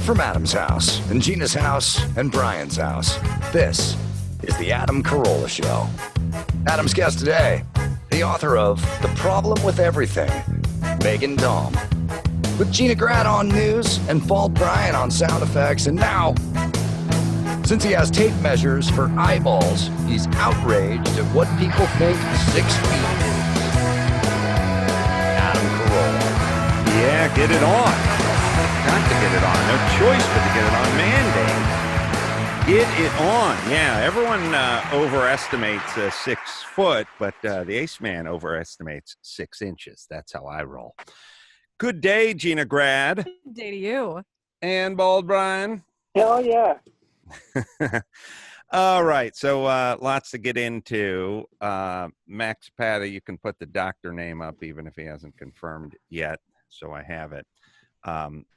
From Adam's house, and Gina's house, and Bryan's house, this is the Adam Carolla Show. Adam's guest today, the author of The Problem with Everything, Meghan Daum. With Gina Grad on news and Bald Bryan on sound effects, and now, since he has tape measures for eyeballs, he's outraged at what people think 6 feet is. Adam Carolla. Yeah, get it on. Got to get it on. No choice but to get it on. Mandate. Get it on. Yeah, everyone overestimates 6 foot, but the Ace Man overestimates 6 inches. That's how I roll. Good day, Gina Grad. Good day to you. And Bald Bryan. Hell yeah. All right, so lots to get into. Max Pata, you can put the doctor name up even if he hasn't confirmed yet, so I have it.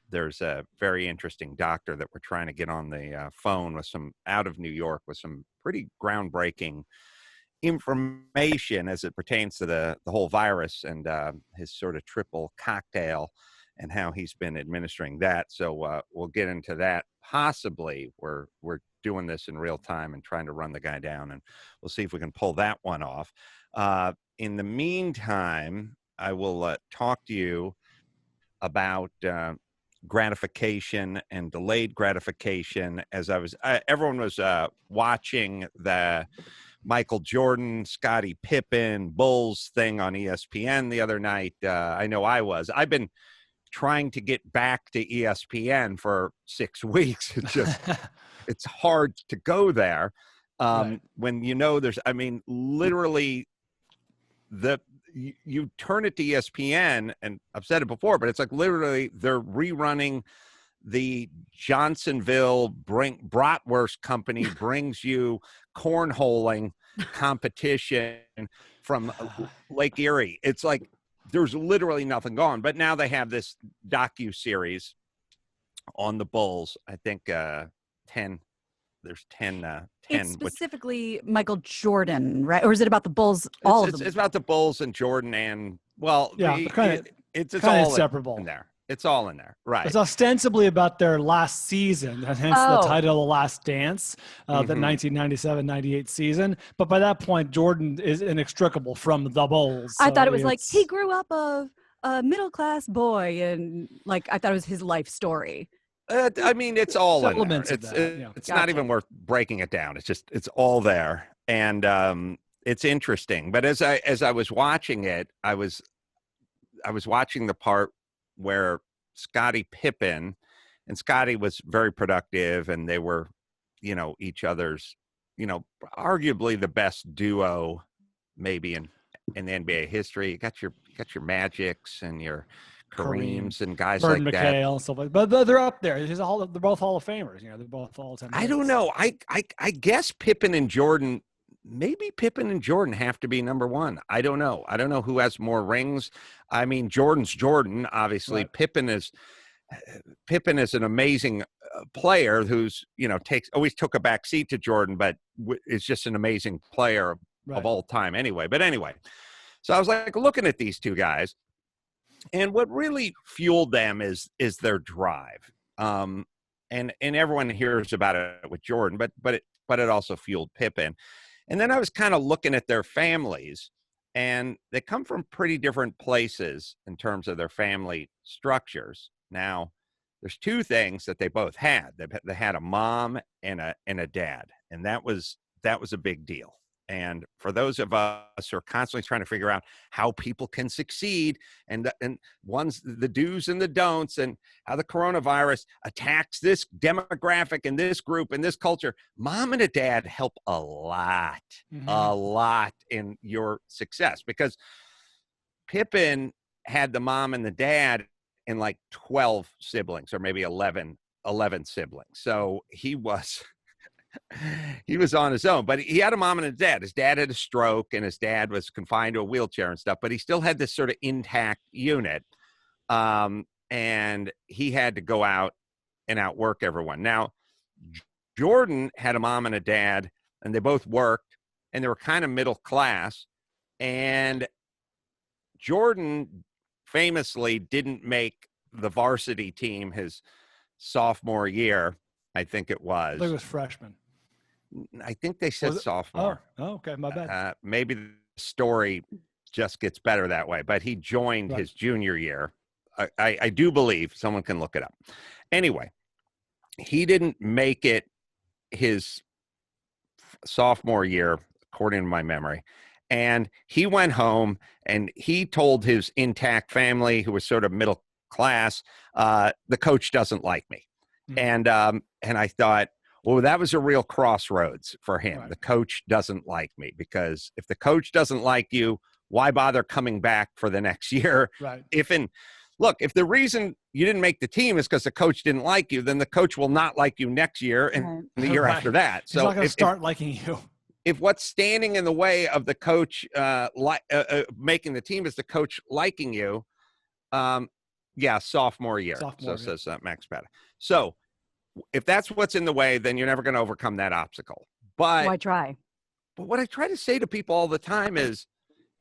There's a very interesting doctor that we're trying to get on the phone with some out of New York with some pretty groundbreaking information as it pertains to the whole virus and his sort of triple cocktail and how he's been administering that. So we'll get into that. Possibly we're doing this in real time and trying to run the guy down, and we'll see if we can pull that one off. In the meantime, I will talk to you about gratification and delayed gratification. As everyone was watching the Michael Jordan, Scottie Pippen, Bulls thing on ESPN the other night. I know I was. I've been trying to get back to ESPN for 6 weeks. It's just, it's hard to go there Right. when you know there's, I mean, literally you turn it to ESPN, and I've said it before, but it's like literally they're rerunning the Johnsonville Bratwurst Company brings you cornholing competition from Lake Erie. It's like there's literally nothing going. But now they have this docu-series on the Bulls. I think 10. There's 10. It's specifically Michael Jordan, right? Or is it about the Bulls? All of them. It's about the Bulls and Jordan, and well, Yeah, it's kinda all inseparable in there. It's all in there, right? It's ostensibly about their last season, and hence the title "The Last Dance," the 1997-98 season. But by that point, Jordan is inextricable from the Bulls. I thought it was like he grew up a middle-class boy, and like I thought it was his life story. I mean, it's all in there. Elements of that, yeah. It's not even worth breaking it down. It's just, it's all there. And it's interesting. But as I was watching it, I was watching the part where Scottie Pippen, and Scottie was very productive, and they were, each other's, arguably the best duo maybe in NBA history. You got your Magics and your Kareems and guys Bird like McHale that. and stuff like that. But they're up there. They're both Hall of Famers. They're both all-time. I don't know. I guess Pippen and Jordan, maybe Pippen and Jordan have to be number one. I don't know. I don't know who has more rings. I mean, Jordan's Jordan, obviously. Right. Pippen is an amazing player who's, always took a back seat to Jordan, but is just an amazing player of all time anyway. But anyway, so I was like looking at these two guys. And what really fueled them is their drive, and everyone hears about it with Jordan, but it also fueled Pippen. And then I was kind of looking at their families, and they come from pretty different places in terms of their family structures. Now, there's 2 things that they both had. They had a mom and a dad, and that was a big deal. And for those of us who are constantly trying to figure out how people can succeed and one's the do's and the don'ts and how the coronavirus attacks this demographic and this group and this culture, mom and a dad help a lot in your success, because Pippen had the mom and the dad in like 12 siblings or maybe 11 siblings. So he was on his own, but he had a mom and a dad. His dad had a stroke, and his dad was confined to a wheelchair and stuff, but he still had this sort of intact unit. And he had to go out and outwork everyone. Now, Jordan had a mom and a dad, and they both worked, and they were kind of middle class. And Jordan famously didn't make the varsity team his sophomore year, I think it was. I think it was freshman. I think they said sophomore. Oh, okay, my bad. Maybe the story just gets better that way, but he joined his junior year. I do believe, someone can look it up. Anyway, he didn't make it his sophomore year, according to my memory. And he went home and he told his intact family, who was sort of middle class, the coach doesn't like me. Mm-hmm. And I thought, well, that was a real crossroads for him. Right. The coach doesn't like me, because if the coach doesn't like you, why bother coming back for the next year? Right. If the reason you didn't make the team is because the coach didn't like you, then the coach will not like you next year and the year after that. So he's not going to start liking you. If what's standing in the way of the coach making the team is the coach liking you, sophomore year. Says Max Petta. So if that's what's in the way, then you're never going to overcome that obstacle. But why try? But what I try to say to people all the time is,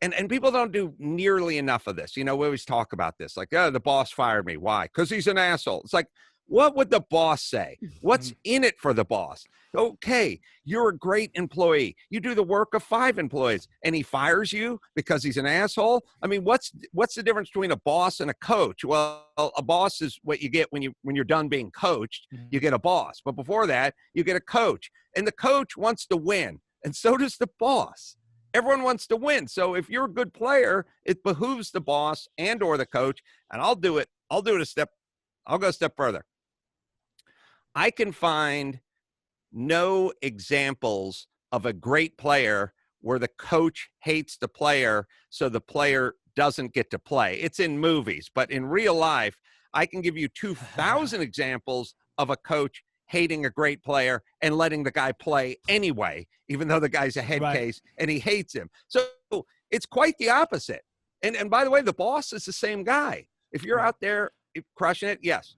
and people don't do nearly enough of this. We always talk about this, like, oh, the boss fired me. Why? Because he's an asshole. It's like, what would the boss say? What's in it for the boss? Okay, you're a great employee. You do the work of 5 employees, and he fires you because he's an asshole. I mean, what's the difference between a boss and a coach? Well, a boss is what you get when you're done being coached. You get a boss, but before that, you get a coach, and the coach wants to win, and so does the boss. Everyone wants to win. So if you're a good player, it behooves the boss and or the coach. And I'll go a step further. I can find no examples of a great player where the coach hates the player, so the player doesn't get to play. It's in movies, but in real life, I can give you 2,000 examples of a coach hating a great player and letting the guy play anyway, even though the guy's a head case and he hates him. So it's quite the opposite. And by the way, the boss is the same guy. If you're out there crushing it, yes.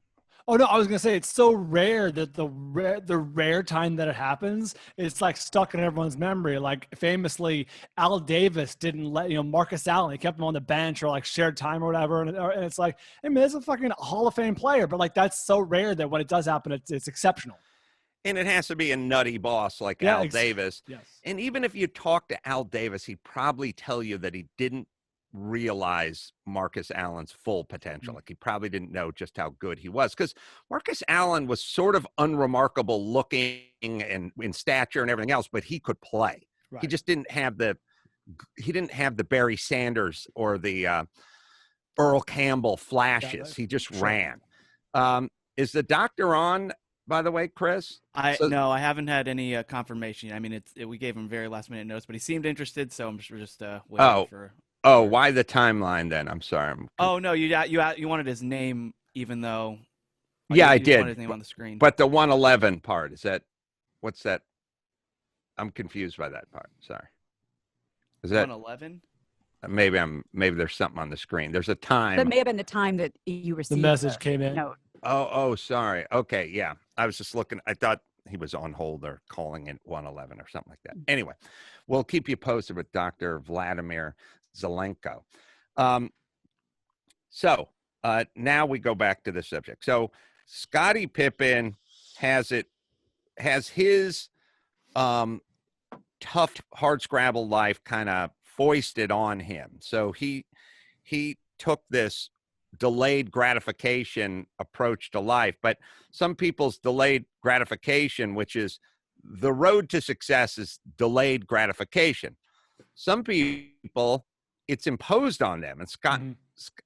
Oh, no, I was going to say it's so rare that the rare time that it happens, it's like stuck in everyone's memory. Like famously, Al Davis didn't let, Marcus Allen, he kept him on the bench or like shared time or whatever. And it's like, I mean, it's a fucking Hall of Fame player, but like that's so rare that when it does happen, it's exceptional. And it has to be a nutty boss like Al Davis. Yes. And even if you talk to Al Davis, he'd probably tell you that he didn't realize Marcus Allen's full potential. Like he probably didn't know just how good he was, because Marcus Allen was sort of unremarkable looking and in stature and everything else, but he could play. Right. He just didn't have the Barry Sanders or the Earl Campbell flashes. He just ran. Is the doctor on, by the way, Chris? No, I haven't had any confirmation. I mean, we gave him very last minute notes, but he seemed interested, so I'm just waiting for. Oh, why the timeline then? I'm sorry. Oh no, you wanted his name, even though. I did. Wanted his name on the screen. But the 111 part, what's that? I'm confused by that part. Sorry. Is that 111? Maybe there's something on the screen. There's a time. That may have been the time that you received. The message came in. Note. Oh, sorry. Okay, yeah. I was just looking. I thought he was on hold or calling in 111 or something like that. Anyway, we'll keep you posted with Dr. Vladimir Zelenko. So now we go back to the subject. So Scottie Pippen has his tough, hardscrabble life kind of foisted on him. So he took this delayed gratification approach to life, but some people's delayed gratification, which is the road to success, is delayed gratification. Some people, it's imposed on them. And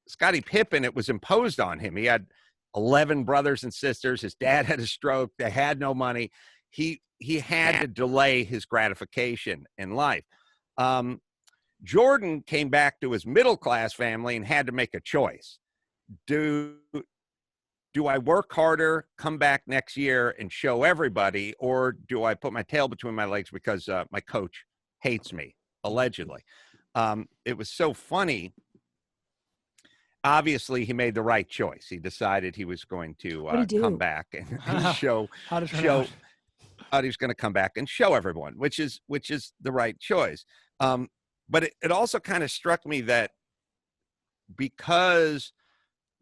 Scottie Pippen, it was imposed on him. He had 11 brothers and sisters. His dad had a stroke. They had no money. He had to delay his gratification in life. Jordan came back to his middle-class family and had to make a choice. Do I work harder, come back next year and show everybody, or do I put my tail between my legs because my coach hates me, allegedly? It was so funny. Obviously, he made the right choice. He decided he was going to come back and show how he was going to come back and show everyone, which is the right choice. But it also kind of struck me that because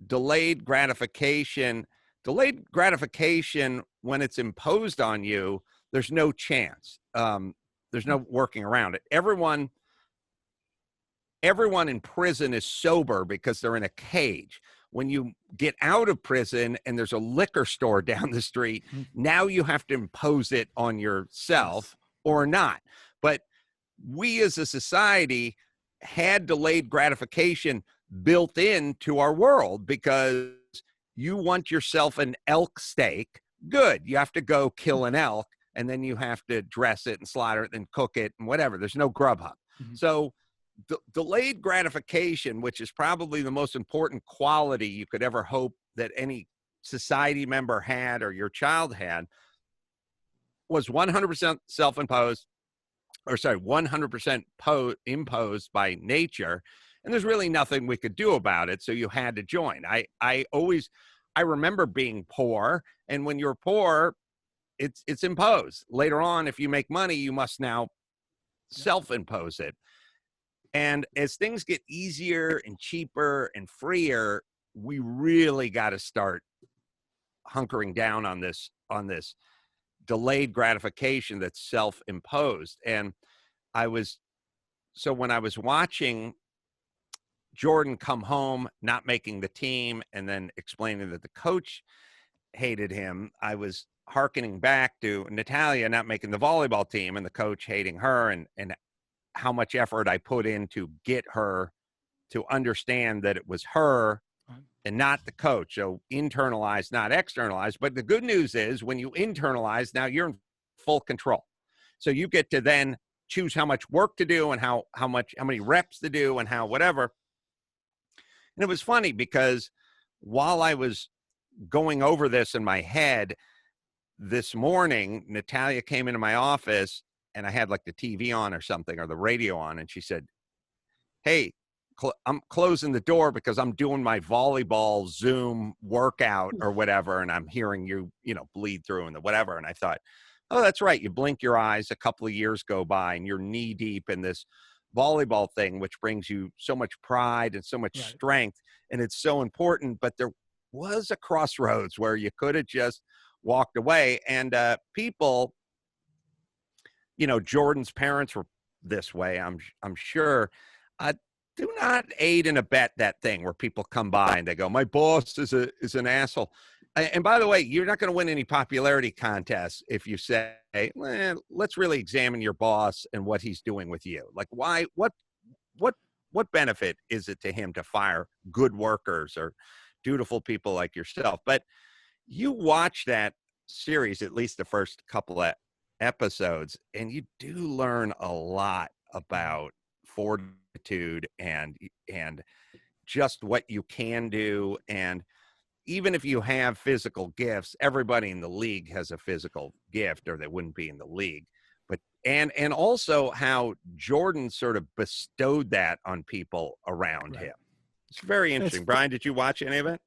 delayed gratification Delayed gratification, when it's imposed on you, there's no chance. There's no working around it. Everyone in prison is sober because they're in a cage. When you get out of prison and there's a liquor store down the street, now you have to impose it on yourself or not. But we as a society had delayed gratification built into our world because you want yourself an elk steak. Good. You have to go kill an elk, and then you have to dress it and slaughter it and cook it and whatever. There's no Grubhub. So delayed gratification, which is probably the most important quality you could ever hope that any society member had or your child had, was 100% self-imposed, or sorry, 100% imposed by nature. And there's really nothing we could do about it. So you had to join. I remember being poor. And when you're poor, it's imposed. Later on, if you make money, you must now self-impose it. And as things get easier and cheaper and freer, we really got to start hunkering down on this delayed gratification that's self-imposed. And when I was watching Jordan come home, not making the team, and then explaining that the coach hated him, I was hearkening back to Natalia not making the volleyball team and the coach hating her, and how much effort I put in to get her to understand that it was her and not the coach. So internalized, not externalized. But the good news is when you internalize, now you're in full control. So you get to then choose how much work to do and how many reps to do and how whatever. And it was funny because while I was going over this in my head this morning, Natalia came into my office and I had like the TV on or something, or the radio on. And she said, "Hey, I'm closing the door because I'm doing my volleyball Zoom workout or whatever. And I'm hearing you, bleed through and the whatever." And I thought, oh, that's right. You blink your eyes, a couple of years go by and you're knee deep in this volleyball thing, which brings you so much pride and so much strength. And it's so important. But there was a crossroads where you could have just walked away. And people, Jordan's parents were this way, I'm sure. Do not aid and abet that thing where people come by and they go, "My boss is an asshole." And by the way, you're not going to win any popularity contests if you say, let's really examine your boss and what he's doing with you. Like, why? What benefit is it to him to fire good workers or dutiful people like yourself? But you watch that series, at least the first couple of episodes, and you do learn a lot about fortitude and just what you can do. And even if you have physical gifts, everybody in the league has a physical gift or they wouldn't be in the league. But and also how Jordan sort of bestowed that on people around him. It's very interesting. Brian, did you watch any of it?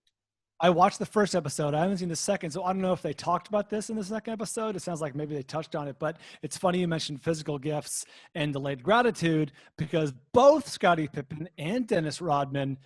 I watched the first episode. I haven't seen the second, so I don't know if they talked about this in the second episode. It sounds like maybe they touched on it, but it's funny you mentioned physical gifts and delayed gratitude because both Scottie Pippen and Dennis Rodman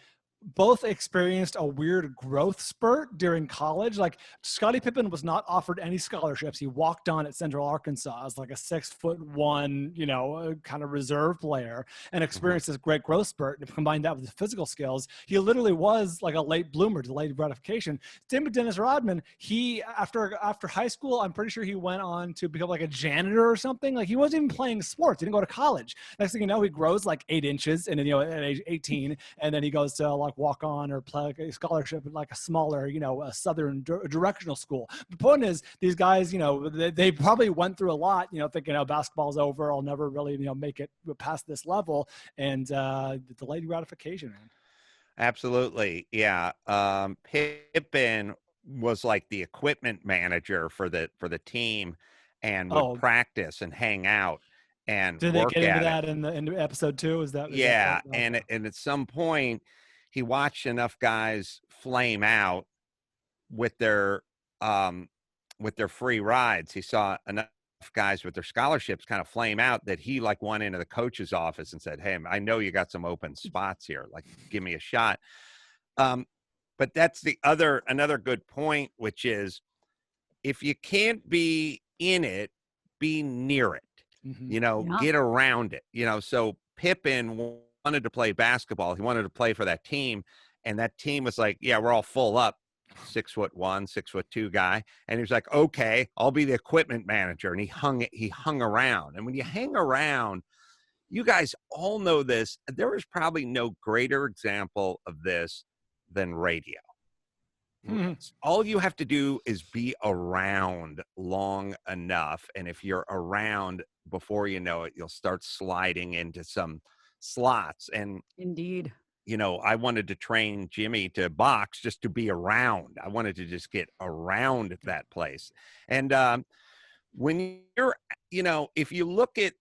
both experienced a weird growth spurt during college. Like Scottie Pippen was not offered any scholarships. He walked on at Central Arkansas as like a 6'1", kind of reserve player and experienced this great growth spurt. And combine that with his physical skills, he literally was like a late bloomer, delayed gratification. Same with Dennis Rodman. He, after high school, I'm pretty sure he went on to become like a janitor or something. Like he wasn't even playing sports. He didn't go to college. Next thing you know, he grows like 8 inches and then, at age 18, and then he goes to like walk on or play like a scholarship at like a smaller, a southern directional school. The point is these guys, they probably went through a lot, thinking, basketball's over. I'll never really, make it past this level. And the delayed gratification, man. Absolutely. Yeah. Pippen was like the equipment manager for the team and would practice and hang out. And did they get into that in episode 2? Is that? And at some point he watched enough guys flame out with their free rides. He saw enough guys with their scholarships kind of flame out that he like went into the coach's office and said, "Hey, I know you got some open spots here. Like, give me a shot." But that's another good point, which is if you can't be in it, be near it. You know, Yeah. get around it. You know, so Pippen wanted to play basketball. He wanted to play for that team, and that team was like, "Yeah, we're all full up." 6'1", 6'2" guy, and he was like, "Okay, I'll be the equipment manager." And he hung around. And when you hang around, you guys all know this. There is probably no greater example of this than radio. All you have to do is be around long enough. And if you're around, before you know it, you'll start sliding into some slots. And, Indeed. you know, I wanted to train Jimmy to box just to be around. I wanted to just get around that place. And when you're, you know, if you look at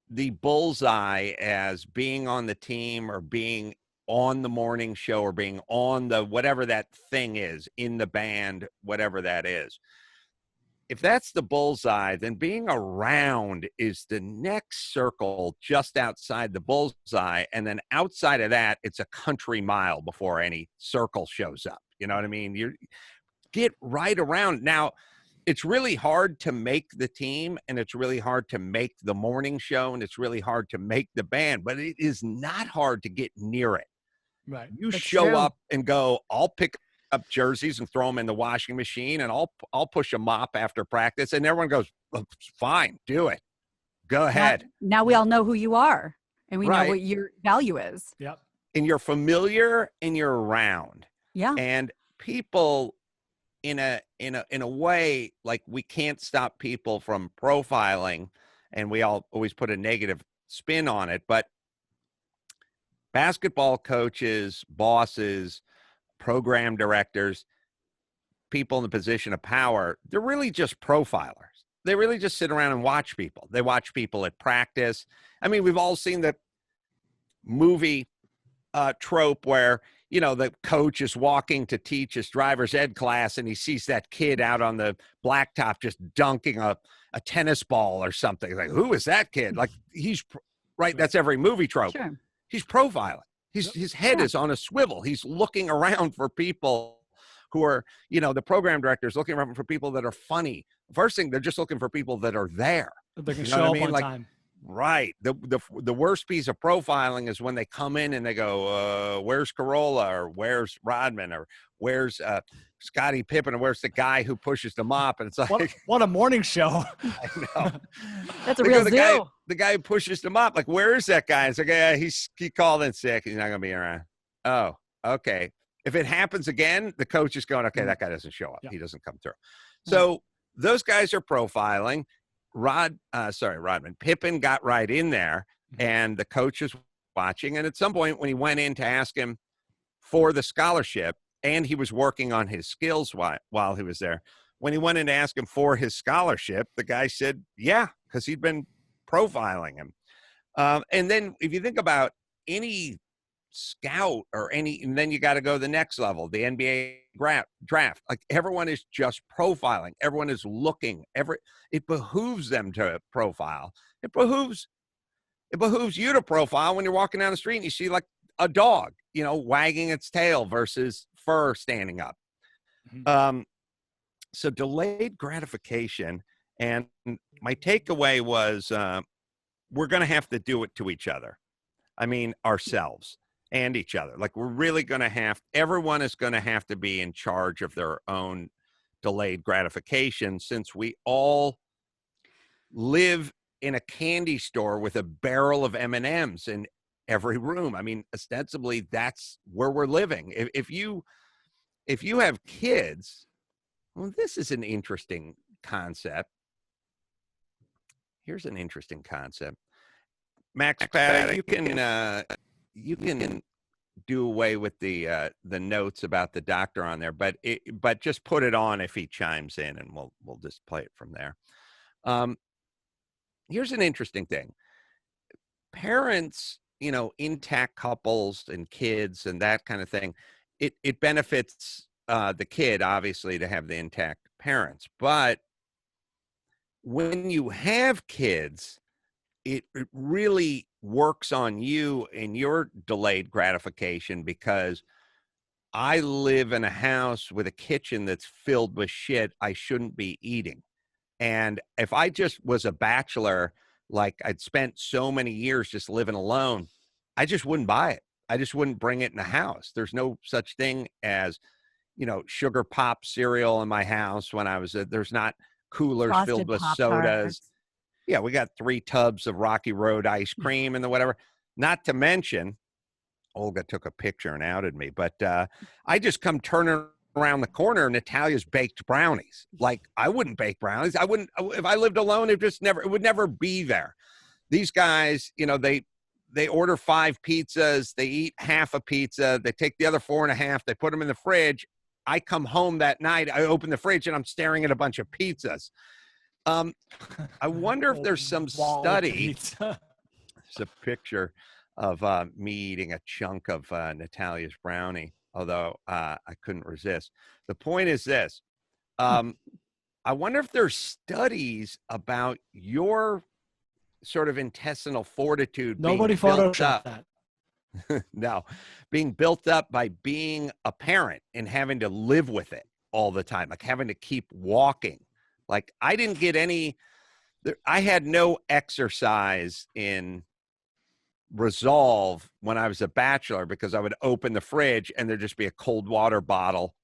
the bullseye as being on the team or being on the morning show or being on the whatever that thing is, in the band, whatever that is, if that's the bullseye, then being around is the next circle just outside the bullseye. And then outside of that, it's a country mile before any circle shows up. You know what I mean? You get right around. Now, it's really hard to make the team, and it's really hard to make the morning show, and it's really hard to make the band, but it is not hard to get near it. Right. You That's show true. up and go, I'll pick up jerseys and throw them in the washing machine, and I'll push a mop after practice, and everyone goes, well, fine, do it. Go ahead. Now we all know who you are, and we know Right. what your value is. Yep. And you're familiar and you're around. Yeah. And people in a way, like, we can't stop people from profiling, and we all always put a negative spin on it, but basketball coaches, bosses, program directors, people in the position of power, they're really just profilers. They really just sit around and watch people. They watch people at practice. I mean, we've all seen the movie trope where, you know, the coach is walking to teach his driver's ed class, and he sees that kid out on the blacktop just dunking a tennis ball or something. Like, who is that kid? Like, he's right. That's every movie trope. Sure. He's profiling. His head is on a swivel. He's looking around for people who are, you know, the program director's looking around for people that are funny. First thing, they're just looking for people that are there. They can You know show what I up mean? on Like, time. right. The worst piece of profiling is when they come in and they go, where's Carolla, or where's Rodman, or where's Scottie Pippen, or where's the guy who pushes the mop? And it's like, What a morning show. I know. That's a They real go, zoo. the guy who pushes them up, like, where is that guy? It's like, yeah, he called in sick. He's not going to be around. Oh, okay. If it happens again, the coach is going, okay, that guy doesn't show up. Yeah. He doesn't come through. So those guys are profiling. Rodman. Pippen got right in there, and the coach is watching. And at some point, when he went in to ask him for the scholarship, and he was working on his skills while he was there, when he went in to ask him for his scholarship, the guy said, yeah, because he'd been profiling him. And then if you think about any scout or and then you got to go the next level, the NBA draft. Like, everyone is just profiling. Everyone is looking. It behooves them to profile. It behooves you to profile when you're walking down the street and you see, like, a dog, you know, wagging its tail versus fur standing up. So delayed gratification. And my takeaway was we're going to have to do it to each other. I mean, ourselves and each other. Like, we're really going to everyone is going to have to be in charge of their own delayed gratification, since we all live in a candy store with a barrel of M&Ms in every room. I mean, ostensibly, that's where we're living. If you have kids, well, this is an interesting concept. Here's an interesting concept. Max Paddock, you can do away with the notes about the doctor on there, but just put it on if he chimes in, and we'll just play it from there. Here's an interesting thing. Parents, you know, intact couples and kids and that kind of thing, it benefits the kid, obviously, to have the intact parents. But when you have kids, it really works on you in your delayed gratification, because I live in a house with a kitchen that's filled with shit I shouldn't be eating. And if I just was a bachelor, like I'd spent so many years just living alone, I just wouldn't buy it. I just wouldn't bring it in the house. There's no such thing as, sugar pop cereal in my house when I was, there's not coolers Frosted filled with Pop-Tarts. sodas. Yeah, we got 3 tubs of Rocky Road ice cream and the whatever. Not to mention, Olga took a picture and outed me, but I just come turning around the corner and Natalia's baked brownies. Like, I wouldn't bake brownies. I wouldn't, if I lived alone, it would never be there. These guys, they order 5 pizzas, they eat half a pizza, they take the other 4.5, they put them in the fridge. I come home that night, I open the fridge and I'm staring at a bunch of pizzas. I wonder if there's some study. There's a picture of me eating a chunk of Natalia's brownie, although I couldn't resist. The point is this. I wonder if there's studies about your sort of intestinal fortitude. Nobody photoshopped that. No, being built up by being a parent and having to live with it all the time, like having to keep walking. Like, I didn't get I had no exercise in resolve when I was a bachelor, because I would open the fridge and there'd just be a cold water bottle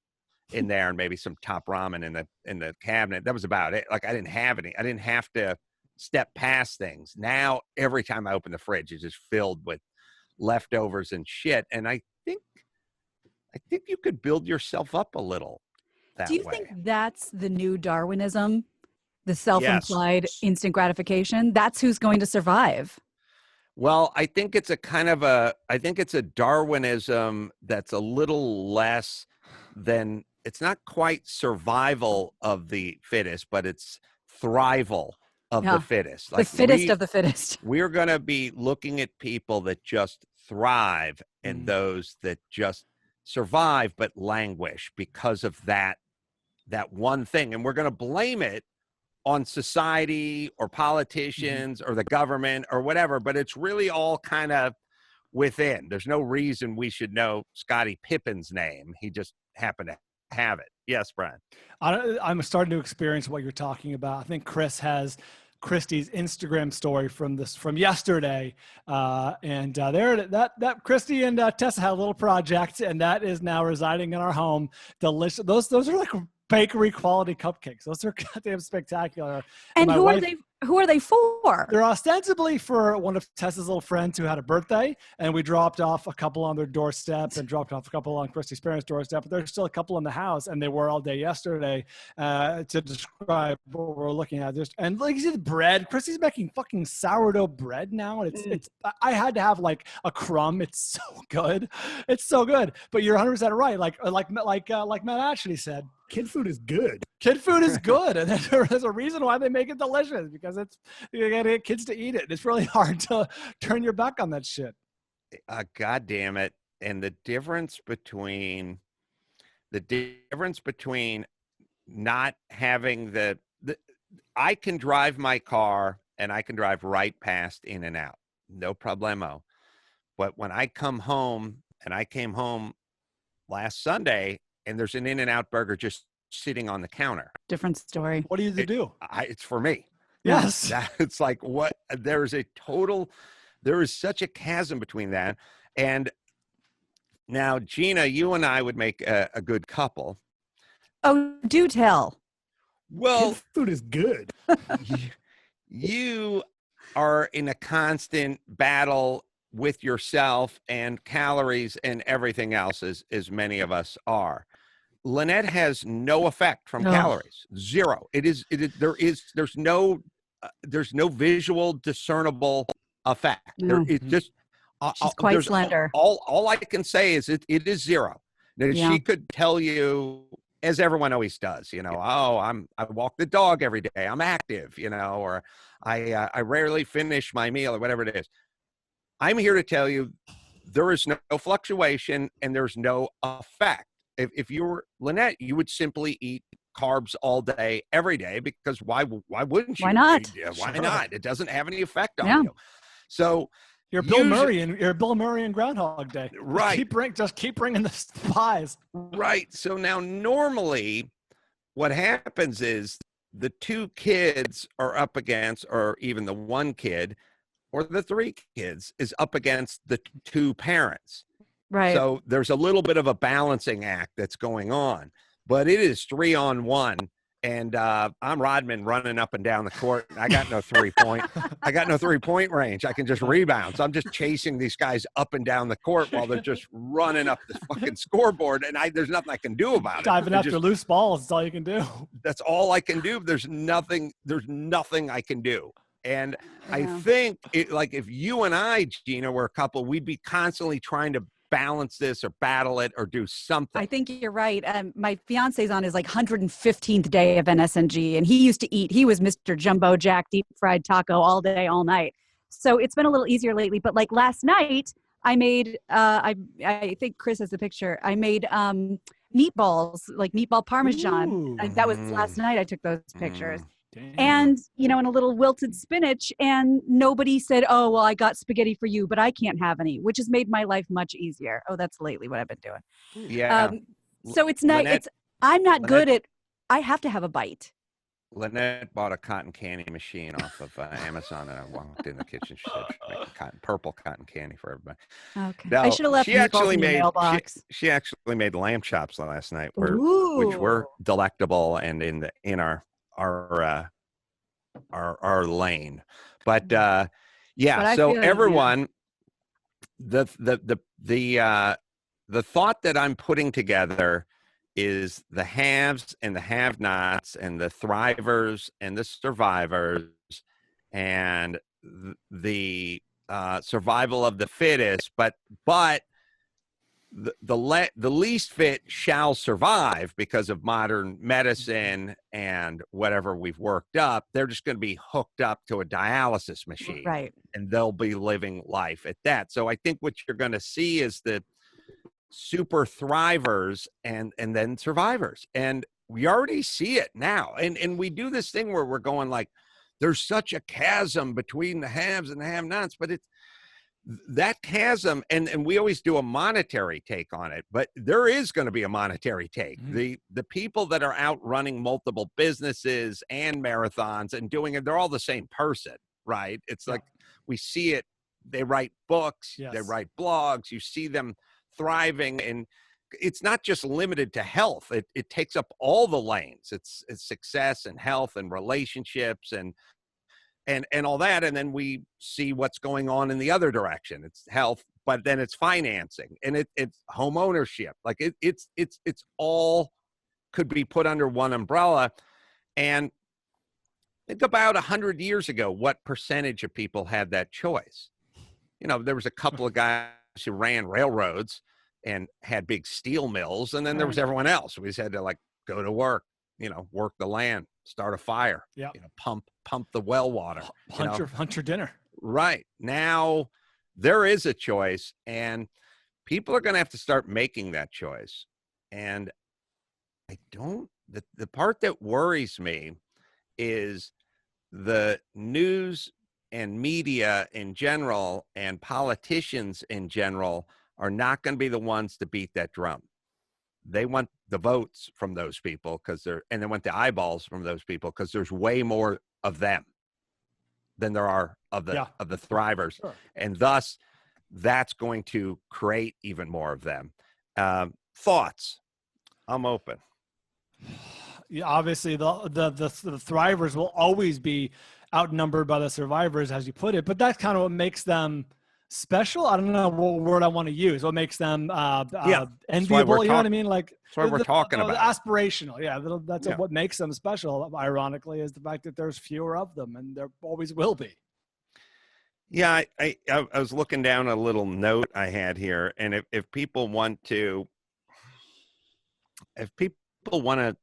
in there and maybe some top ramen in the cabinet. That was about it. Like, I didn't have any. I didn't have to step past things. Now, every time I open the fridge, it's just filled with leftovers and shit. And I think you could build yourself up a little that way. Do you think that's the new Darwinism? The self-implied instant gratification? That's who's going to survive. Well, I think it's a Darwinism that's a little less than, it's not quite survival of the fittest, but it's thrival of the fittest. Like, the fittest of the fittest. We're going to be looking at people that just thrive and those that just survive but languish because of that one thing. And we're going to blame it on society or politicians or the government or whatever, but it's really all kind of within. There's no reason we should know Scottie Pippen's name. He just happened to have it. Yes, Brian. I'm starting to experience what you're talking about. I think Chris has Christie's Instagram story from yesterday, and that Christy and Tessa had a little project, and that is now residing in our home. Delicious. Those are like bakery quality cupcakes. Those are goddamn spectacular. And who are they for? They're ostensibly for one of Tessa's little friends who had a birthday, and we dropped off a couple on their doorstep and dropped off a couple on Christy's parents' doorstep, but there's still a couple in the house, and they were all day yesterday to describe what we're looking at. And like, you see the bread, Christy's making fucking sourdough bread now, and it's I had to have like a crumb. It's so good. It's so good. But you're 100% right. Like Matt actually said, kid food is good. Kid food is good, and there's a reason why they make it delicious, because you gotta get kids to eat it. It's really hard to turn your back on that shit. God damn it! And the difference between not having I can drive my car and I can drive right past In-N-Out, no problemo. But when I come home, and I came home last Sunday, and there's an In-N-Out burger just sitting on the counter. Different story. What do you do? It's for me. Yes. It's like, what? There is such a chasm between that. And now, Gina, you and I would make a good couple. Oh, do tell. Well, kid food is good. You are in a constant battle with yourself and calories and everything else, as many of us are. Lynette has no effect from calories. Zero. There's no visual discernible effect. No. It's just she's quite slender. All I can say is it is zero. Now, she could tell you, as everyone always does, I walk the dog every day. I'm active, or I rarely finish my meal or whatever it is. I'm here to tell you there is no fluctuation and there's no effect. If you were Lynette, you would simply eat carbs all day, every day, because why wouldn't you? Why not? Why not? It doesn't have any effect on you. So You're Bill Murray and Groundhog Day. Right. Just keep bringing the pies. Right. So now normally what happens is the two kids are up against, or even the one kid or the three kids is up against the two parents. Right. So there's a little bit of a balancing act that's going on, but it is 3-on-1. And I'm Rodman running up and down the court. I got no 3-point range. I can just rebound. So I'm just chasing these guys up and down the court while they're just running up the fucking scoreboard. And there's nothing I can do about it. Diving after loose balls. That's all you can do. That's all I can do. There's nothing I can do. And I think if you and I, Gina, were a couple, we'd be constantly trying to balance this or battle it or do something. I think you're right. My fiance's on his 115th day of NSNG, and he was Mr. Jumbo Jack deep fried taco all day, all night. So it's been a little easier lately. But last night, I made, I think Chris has a picture. I made meatballs, meatball Parmesan. That was last night I took those pictures. Damn. And, and a little wilted spinach, and nobody said, oh, well, I got spaghetti for you, but I can't have any, which has made my life much easier. Oh, that's lately what I've been doing. Yeah. So it's not, I'm not good at, I have to have a bite. Lynette bought a cotton candy machine off of Amazon, and I walked in the kitchen. She said she's making purple cotton candy for everybody. Okay. No, I should have left meatballs in the mailbox. She actually made lamb chops last night, which were delectable and in our lane. But so everyone, the thought that I'm putting together is the haves and the have-nots and the thrivers and the survivors and the survival of the fittest, but the least fit shall survive because of modern medicine and whatever we've worked up. They're just going to be hooked up to a dialysis machine, right? And they'll be living life at that. So I think what you're going to see is the super thrivers and then survivors, and we already see it now. And we do this thing where we're going there's such a chasm between the haves and the have-nots, but it's that chasm, and we always do a monetary take on it, but there is going to be a monetary take. The people that are out running multiple businesses and marathons and doing it, they're all the same person, right? It's we see it. They write books, they write blogs, you see them thriving, and it's not just limited to health. It takes up all the lanes. It's success and health and relationships and all that. And then we see what's going on in the other direction. It's health, but then it's financing and it's home ownership. It's all could be put under one umbrella. And think about 100 years ago, what percentage of people had that choice? There was a couple of guys who ran railroads and had big steel mills. And then there was everyone else. We just had to go to work, work the land, start a fire, pump the well water, hunt your dinner. Right. Now there is a choice, and people are going to have to start making that choice. And the part that worries me is the news and media in general and politicians in general are not going to be the ones to beat that drum. They want the votes from those people and they want the eyeballs from those people because there's way more of them than there are of the thrivers. Sure. And thus that's going to create even more of them. Thoughts? I'm open. Yeah, obviously the thrivers will always be outnumbered by the survivors, as you put it, but that's kind of what makes them special. I don't know what word I want to use. What makes them enviable? You know what I mean? That's what we're talking about. Aspirational. Yeah, that's what makes them special. Ironically, is the fact that there's fewer of them, and there always will be. Yeah, I was looking down a little note I had here, and if people want to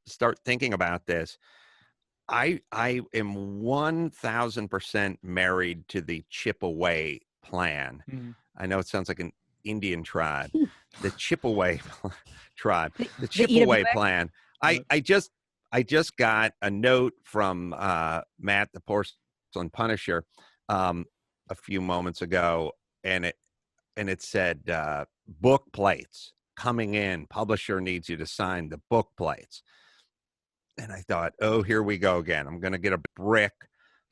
start thinking about this, I am 1,000% married to the chip away plan. Mm-hmm. I know it sounds like an Indian tribe, the Chipaway tribe, the Chipaway plan. I just got a note from Matt, the Porcelain Punisher, a few moments ago, and it said book plates coming in. Publisher needs you to sign the book plates. And I thought, oh, here we go again. I'm going to get a brick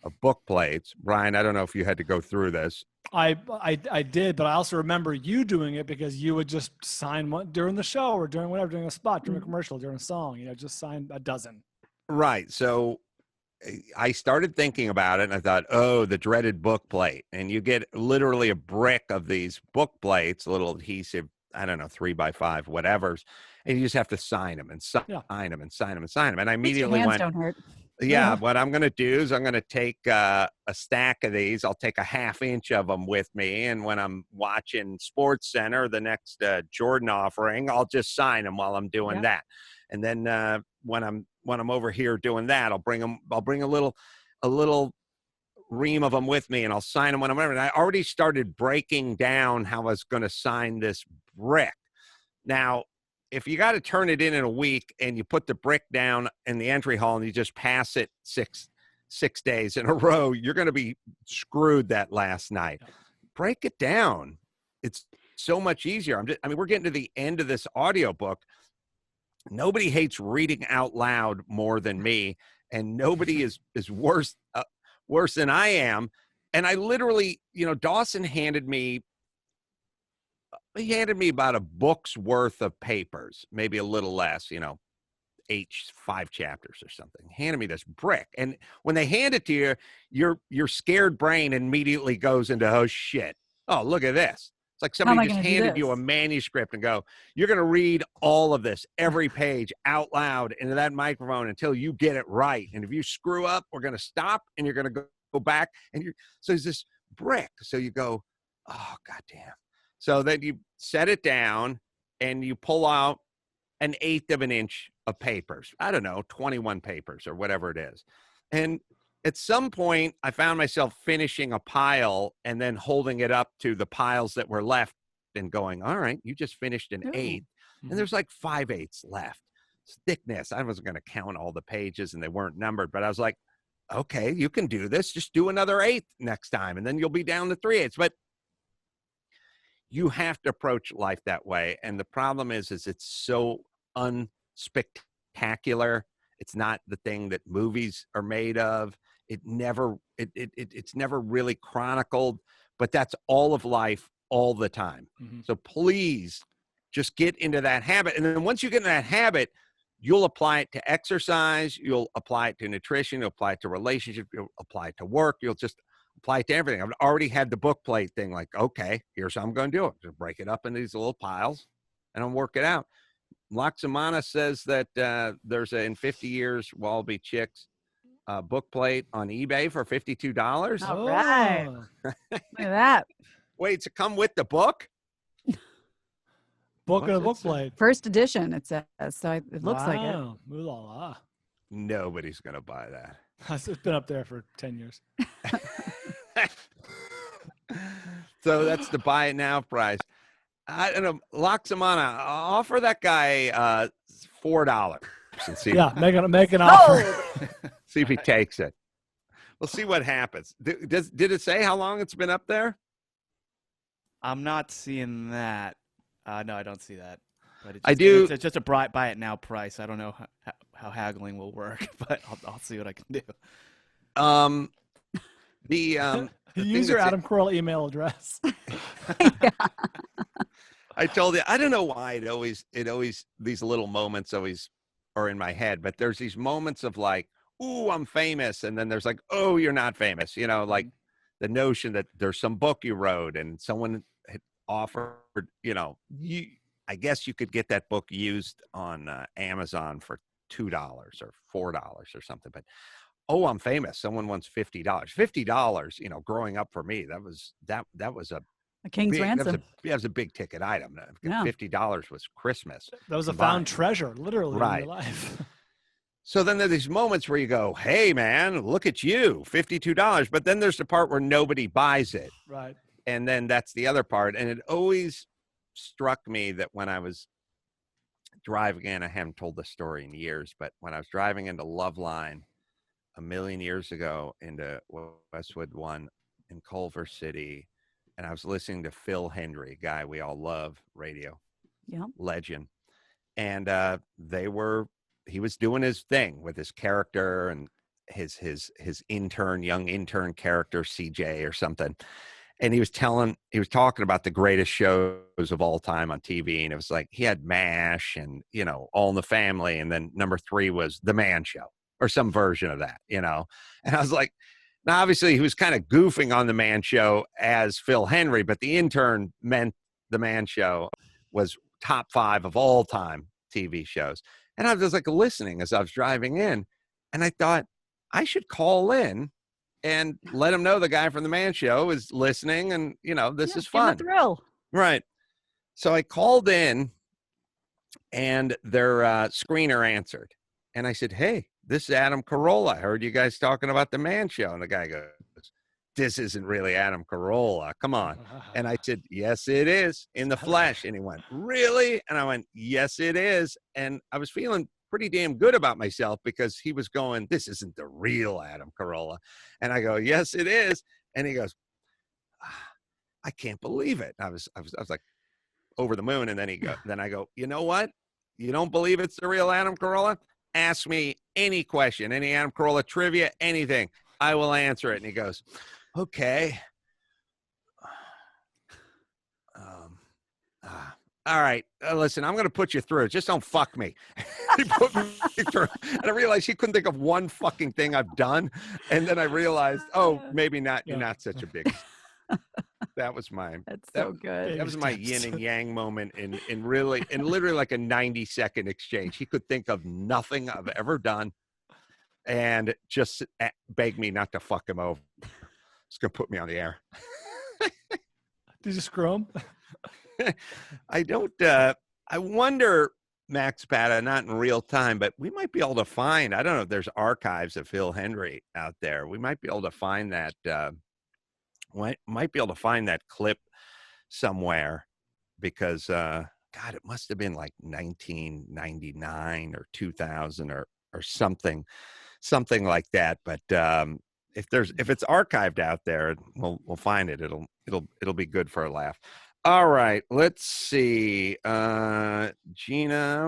of book plates. Brian, I don't know if you had to go through this. I did, but I also remember you doing it because you would just sign one during the show or during whatever, during a spot, during a commercial, during a song, just sign a dozen. Right. So I started thinking about it and I thought, oh, the dreaded book plate. And you get literally a brick of these book plates, a little adhesive, I don't know, 3x5, whatever's. And you just have to sign them and sign them and sign them and sign them. And I immediately hands went, don't hurt. Yeah, what I'm going to do is I'm going to take a stack of these. I'll take a half-inch of them with me. And when I'm watching Sports Center, the next Jordan offering, I'll just sign them while I'm doing that. And then when I'm over here doing that, I'll bring a little ream of them with me and I'll sign them when I'm over. And I already started breaking down how I was going to sign this brick. Now, if you got to turn it in a week and you put the brick down in the entry hall and you just pass it six days in a row, you're going to be screwed that last night. Break it down. It's so much easier. We're getting to the end of this audiobook. Nobody hates reading out loud more than me, and nobody is worse than I am. And I literally, Dawson handed me about a book's worth of papers, maybe a little less, 5 chapters or something. Handed me this brick. And when they hand it to you, your scared brain immediately goes into, oh, shit. Oh, look at this. It's like somebody just handed you a manuscript and go, you're going to read all of this, every page out loud into that microphone until you get it right. And if you screw up, we're going to stop and you're going to go back. So there's this brick. So you go, oh, goddamn. So then you set it down and you pull out 1/8 of an inch of papers. I don't know, 21 papers or whatever it is. And at some point, I found myself finishing a pile and then holding it up to the piles that were left and going, all right, you just finished an 1/8. And there's like 5/8 left. Thickness. I wasn't going to count all the pages and they weren't numbered, but I was like, okay, you can do this. Just do another 1/8 next time. And then you'll be down to 3/8. But you have to approach life that way. And the problem is it's so unspectacular. It's not the thing that movies are made of. It's never really chronicled, but that's all of life all the time. So please just get into that habit. And then once you get in that habit, you'll apply it to exercise. You'll apply it to nutrition. You'll apply it to relationships. You'll apply it to work. You'll just apply it to everything. I've already had the book plate thing. Like, okay, here's how I'm going to do it. Just break it up into these little piles and I'll work it out. Laxamana says that there's in 50 years, Wallaby Chicks book plate on eBay for $52. All right. Look at that. Wait, to come with the book? Book and a book plate. First edition, it says. So it looks like it. Ooh la la. Nobody's going to buy that. It's been up there for 10 years. So that's the buy it now price. I don't know. Laxamana, offer that guy $4 and see. Yeah, make an offer. See if he takes it. We'll see what happens. Did it say how long it's been up there? I'm not seeing that. No, I don't see that. But I do. It's just a buy it now price. I don't know how haggling will work, but I'll see what I can do. Use your Adam Carolla email address. I told you, I don't know why it always these little moments always are in my head, but there's these moments of like, ooh, I'm famous, and then there's like, oh, you're not famous. Like the notion that there's some book you wrote and someone had offered, I guess you could get that book used on Amazon for $2 or $4 or something, but oh, I'm famous. Someone wants $50. $50, growing up for me, that was a king's ransom. That was a big ticket item. $50 was Christmas. That was a found treasure, literally, right. In your life. So then there's these moments where you go, hey, man, look at you, $52. But then there's the part where nobody buys it. Right. And then that's the other part. And it always struck me that when I was driving in, I haven't told this story in years, but when I was driving into Loveline a million years ago into Westwood One in Culver City, and I was listening to Phil Hendrie, guy we all love, radio legend, and he was doing his thing with his character and his young intern character, CJ or something. And he was talking about the greatest shows of all time on TV. And it was like, he had MASH and, All in the Family. And then number 3 was The Man Show or some version of that, And I was like, now, obviously he was kind of goofing on The Man Show as Phil Hendrie, but the intern meant The Man Show was top 5 of all time TV shows. And I was just like listening as I was driving in, and I thought I should call in and let him know the guy from The Man Show is listening, and this is fun. Give him a thrill. Right. So I called in, and their screener answered, and I said, "Hey, this is Adam Carolla. I heard you guys talking about The Man Show." And the guy goes, "This isn't really Adam Carolla. Come on." And I said, "Yes, it is, in the flesh." And he went, "Really?" And I went, "Yes, it is." And I was feeling pretty damn good about myself because he was going, "This isn't the real Adam Carolla." And I go, "Yes, it is." And he goes, "I can't believe it." I was like over the moon. And then I go, "You know what? You don't believe it's the real Adam Carolla? Ask me any question, any Adam Carolla trivia, anything. I will answer it." And he goes, "Okay. All right. Listen, I'm going to put you through. Just don't fuck me." He put me through. And I realized he couldn't think of one fucking thing I've done. And then I realized, maybe not. You're not such a big. That was That's so good. That was my yin and yang moment in literally like a 90-second exchange. He could think of nothing I've ever done and just begged me not to fuck him over. It's going to put me on the air. Did you screw him? I wonder, Max Pata, not in real time, but we might be able to find, I don't know if there's archives of Phil Hendrie out there. We might be able to find that, might be able to find that clip somewhere because, God, it must have been like 1999 or 2000 or something like that. But if it's archived out there, we'll find it. It'll be good for a laugh. All right, let's see. Gina,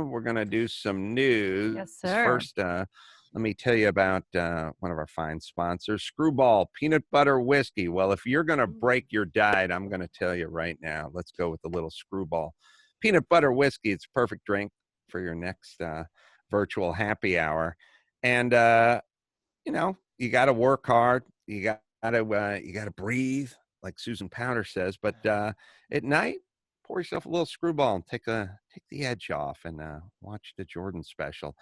we're going to do some news. Yes, sir. First, let me tell you about one of our fine sponsors, Screwball Peanut Butter Whiskey. Well, if you're going to break your diet, I'm going to tell you right now, let's go with a little Screwball Peanut Butter Whiskey. It's a perfect drink for your next virtual happy hour. And, you got to work hard. You got to breathe, like Susan Powder says, but at night, pour yourself a little Screwball and take the edge off and watch the Jordan special.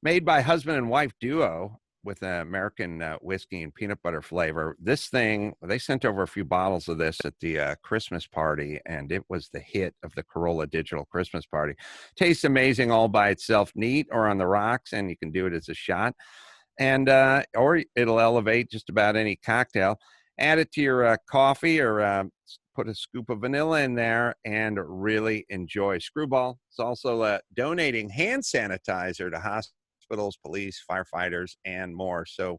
Made by husband and wife duo with American whiskey and peanut butter flavor. This thing, they sent over a few bottles of this at the Christmas party, and it was the hit of the Carolla Digital Christmas party. Tastes amazing all by itself, neat or on the rocks, and you can do it as a shot. And or it'll elevate just about any cocktail. Add it to your coffee or put a scoop of vanilla in there and really enjoy. Screwball is also donating hand sanitizer to hospitals, police, firefighters, and more. So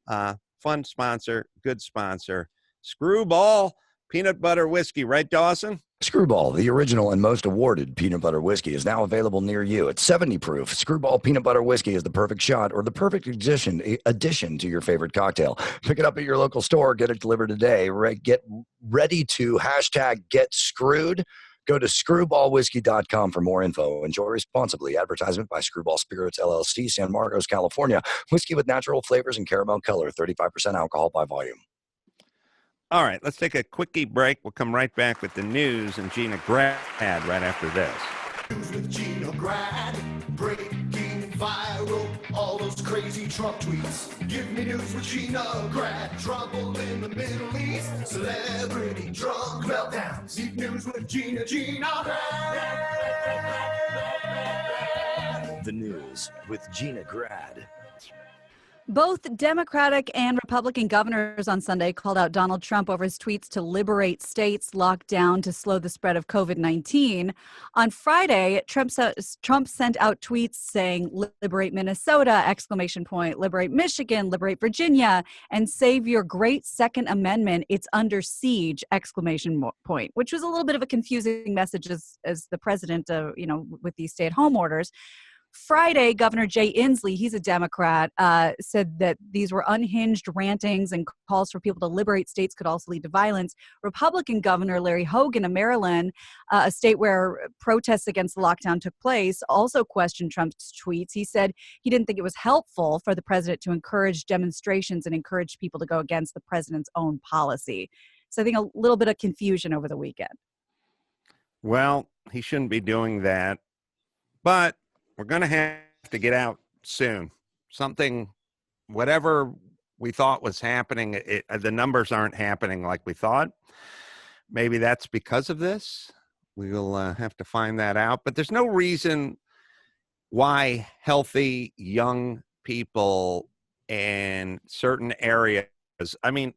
fun sponsor, good sponsor. Screwball Peanut Butter Whiskey, right, Dawson? Screwball, the original and most awarded peanut butter whiskey, is now available near you. It's 70 proof. Screwball Peanut Butter Whiskey is the perfect shot or the perfect addition to your favorite cocktail. Pick it up at your local store. Get it delivered today. Get ready to #GetScrewed. Go to screwballwhiskey.com for more info. Enjoy responsibly. Advertisement by Screwball Spirits, LLC, San Marcos, California. Whiskey with natural flavors and caramel color. 35% alcohol by volume. All right, let's take a quickie break. We'll come right back with the news and Gina Grad right after this. News with Gina Grad, breaking viral, all those crazy Trump tweets. Give me news with Gina Grad, trouble in the Middle East, celebrity drug meltdowns. Deep news with Gina Grad. The news with Gina Grad. Both Democratic and Republican governors on Sunday called out Donald Trump over his tweets to liberate states locked down to slow the spread of COVID-19. On Friday, Trump sent out tweets saying, "Liberate Minnesota!" ! Liberate Michigan, liberate Virginia, and save your great Second Amendment. It's under siege! ! Which was a little bit of a confusing message as the president, with these stay-at-home orders. Friday, Governor Jay Inslee, he's a Democrat, said that these were unhinged rantings and calls for people to liberate states could also lead to violence. Republican Governor Larry Hogan of Maryland, a state where protests against the lockdown took place, also questioned Trump's tweets. He said he didn't think it was helpful for the president to encourage demonstrations and encourage people to go against the president's own policy. So I think a little bit of confusion over the weekend. Well, he shouldn't be doing that, but we're going to have to get out soon. Something, whatever we thought was happening, the numbers aren't happening like we thought. Maybe that's because of this. We'll have to find that out. But there's no reason why healthy young people in certain areas, I mean,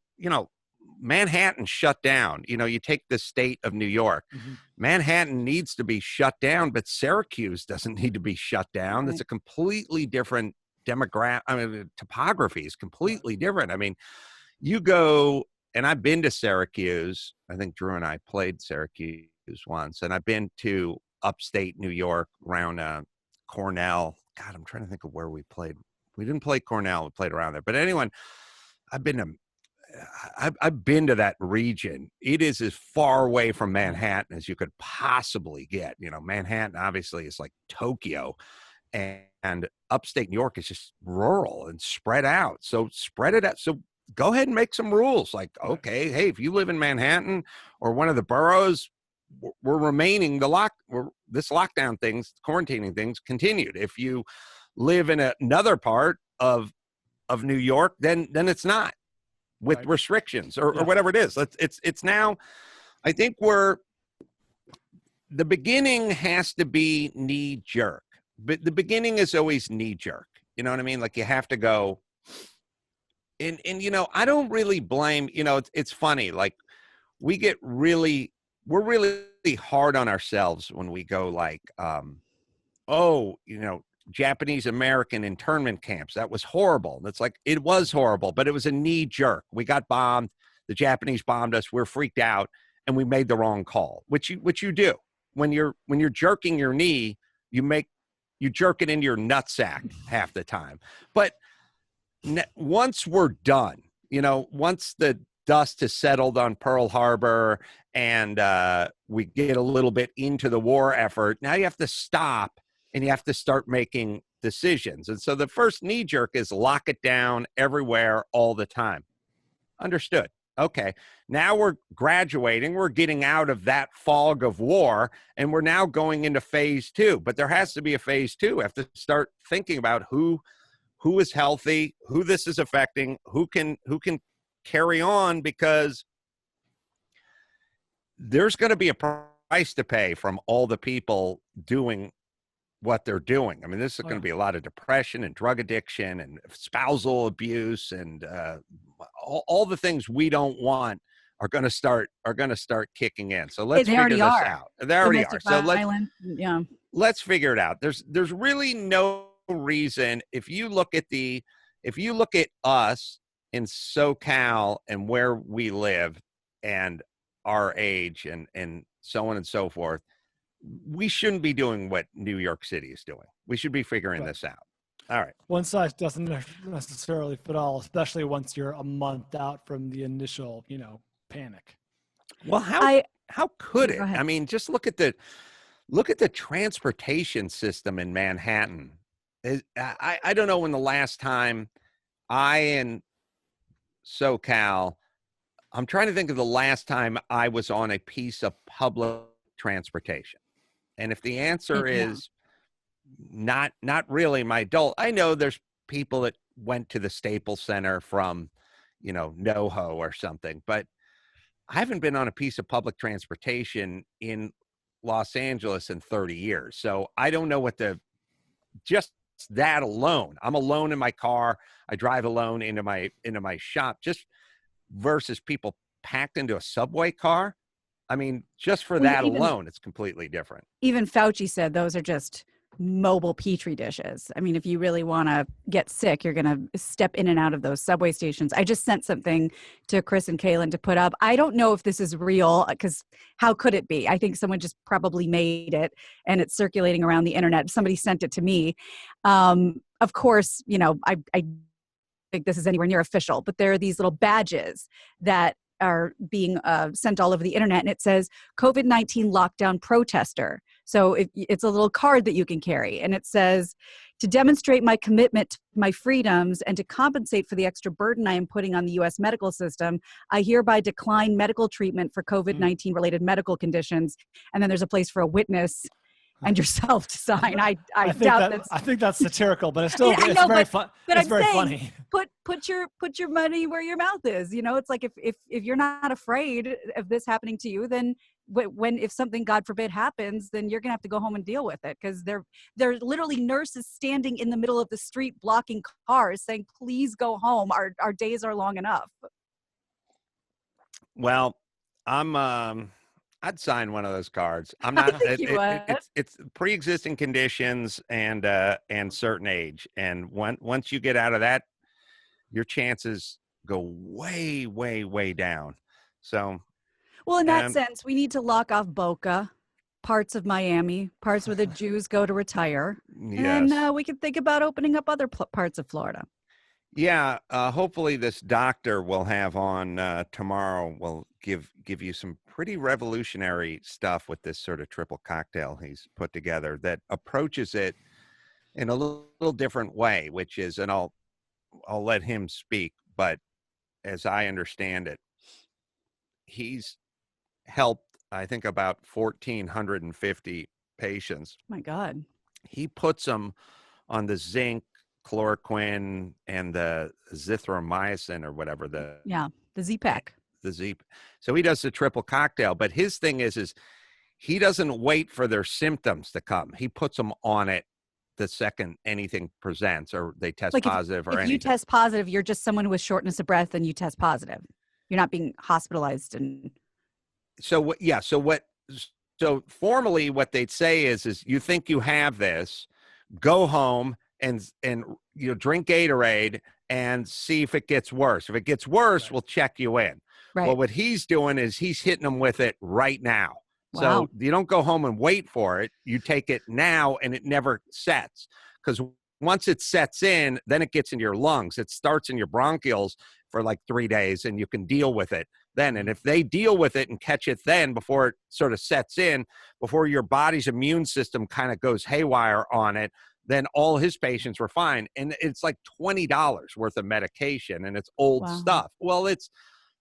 Manhattan shut down. You take the state of New York. Mm-hmm. Manhattan needs to be shut down, but Syracuse doesn't need to be shut down. Right. It's a completely different topography is completely different. I mean, you go, and I've been to Syracuse. I think Drew and I played Syracuse once, and I've been to upstate New York around Cornell. God, I'm trying to think of where we played. We didn't play Cornell. We played around there. But anyway, I've been to that region. It is as far away from Manhattan as you could possibly get. Manhattan obviously is like Tokyo, and upstate New York is just rural and spread out. So spread it out. So go ahead and make some rules. Like, okay, hey, if you live in Manhattan or one of the boroughs, we're remaining this lockdown things, quarantining things continued. If you live in another part of New York, then it's not. With restrictions or whatever it is. It's now, I think the beginning has to be knee jerk, but the beginning is always knee jerk. You know what I mean? Like you have to go and I don't really blame, it's funny. Like we're really hard on ourselves when we go like, Japanese American internment camps. That was horrible. That's like, it was horrible, but it was a knee jerk. We got bombed. The Japanese bombed us. We're freaked out and we made the wrong call, which you do. When you're jerking your knee, you jerk it into your nutsack half the time. But once we're done, once the dust has settled on Pearl Harbor and we get a little bit into the war effort, now you have to stop and you have to start making decisions. And so the first knee jerk is lock it down everywhere all the time. Understood. Okay. Now we're graduating. We're getting out of that fog of war, and we're now going into phase two. But there has to be a phase two. We have to start thinking about who is healthy, who this is affecting, who can carry on, because there's going to be a price to pay from all the people doing what they're doing. I mean, this is going to be a lot of depression and drug addiction and spousal abuse and all the things we don't want are going to start kicking in. So let's figure this out. They already are. So let's figure it out. There's really no reason if you look at us in SoCal and where we live and our age and so on and so forth, we shouldn't be doing what New York City is doing. We should be figuring this out. All right. One size doesn't necessarily fit all, especially once you're a month out from the initial, panic. Well, how could it? I mean, just look at the transportation system in Manhattan. I don't know when the last time in SoCal, I'm trying to think of the last time I was on a piece of public transportation. And if the answer is not really my adult, I know there's people that went to the Staples Center from, NoHo or something, but I haven't been on a piece of public transportation in Los Angeles in 30 years. So I don't know just that alone. I'm alone in my car. I drive alone into my shop, just versus people packed into a subway car. I mean, just for that alone, it's completely different. Even Fauci said those are just mobile petri dishes. I mean, if you really want to get sick, you're going to step in and out of those subway stations. I just sent something to Chris and Kaylin to put up. I don't know if this is real, because how could it be? I think someone just probably made it and it's circulating around the internet. Somebody sent it to me. Of course, you know, I think this is anywhere near official, but there are these little badges that are being sent all over the internet, and it says COVID-19 lockdown protester. So it's a little card that you can carry, and it says, to demonstrate my commitment to my freedoms and to compensate for the extra burden I am putting on the U.S. medical system, I hereby decline medical treatment for COVID-19 related medical conditions. And then there's a place for a witness and yourself to sign. I doubt that's. I think that's satirical, but it's still But it's I'm very saying, funny. Put your money where your mouth is. You know, it's like if you're not afraid of this happening to you, then if something, God forbid, happens, then you're gonna have to go home and deal with it, because they're literally nurses standing in the middle of the street blocking cars, saying, "Please go home. Our days are long enough." Well, I'd sign one of those cards. I'm not. It's pre-existing conditions and certain age, and once you get out of that, your chances go way, way, way down. So, well, in that sense, we need to lock off Boca, parts of Miami, parts where the Jews go to retire, yes. and we can think about opening up other parts of Florida. Yeah, hopefully this doctor we'll have on tomorrow will give you some pretty revolutionary stuff with this sort of triple cocktail he's put together that approaches it in a little different way, which is, and I'll let him speak, but as I understand it, he's helped, I think, about 1,450 patients. My God. He puts them on the zinc, chloroquine, and the zithromycin or whatever the Z-Pack. The Z. So he does the triple cocktail, but his thing is he doesn't wait for their symptoms to come. He puts them on it the second anything presents or they test positive or anything. If you test positive, you're just someone with shortness of breath and you test positive. You're not being hospitalized. And so formally what they'd say is you think you have this, go home and drink Gatorade and see if it gets worse. If it gets worse, right, we'll check you in. Right. Well, what he's doing is he's hitting them with it right now. Wow. So you don't go home and wait for it. You take it now and it never sets, because once it sets in, then it gets into your lungs. It starts in your bronchioles for like 3 days and you can deal with it then. And if they deal with it and catch it then before it sort of sets in, before your body's immune system kind of goes haywire on it, then all his patients were fine. And it's like $20 worth of medication and it's old stuff. Well, it's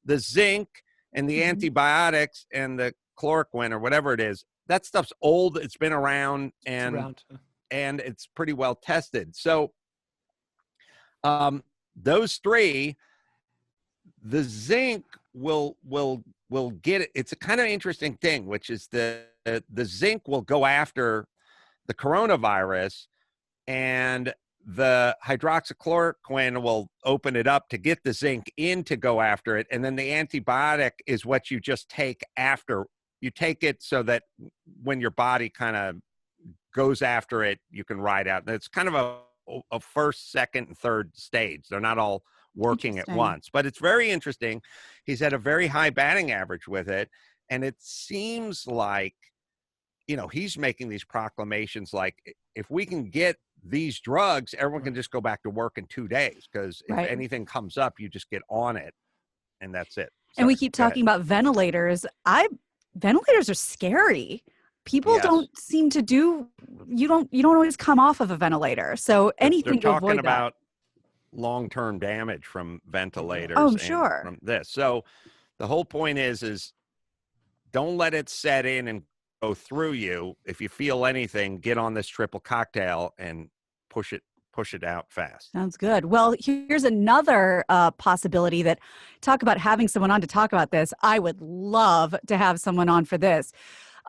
the zinc and the antibiotics and the chloroquine or whatever it is. That stuff's old. It's been around and it's pretty well tested. So those three, the zinc will get it. It's a kind of interesting thing, which is the zinc will go after the coronavirus, and the hydroxychloroquine will open it up to get the zinc in to go after it. And then the antibiotic is what you just take after. You take it so that when your body kind of goes after it, you can ride out. And it's kind of a first, second, and third stage. They're not all working at once, but it's very interesting. He's had a very high batting average with it. And it seems like, he's making these proclamations like, if we can get these drugs, everyone can just go back to work in 2 days, because if anything comes up, you just get on it and that's it. And we keep talking about ventilators. Ventilators are scary. People don't seem to you don't always come off of a ventilator. So anything to avoid that. They're talking about long-term damage from ventilators. Oh, I'm sure. From this. So the whole point is don't let it set in and go through you. If you feel anything, get on this triple cocktail and push it out fast. Sounds good. Well, here's another possibility that talk about having someone on to talk about this. I would love to have someone on for this.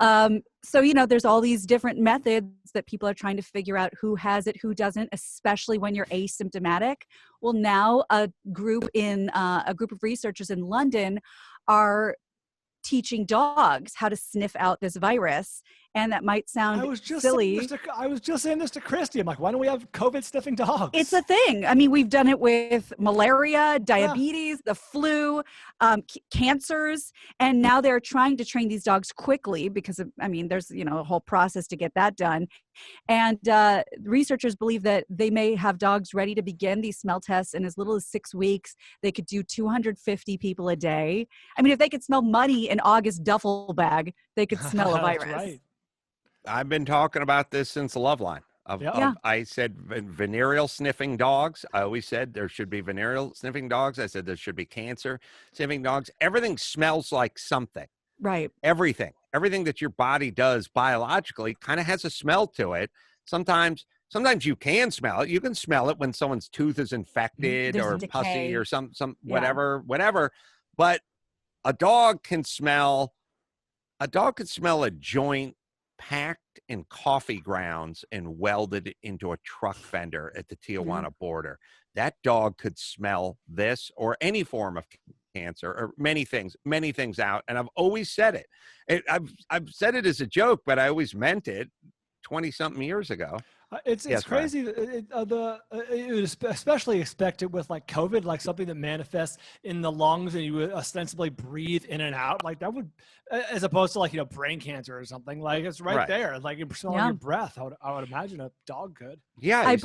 So, you know, there's all these different methods that people are trying to figure out who has it, who doesn't, especially when you're asymptomatic. Well, now a group of researchers in London are teaching dogs how to sniff out this virus. And that might sound silly. I was just saying this to Christy. I'm like, why don't we have COVID sniffing dogs? It's a thing. I mean, we've done it with malaria, diabetes, the flu, cancers, and now they're trying to train these dogs quickly because there's, you know, a whole process to get that done. And researchers believe that they may have dogs ready to begin these smell tests in as little as 6 weeks. They could do 250 people a day. I mean, if they could smell money in August duffel bag, they could smell a virus. That's right. I've been talking about this since the Love Line. I said venereal sniffing dogs. I always said there should be venereal sniffing dogs. I said there should be cancer sniffing dogs. Everything smells like something. Right. Everything that your body does biologically kind of has a smell to it. Sometimes you can smell it. You can smell it when someone's tooth is infected or pussy or some whatever. But a dog can smell a joint packed in coffee grounds and welded into a truck fender at the Tijuana border. That dog could smell this or any form of cancer or many things out. And I've always said it. I've said it as a joke, but I always meant it 20-something years ago. It's crazy. It was especially expected with like COVID, like something that manifests in the lungs and you would ostensibly breathe in and out. Like that would, as opposed to like, you know, brain cancer or something. Like it's right there. Like you're smelling your breath. I would imagine a dog could. Yeah. I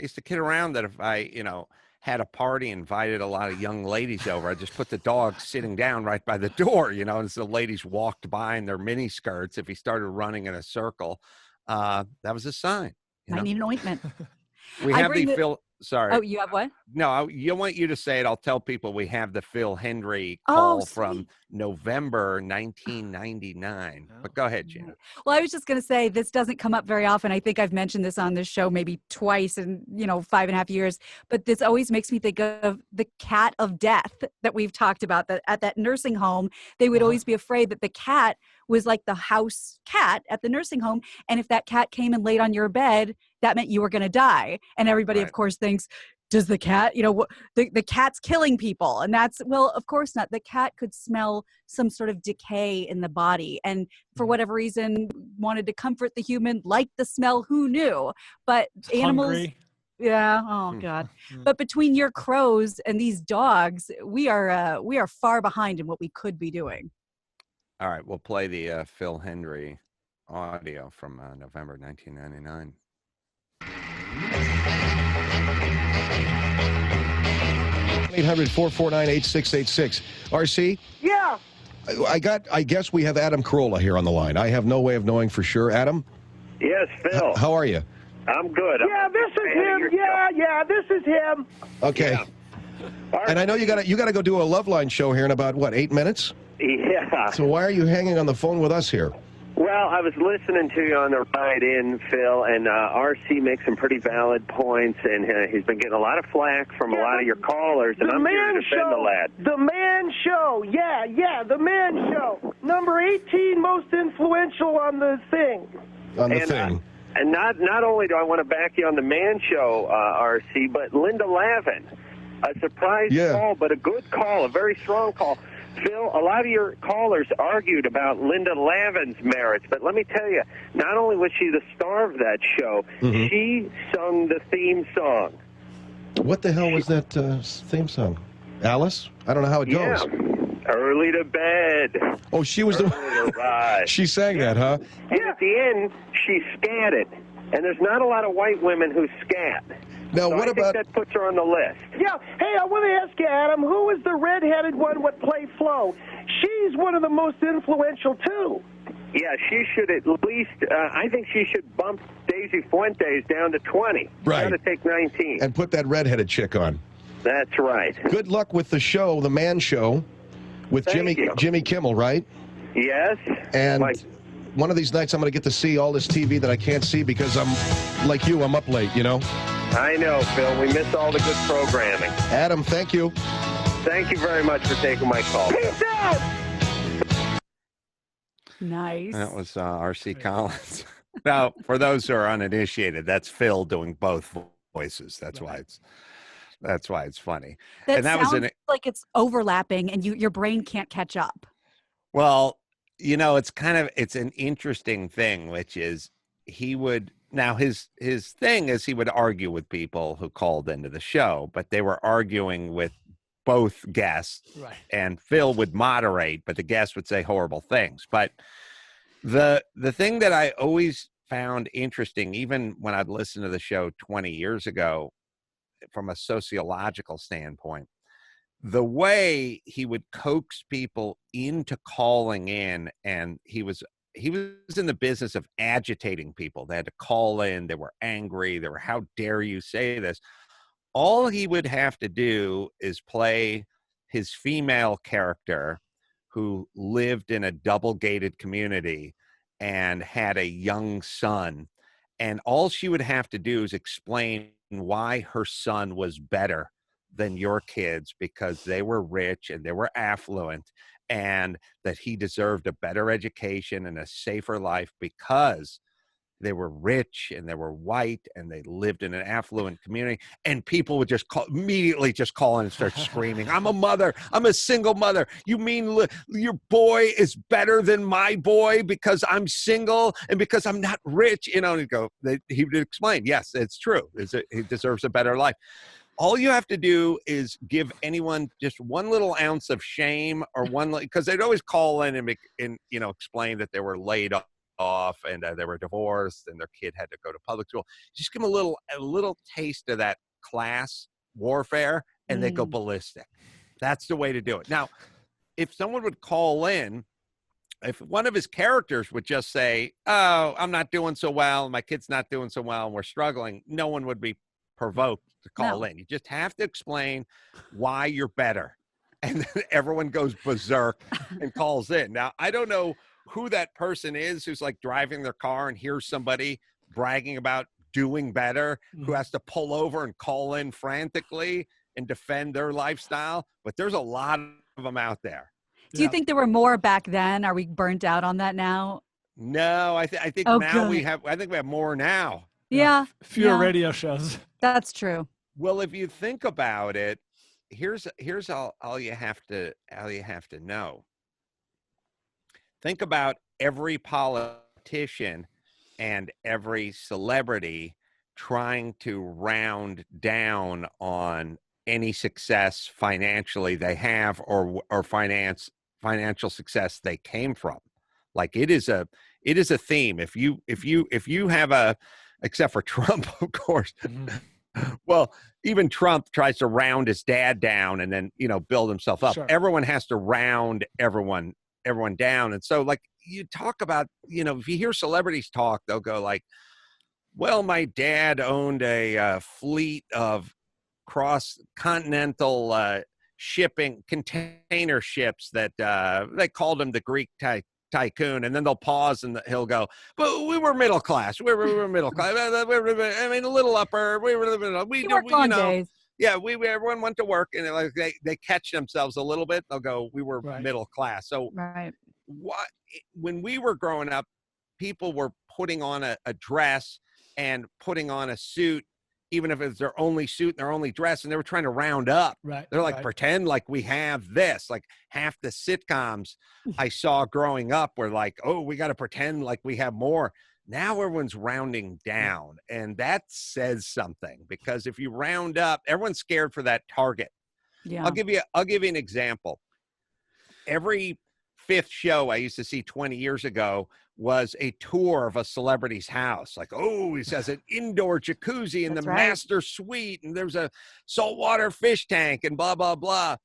used to kid around that if I, you know, had a party, invited a lot of young ladies over, I just put the dog sitting down right by the door, you know, as the ladies walked by in their mini skirts. If he started running in a circle, that was a sign. I need an ointment. We have Phil. Sorry. Oh, you have what? No, I want you to say it. I'll tell people we have the Phil Hendrie call from November 1999. But go ahead, Gina. Well, I was just going to say this doesn't come up very often. I think I've mentioned this on this show maybe twice in, 5.5 years. But this always makes me think of the cat of death that we've talked about. That at that nursing home, they would always be afraid that the cat was like the house cat at the nursing home. And if that cat came and laid on your bed, that meant you were going to die. And everybody, of course, thinks, does the cat, the cat's killing people? And that's, well, of course not. The cat could smell some sort of decay in the body. And for whatever reason, wanted to comfort the human, liked the smell, who knew? But animals... Hungry. Yeah. Oh God. But between your crows and these dogs, we are far behind in what we could be doing. All right. We'll play the Phil Hendrie audio from November 1999. 800-449-8686. RC? Yeah. I guess we have Adam Carolla here on the line. I have no way of knowing for sure. Adam? Yes, Phil. How are you? I'm good. Yeah, this is him. Yeah, this is him. Okay. Yeah. And I know you gotta go do a Loveline show here in about, 8 minutes? Yeah. So why are you hanging on the phone with us here? Well, I was listening to you on the ride in, Phil, and RC makes some pretty valid points, and he's been getting a lot of flack from a lot of your callers, and I'm here to defend the lad. The Man Show. Yeah, The Man Show. Number 18 most influential on the thing. On the thing. And not only do I want to back you on the Man Show, RC, but Linda Lavin. A surprise call, but a good call, a very strong call. Phil, a lot of your callers argued about Linda Lavin's merits, but let me tell you, not only was she the star of that show, she sung the theme song. What the hell was that theme song? Alice? I don't know how it goes. Early to bed. Oh, she was she sang that, huh? And at the end, she scatted. And there's not a lot of white women who scat. Now, so what I think that puts her on the list. Yeah. Hey, I want to ask you, Adam, who was the redheaded one what played Flo? She's one of the most influential, too. Yeah, she should at least, I think she should bump Daisy Fuentes down to 20. Right. Got to take 19. And put that redheaded chick on. That's right. Good luck with the show, The Man Show, with Jimmy Kimmel, right? Yes. And one of these nights I'm going to get to see all this TV that I can't see because I'm, like you, I'm up late, I know, Phil. We miss all the good programming. Adam, thank you. Thank you very much for taking my call. Peace out! Nice. That was R.C. Collins. Now, for those who are uninitiated, that's Phil doing both voices. That's why it's funny. That and that sounds was like it's overlapping, and your brain can't catch up. Well, it's an interesting thing, which is his thing is he would argue with people who called into the show, but they were arguing with both guests, Right. and Phil would moderate, but the guests would say horrible things. But the thing that I always found interesting, even when I'd listened to the show 20 years ago, from a sociological standpoint, the way he would coax people into calling in, and he was in the business of agitating people. They had to call in. They were angry. They were, how dare you say this? All he would have to do is play his female character who lived in a double-gated community and had a young son. And all she would have to do is explain why her son was better than your kids because they were rich and they were affluent, and that he deserved a better education and a safer life because they were rich and they were white and they lived in an affluent community. And people would just immediately call in and start screaming, I'm a mother. I'm a single mother. You mean your boy is better than my boy because I'm single and because I'm not rich? And he would explain, yes, it's true. He deserves a better life. All you have to do is give anyone just one little ounce of shame, or because they'd always call in and explain that they were laid off and they were divorced and their kid had to go to public school. Just give them a little taste of that class warfare, and they go ballistic. That's the way to do it. Now, if someone would call in, if one of his characters would just say, "Oh, I'm not doing so well, my kid's not doing so well, and we're struggling," no one would be provoked to call in. You just have to explain why you're better, and then everyone goes berserk and calls in. Now, I don't know who that person is who's like driving their car and hears somebody bragging about doing better, who has to pull over and call in frantically and defend their lifestyle. But there's a lot of them out there. Do you think there were more back then? Are we burnt out on that now? No, I think now we have more now. Yeah. Fewer radio shows. That's true. Well, if you think about it, here's all you have to know. Think about every politician and every celebrity trying to round down on any success financially they have or financial success they came from. Like it is a theme. If you have except for Trump, of course. Well, even Trump tries to round his dad down and then, build himself up. Sure. Everyone has to round everyone down. And so, like, you talk about, if you hear celebrities talk, they'll go like, well, my dad owned a fleet of cross-continental shipping container ships that they called him the Greek tycoon. And then they'll pause and he'll go, but we were middle class. We were middle class. I mean, a little upper. We were long days. Yeah, everyone went to work, and they catch themselves a little bit. They'll go, we were middle class. So when we were growing up, people were putting on a dress and putting on a suit, even if it's their only suit and their only dress, and they were trying to round up. Right. They're like, pretend like we have this. Like half the sitcoms I saw growing up were like, oh, we got to pretend like we have more. Now everyone's rounding down, and that says something, because if you round up, everyone's scared for that target. Yeah. I'll give you an example. Every fifth show I used to see 20 years ago was a tour of a celebrity's house. Like, oh, he has an indoor jacuzzi in the master suite, and there's a saltwater fish tank and blah, blah, blah.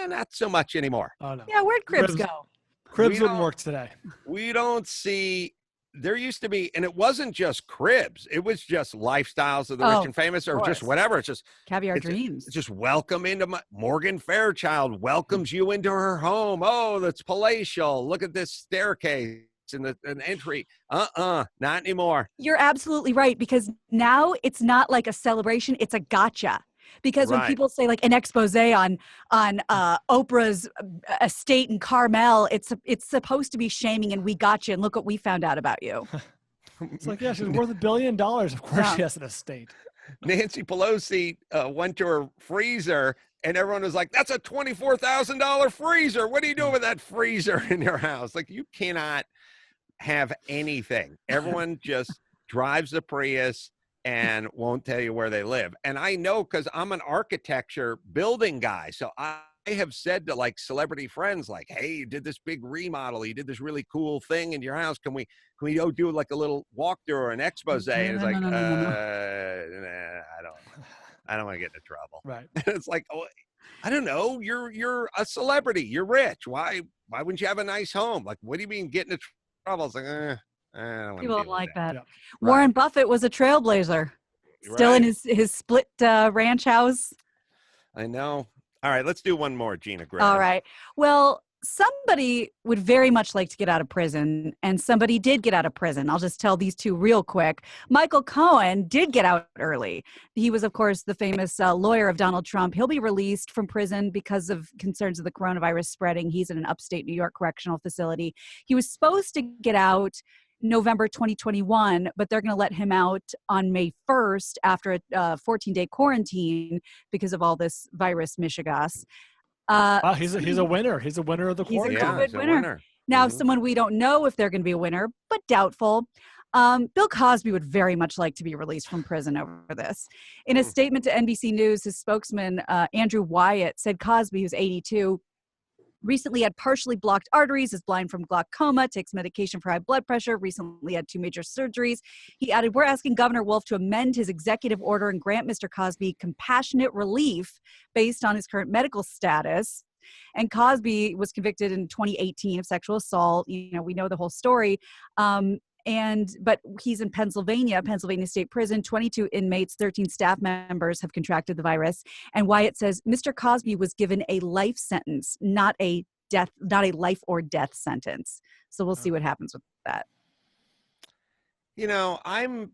Not so much anymore. Oh, no. Yeah, where'd Cribs go? Cribs wouldn't work today. We don't see, there used to be, and it wasn't just Cribs. It was just lifestyles of the rich and famous, or just whatever. It's just Caviar Dreams. It's just welcome into Morgan Fairchild welcomes you into her home. Oh, that's palatial. Look at this staircase and an entry. Not anymore. You're absolutely right, because now it's not like a celebration. It's a gotcha. Because when people say like an expose on Oprah's estate in Carmel, it's supposed to be shaming, and we got you, and look what we found out about you. It's like, yeah, she's worth $1 billion. Of course she has an estate. Nancy Pelosi went to her freezer, and everyone was like, that's a $24,000 freezer. What are you doing with that freezer in your house? Like, you cannot have anything. Everyone just drives the Prius and won't tell you where they live. And I know, because I'm an architecture building guy. So I have said to like celebrity friends, like, hey, you did this big remodel. You did this really cool thing in your house. Can we go do like a little walkthrough or an expose? And it's like, nah, I don't want to get into trouble. Right. It's like, oh, I don't know. You're a celebrity. You're rich. Why wouldn't you have a nice home? Like, what do you mean get into trouble? It's like, I don't people don't like that. Yeah. Warren Buffett was a trailblazer, still in his split ranch house. I know. All right, let's do one more, Gina Grad. All right. Well, somebody would very much like to get out of prison, and somebody did get out of prison. I'll just tell these two real quick. Michael Cohen did get out early. He was, of course, the famous lawyer of Donald Trump. He'll be released from prison because of concerns of the coronavirus spreading. He's in an upstate New York correctional facility. He was supposed to get out November 2021, but they're going to let him out on May 1st after a 14-day quarantine because of all this virus mishigas. Wow, he's a winner. He's a winner of the quarantine. He's a COVID winner. Now, someone we don't know if they're going to be a winner, but doubtful. Bill Cosby would very much like to be released from prison over this. In a statement to NBC News, his spokesman, Andrew Wyatt, said Cosby, who's 82, recently had partially blocked arteries, is blind from glaucoma, takes medication for high blood pressure, recently had 2 major surgeries. He added, we're asking Governor Wolf to amend his executive order and grant Mr. Cosby compassionate relief based on his current medical status. And Cosby was convicted in 2018 of sexual assault. You know, we know the whole story. But he's in Pennsylvania State Prison. 22 inmates, 13 staff members have contracted the virus. And Wyatt says Mr. Cosby was given a life sentence, not a life or death sentence. So we'll see what happens with that. You know, I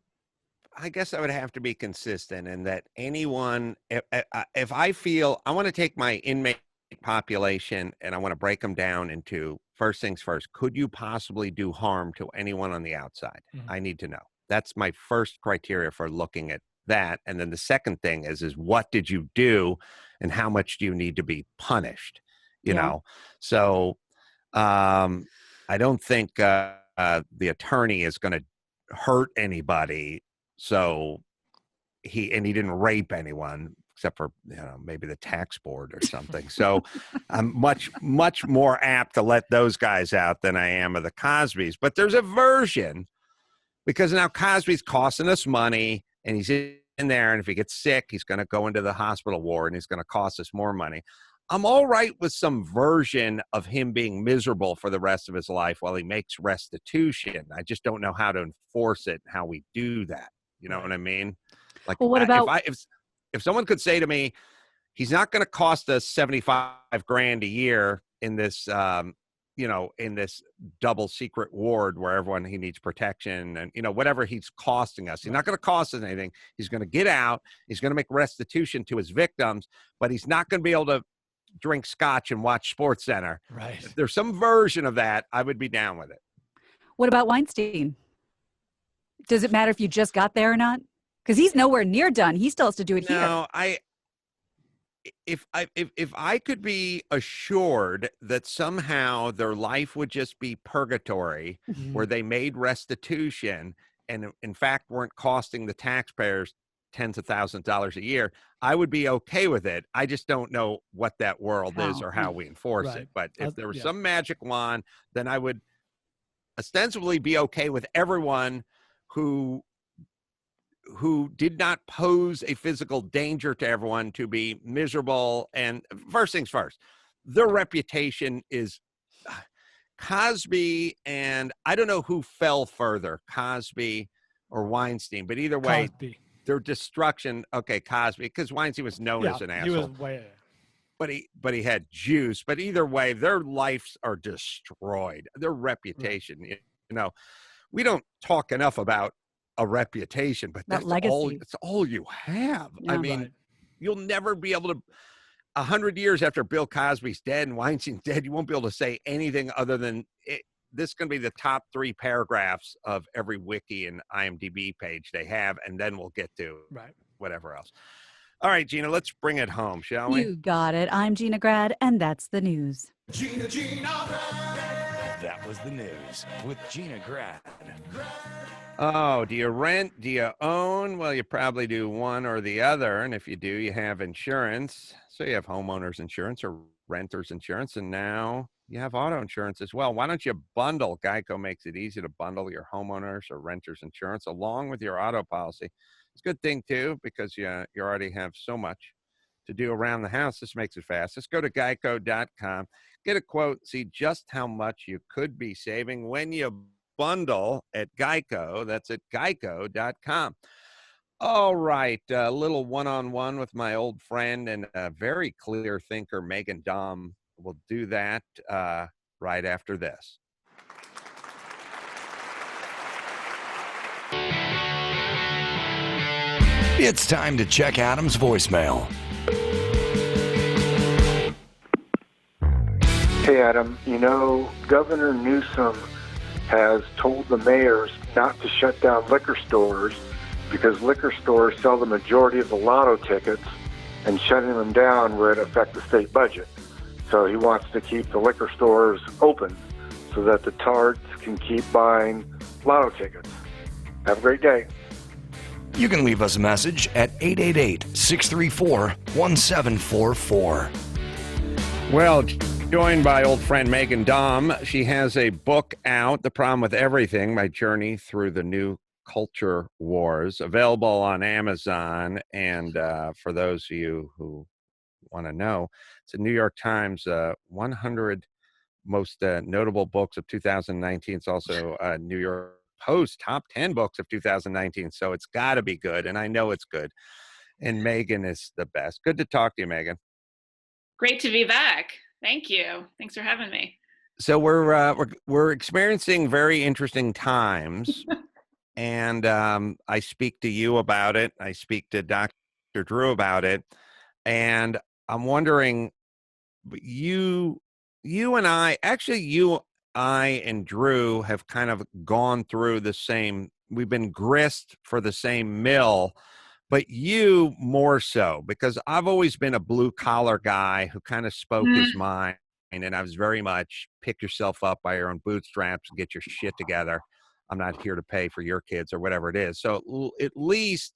guess I would have to be consistent in that anyone, if I feel I want to take my inmate population and I want to break them down into, first things first, could you possibly do harm to anyone on the outside? Mm-hmm. I need to know. That's my first criteria for looking at that. And then the second thing is what did you do and how much do you need to be punished? You know? So I don't think the attorney is going to hurt anybody. So he didn't rape anyone, except for, maybe the tax board or something. So I'm much more apt to let those guys out than I am of the Cosbys. But there's a version, because now Cosby's costing us money, and he's in there, and if he gets sick, he's going to go into the hospital ward, and he's going to cost us more money. I'm all right with some version of him being miserable for the rest of his life while he makes restitution. I just don't know how to enforce it, how we do that. You know what I mean? Like, well, what about if someone could say to me, he's not going to cost us $75 grand a year in this, in this double secret ward where he needs protection and, whatever he's costing us, he's not going to cost us anything. He's going to get out. He's going to make restitution to his victims, but he's not going to be able to drink scotch and watch Sports Center. Right. If there's some version of that, I would be down with it. What about Weinstein? Does it matter if you just got there or not? Because he's nowhere near done. He still has to do it here. No, if I could be assured that somehow their life would just be purgatory, where they made restitution and in fact weren't costing the taxpayers tens of thousands of dollars a year, I would be okay with it. I just don't know what that world is or how we enforce it. But if there was some magic wand, then I would ostensibly be okay with everyone who did not pose a physical danger to everyone to be miserable. And first things first, their reputation is Cosby, and I don't know who fell further, Cosby or Weinstein, but either way, Cosby. Their destruction. Okay, Cosby, because Weinstein was known as an asshole. He was way. But he had juice. But either way, their lives are destroyed. Their reputation, we don't talk enough about a reputation, but that's all you have. Yeah. I mean, you'll never be able to. 100 years after Bill Cosby's dead and Weinstein's dead, you won't be able to say anything other than it. This is going to be the top 3 paragraphs of every wiki and IMDb page they have, and then we'll get to whatever else. All right, Gina, let's bring it home, shall we? You got it. I'm Gina Grad, and that's the news. Gina Grad. That was the news with Gina Grad. Oh, do you rent? Do you own? Well, you probably do one or the other. And if you do, you have insurance. So you have homeowners insurance or renter's insurance. And now you have auto insurance as well. Why don't you bundle? Geico makes it easy to bundle your homeowners or renter's insurance along with your auto policy. It's a good thing, too, because you already have so much to do around the house. This makes it fast. Just go to geico.com, get a quote, see just how much you could be saving when you bundle at Geico. That's at geico.com. All right, a little one-on-one with my old friend and a very clear thinker, Meghan Daum. We'll do that right after this. It's time to check Adam's voicemail. Hey, Adam, you know, Governor Newsom has told the mayors not to shut down liquor stores because liquor stores sell the majority of the lotto tickets, and shutting them down would affect the state budget. So he wants to keep the liquor stores open so that the tards can keep buying lotto tickets. Have a great day. You can leave us a message at 888-634-1744. Well, joined by old friend Meghan Daum. She has a book out, The Problem with Everything, My Journey Through the New Culture Wars, available on Amazon. And for those of you who want to know, it's a New York Times 100 most notable books of 2019. It's also a New York Post top 10 books of 2019. So it's got to be good. And I know it's good. And Meghan is the best. Good to talk to you, Meghan. Great to be back. Thank you. Thanks for having me. So we're experiencing very interesting times, and I speak to you about it. I speak to Dr. Drew about it, and I'm wondering, you and I and Drew have kind of gone through the same. We've been grist for the same mill. But you more so, because I've always been a blue collar guy who kind of spoke his mind, and I was very much pick yourself up by your own bootstraps and get your shit together. I'm not here to pay for your kids or whatever it is. So at least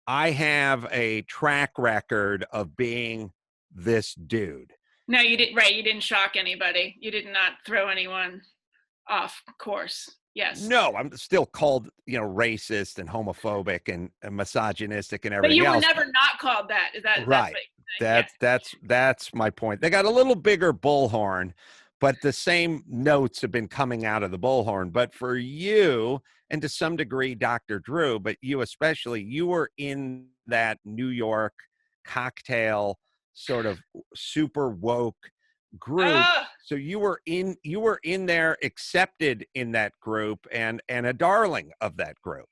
I have a track record of being this dude. No, you didn't. Right. You didn't shock anybody. You did not throw anyone off course. Yes. No, I'm still called, racist and homophobic and misogynistic and everything else. But you were never not called that. Is that right? That's my point. They got a little bigger bullhorn, but the same notes have been coming out of the bullhorn. But for you, and to some degree, Dr. Drew, but you especially, you were in that New York cocktail sort of super woke group. So you were in there, accepted in that group, and a darling of that group.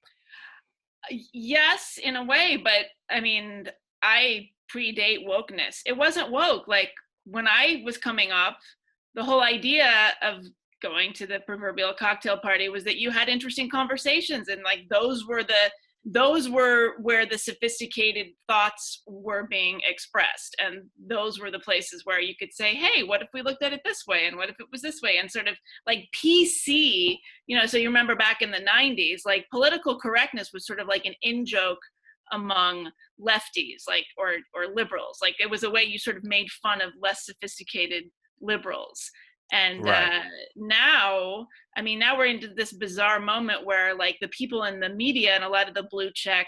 Yes, in a way, but I mean, I predate wokeness. It wasn't woke. Like when I was coming up, the whole idea of going to the proverbial cocktail party was that you had interesting conversations, and like those were where the sophisticated thoughts were being expressed, and those were the places where you could say, hey, what if we looked at it this way, and what if it was this way, and sort of like PC, so you remember back in the 90s, like political correctness was sort of like an in-joke among lefties, like or liberals. Like it was a way you sort of made fun of less sophisticated liberals. And now we're into this bizarre moment where like the people in the media and a lot of the blue check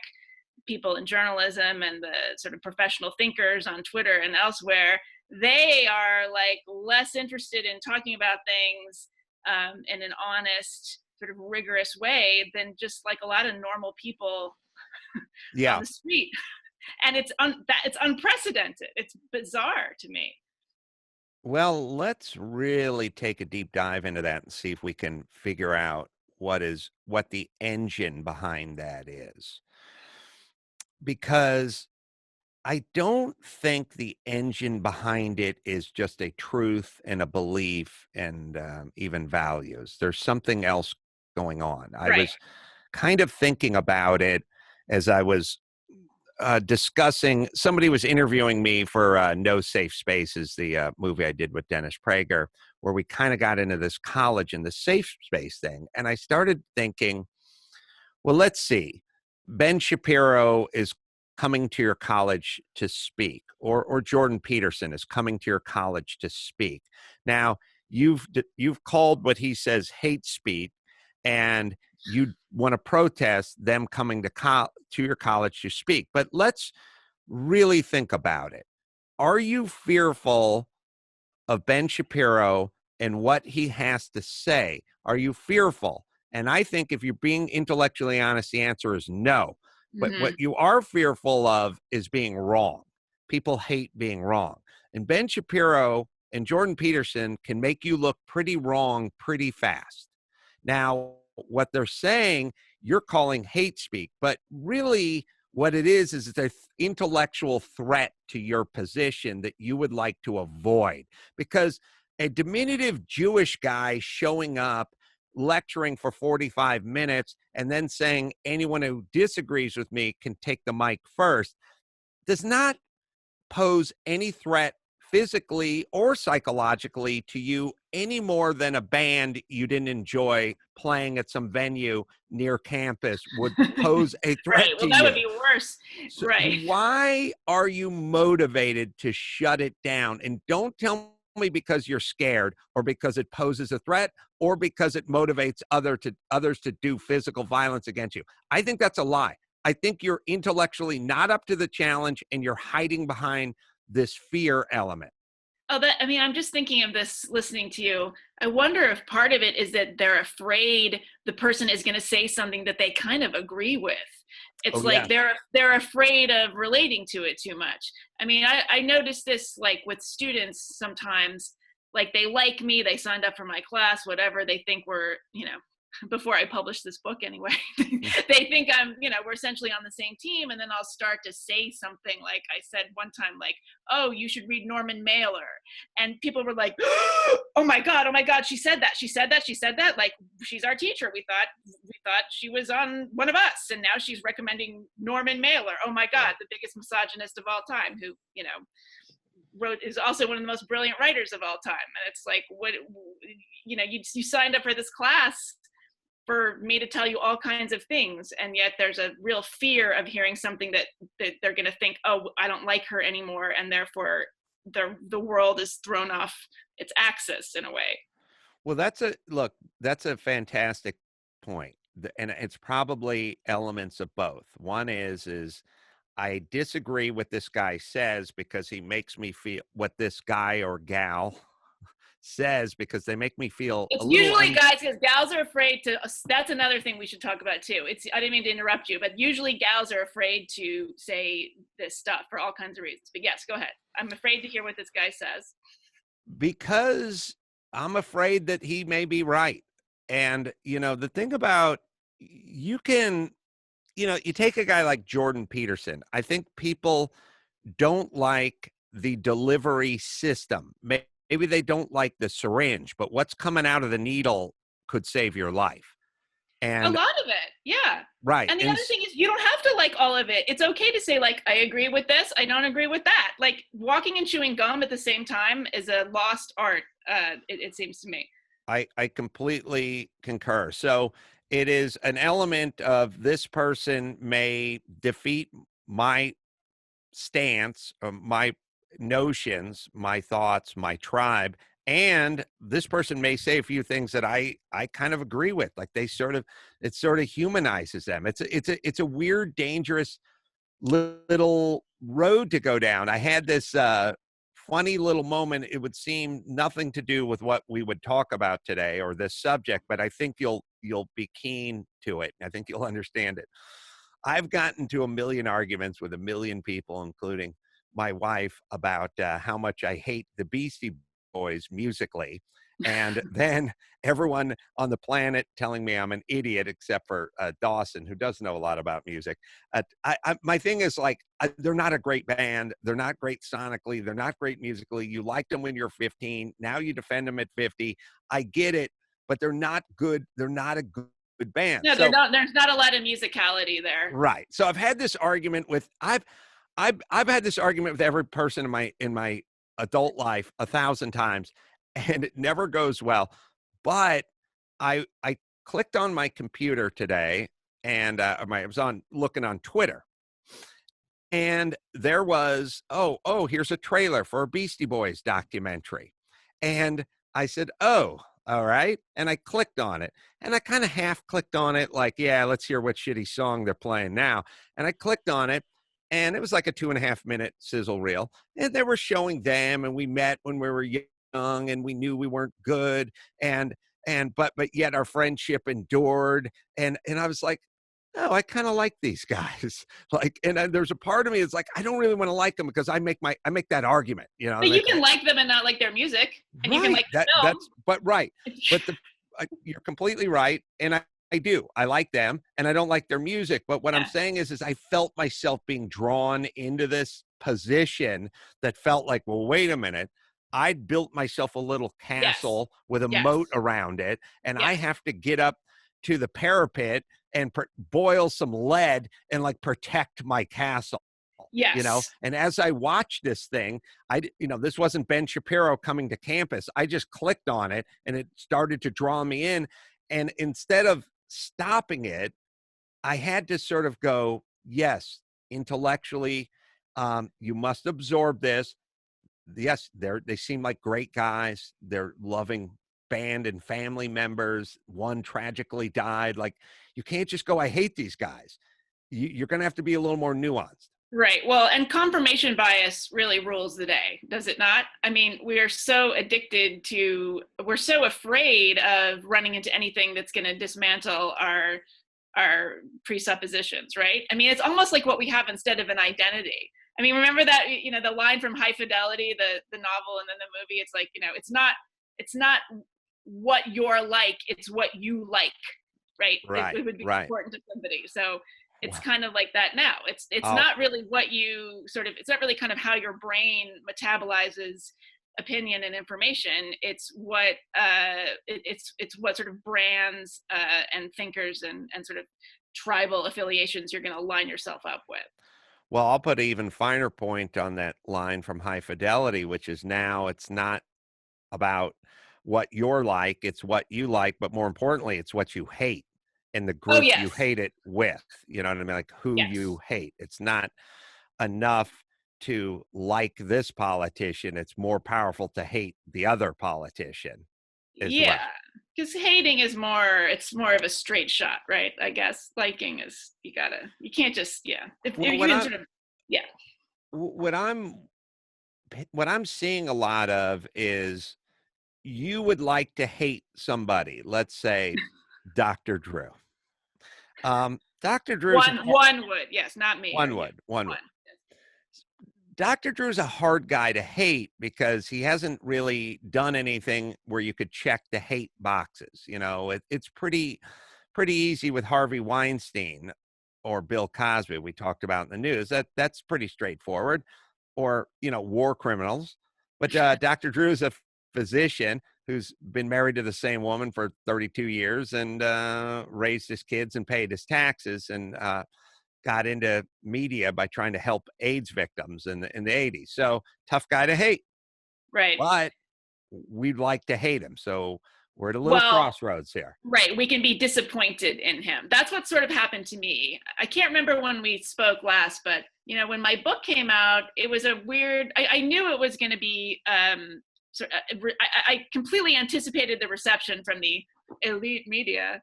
people in journalism and the sort of professional thinkers on Twitter and elsewhere, they are like less interested in talking about things in an honest, sort of rigorous way than just like a lot of normal people on the street. And it's unprecedented. It's bizarre to me. Well, let's really take a deep dive into that and see if we can figure out what the engine behind that is. Because I don't think the engine behind it is just a truth and a belief and even values. There's something else going on. I Right. was kind of thinking about it as I was discussing. Somebody was interviewing me for No Safe Spaces, the movie I did with Dennis Prager, where we kind of got into this college and the safe space thing. And I started thinking, well, let's see. Ben Shapiro is coming to your college to speak, or Jordan Peterson is coming to your college to speak. Now, you've called what he says hate speech, and you want to protest them coming to your college to speak. But let's really think about it. Are you fearful of Ben Shapiro and what he has to say? Are you fearful? And I think if you're being intellectually honest, the answer is no. But what you are fearful of is being wrong. People hate being wrong. And Ben Shapiro and Jordan Peterson can make you look pretty wrong pretty fast. Now, what they're saying, you're calling hate speak, but really what it is it's an intellectual threat to your position that you would like to avoid. Because a diminutive Jewish guy showing up, lecturing for 45 minutes, and then saying anyone who disagrees with me can take the mic first, does not pose any threat physically or psychologically to you any more than a band you didn't enjoy playing at some venue near campus would pose a threat Right. to Well, that you. would be worse. So Right. why are you motivated to shut it down? And don't tell me because you're scared or because it poses a threat or because it motivates others to do physical violence against you. I think that's a lie. I think you're intellectually not up to the challenge and you're hiding behind this fear element. Oh, I'm just thinking of this listening to you. I wonder if part of it is that they're afraid the person is going to say something that they kind of agree with. It's they're afraid of relating to it too much. I mean, I notice this like with students sometimes, like they like me, they signed up for my class, whatever, they think we're, before I publish this book anyway, they think we're essentially on the same team. And then I'll start to say something like I said one time, like, oh, you should read Norman Mailer. And people were like, oh my God, she said that. Like, she's our teacher. We thought she was on one of us. And now she's recommending Norman Mailer. Oh my God, the biggest misogynist of all time who, is also one of the most brilliant writers of all time. And it's like, what, you signed up for this class for me to tell you all kinds of things, and yet there's a real fear of hearing something that they're going to think, oh, I don't like her anymore, and therefore the world is thrown off its axis in a way. Well, that's a fantastic point, and it's probably elements of both. One is I disagree with this guy says because he makes me feel what this guy or gal says because they make me feel it's usually guys, because gals are afraid to, that's another thing we should talk about too. I didn't mean to interrupt you, but usually gals are afraid to say this stuff for all kinds of reasons. But yes, go ahead. I'm afraid to hear what this guy says. Because I'm afraid that he may be right. And, the thing about you take a guy like Jordan Peterson. I think people don't like the delivery system. Maybe they don't like the syringe, but what's coming out of the needle could save your life. And a lot of it, yeah. Right. And the other thing is you don't have to like all of it. It's okay to say, like, I agree with this, I don't agree with that. Like, walking and chewing gum at the same time is a lost art, it seems to me. I completely concur. So it is an element of this person may defeat my stance, my notions, my thoughts, my tribe, and this person may say a few things that I kind of agree with. Like it sort of humanizes them. It's a weird, dangerous little road to go down. I had this funny little moment. It would seem nothing to do with what we would talk about today or this subject, but I think you'll be keen to it. I think you'll understand it. I've gotten to a million arguments with a million people, including my wife, about how much I hate the Beastie Boys musically. And then everyone on the planet telling me I'm an idiot, except for Dawson, who does know a lot about music. My thing is, like, they're not a great band. They're not great sonically. They're not great musically. You liked them when you're 15. Now you defend them at 50. I get it, but they're not good. They're not a good band. No, they're not. There's not a lot of musicality there. Right. So I've had this argument with I've had this argument with every person in my adult life 1,000 times, and it never goes well. But I clicked on my computer today, and I was looking on Twitter, and there was here's a trailer for a Beastie Boys documentary, and I said, oh, all right, and I clicked on it, and I kind of half clicked on it, like, yeah, let's hear what shitty song they're playing now, and I clicked on it. And it was like a 2.5-minute sizzle reel. And they were showing them, and we met when we were young, and we knew we weren't good. But yet our friendship endured. And I was like, oh, I kind of like these guys. Like, and there's a part of me that's like, I don't really want to like them because I make that argument, you know. But you can like them and not like their music, and you can like the film. But you're completely right. And I do. I like them, and I don't like their music. But what I'm saying is I felt myself being drawn into this position that felt like, well, wait a minute. I'd built myself a little castle with a moat around it, and I have to get up to the parapet and boil some lead and like protect my castle. Yes. You know, and as I watched this thing, this wasn't Ben Shapiro coming to campus. I just clicked on it, and it started to draw me in. And instead of stopping it, I had to sort of go, yes, intellectually, you must absorb this. Yes, they seem like great guys. They're loving band and family members. One tragically died. Like, you can't just go, I hate these guys. You're going to have to be a little more nuanced. Right. Well, and confirmation bias really rules the day, does it not? I mean, we're so afraid of running into anything that's going to dismantle our presuppositions, right? I mean, it's almost like what we have instead of an identity. I mean, remember that, the line from High Fidelity, the novel, and then the movie, it's like, it's not what you're like, it's what you like, right? It would be important to somebody. So it's kind of like that now. It's not really what you it's not really kind of how your brain metabolizes opinion and information. It's what it's what sort of brands and thinkers and sort of tribal affiliations you're going to line yourself up with. Well, I'll put an even finer point on that line from High Fidelity, which is now it's not about what you're like, it's what you like, but more importantly, it's what you hate. And the group you hate it with, you know what I mean? Like who you hate. It's not enough to like this politician. It's more powerful to hate the other politician. Yeah, because hating is it's more of a straight shot, right? I guess liking is, you can't just, What I'm seeing a lot of is you would like to hate somebody, let's say Dr. Drew. Dr. Drew. One would, yes, not me. One would. Dr. Drew's a hard guy to hate because he hasn't really done anything where you could check the hate boxes. You know, it's pretty easy with Harvey Weinstein or Bill Cosby, we talked about in the news. That's pretty straightforward. Or, war criminals. But Dr. Drew's a physician who's been married to the same woman for 32 years and raised his kids and paid his taxes and got into media by trying to help AIDS victims in the 80s. So tough guy to hate. Right. But we'd like to hate him. So we're at a little crossroads here. Right. We can be disappointed in him. That's what sort of happened to me. I can't remember when we spoke last, but, when my book came out, it was a weird, I knew it was going to be, I completely anticipated the reception from the elite media,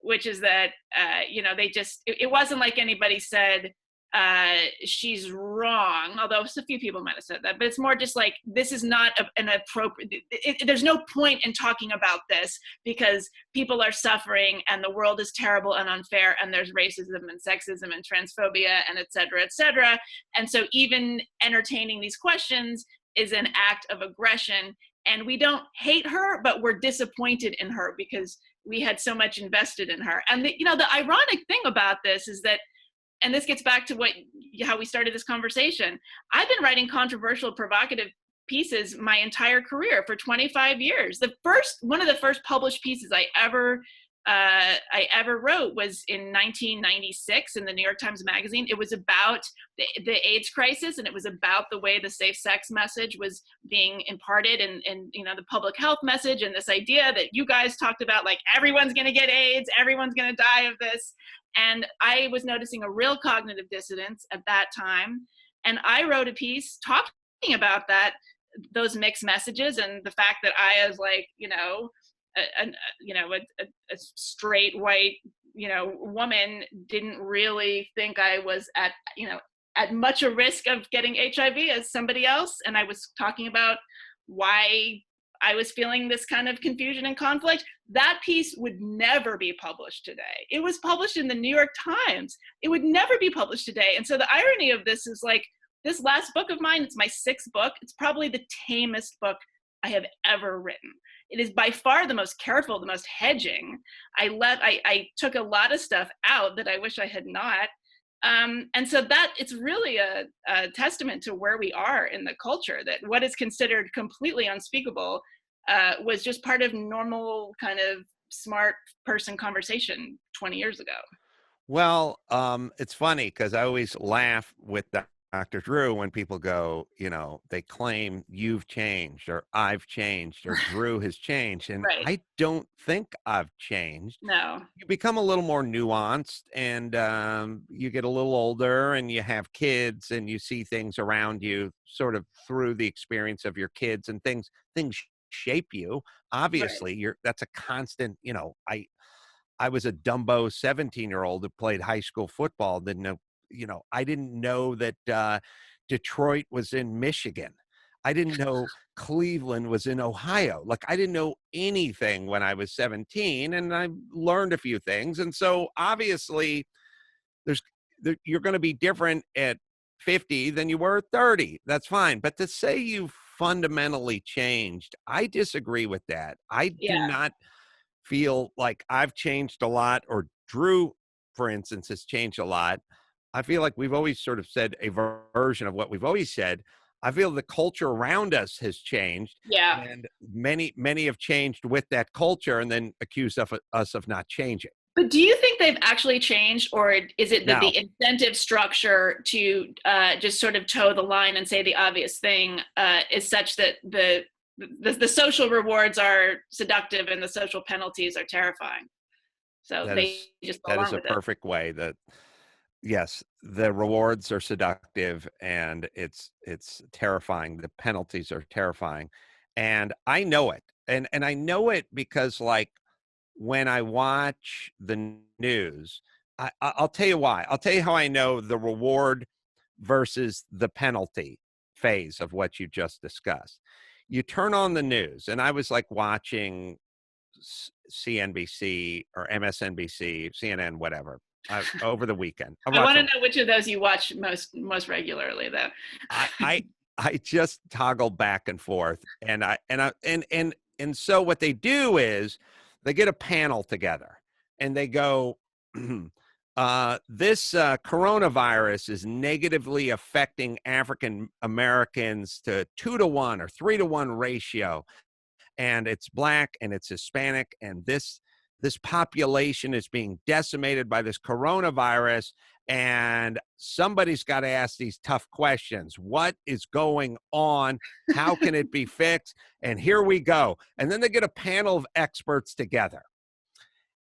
which is that, it wasn't like anybody said, she's wrong, although a few people might have said that, but it's more just like, this is not an appropriate, there's no point in talking about this because people are suffering and the world is terrible and unfair and there's racism and sexism and transphobia and et cetera, et cetera. And so even entertaining these questions is an act of aggression. And we don't hate her, but we're disappointed in her because we had so much invested in her. And the ironic thing about this is that, and this gets back to how we started this conversation, I've been writing controversial, provocative pieces my entire career for 25 years. One of the first published pieces I ever wrote was in 1996 in the New York Times Magazine. It was about the AIDS crisis, and it was about the way the safe sex message was being imparted, and the public health message, and this idea that you guys talked about, like, everyone's going to get AIDS, everyone's going to die of this. And I was noticing a real cognitive dissonance at that time, and I wrote a piece talking about those mixed messages, and the fact that I, as like, a straight white woman, didn't really think I was at much a risk of getting HIV as somebody else. And I was talking about why I was feeling this kind of confusion and conflict. That piece would never be published today. It was published in the New York Times. It would never be published today. And so the irony of this is, like, this last book of mine, it's my 6th book. It's probably the tamest book I have ever written. It is by far the most careful, the most hedging. I took a lot of stuff out that I wish I had not. And so that it's really a testament to where we are in the culture, that what is considered completely unspeakable was just part of normal kind of smart person conversation 20 years ago. Well, it's funny because I always laugh with Dr. Drew when people go, they claim you've changed or I've changed or Drew has changed. And right. I don't think I've changed. No. You become a little more nuanced, and you get a little older, and you have kids, and you see things around you sort of through the experience of your kids, and things shape you. Obviously, right. That's a constant, I was a Dumbo 17-year-old who played high school football, didn't know. I didn't know that Detroit was in Michigan. I didn't know Cleveland was in Ohio. Like, I didn't know anything when I was 17, and I learned a few things. And so obviously you're going to be different at 50 than you were at 30. That's fine. But to say you've fundamentally changed, I disagree with that. I do not feel like I've changed a lot, or Drew, for instance, has changed a lot. I feel like we've always sort of said a version of what we've always said. I feel the culture around us has changed. Yeah. And many have changed with that culture and then accuse us of not changing. But do you think they've actually changed, or is it that the incentive structure to just sort of toe the line and say the obvious thing is such that the social rewards are seductive and the social penalties are terrifying? So that is a perfect way that. Yes, the rewards are seductive, and it's terrifying. The penalties are terrifying, and I know it. And I know it because, like, when I watch the news, I'll tell you why. I'll tell you how I know the reward versus the penalty phase of what you just discussed. You turn on the news, and I was like watching CNBC or MSNBC, CNN, whatever. Over the weekend. I want to know which of those you watch most regularly, though. I just toggle back and forth, and so what they do is they get a panel together, and they go, this coronavirus is negatively affecting African Americans to 2-to-1 or 3-to-1 ratio, and it's Black and it's Hispanic, and this population is being decimated by this coronavirus, and somebody's got to ask these tough questions. What is going on? How can it be fixed? And here we go. And then they get a panel of experts together,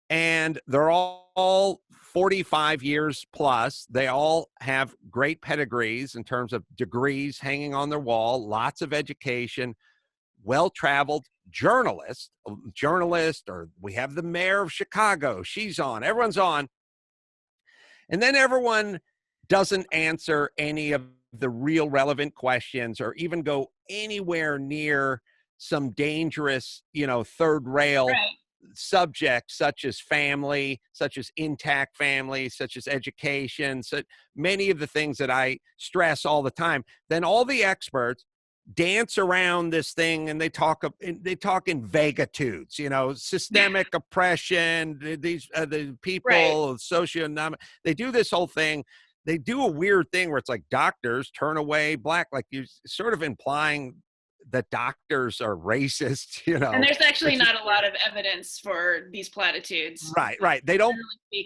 and they're all 45 years plus. They all have great pedigrees in terms of degrees hanging on their wall, lots of education, well-traveled journalist, or we have the mayor of Chicago. She's on. Everyone's on. And then everyone doesn't answer any of the real relevant questions or even go anywhere near some dangerous, third rail subjects such as family, such as intact family, such as education, so many of the things that I stress all the time. Then all the experts dance around this thing, and they talk in vagitudes, you know, systemic oppression, the people, socioeconomic, they do this whole thing. They do a weird thing where it's like doctors turn away black, like you sort of implying that doctors are racist, you know. And there's actually not a lot of evidence for these platitudes. Right. They don't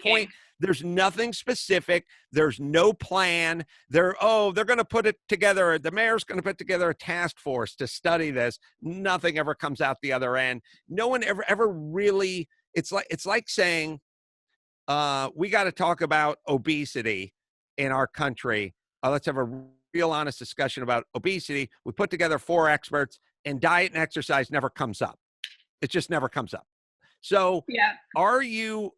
point. There's nothing specific. There's no plan. They're going to put it together. The mayor's going to put together a task force to study this. Nothing ever comes out the other end. No one ever really, it's like saying, we got to talk about obesity in our country. Let's have a real honest discussion about obesity. We put together 4 experts, and diet and exercise never comes up. It just never comes up. So are you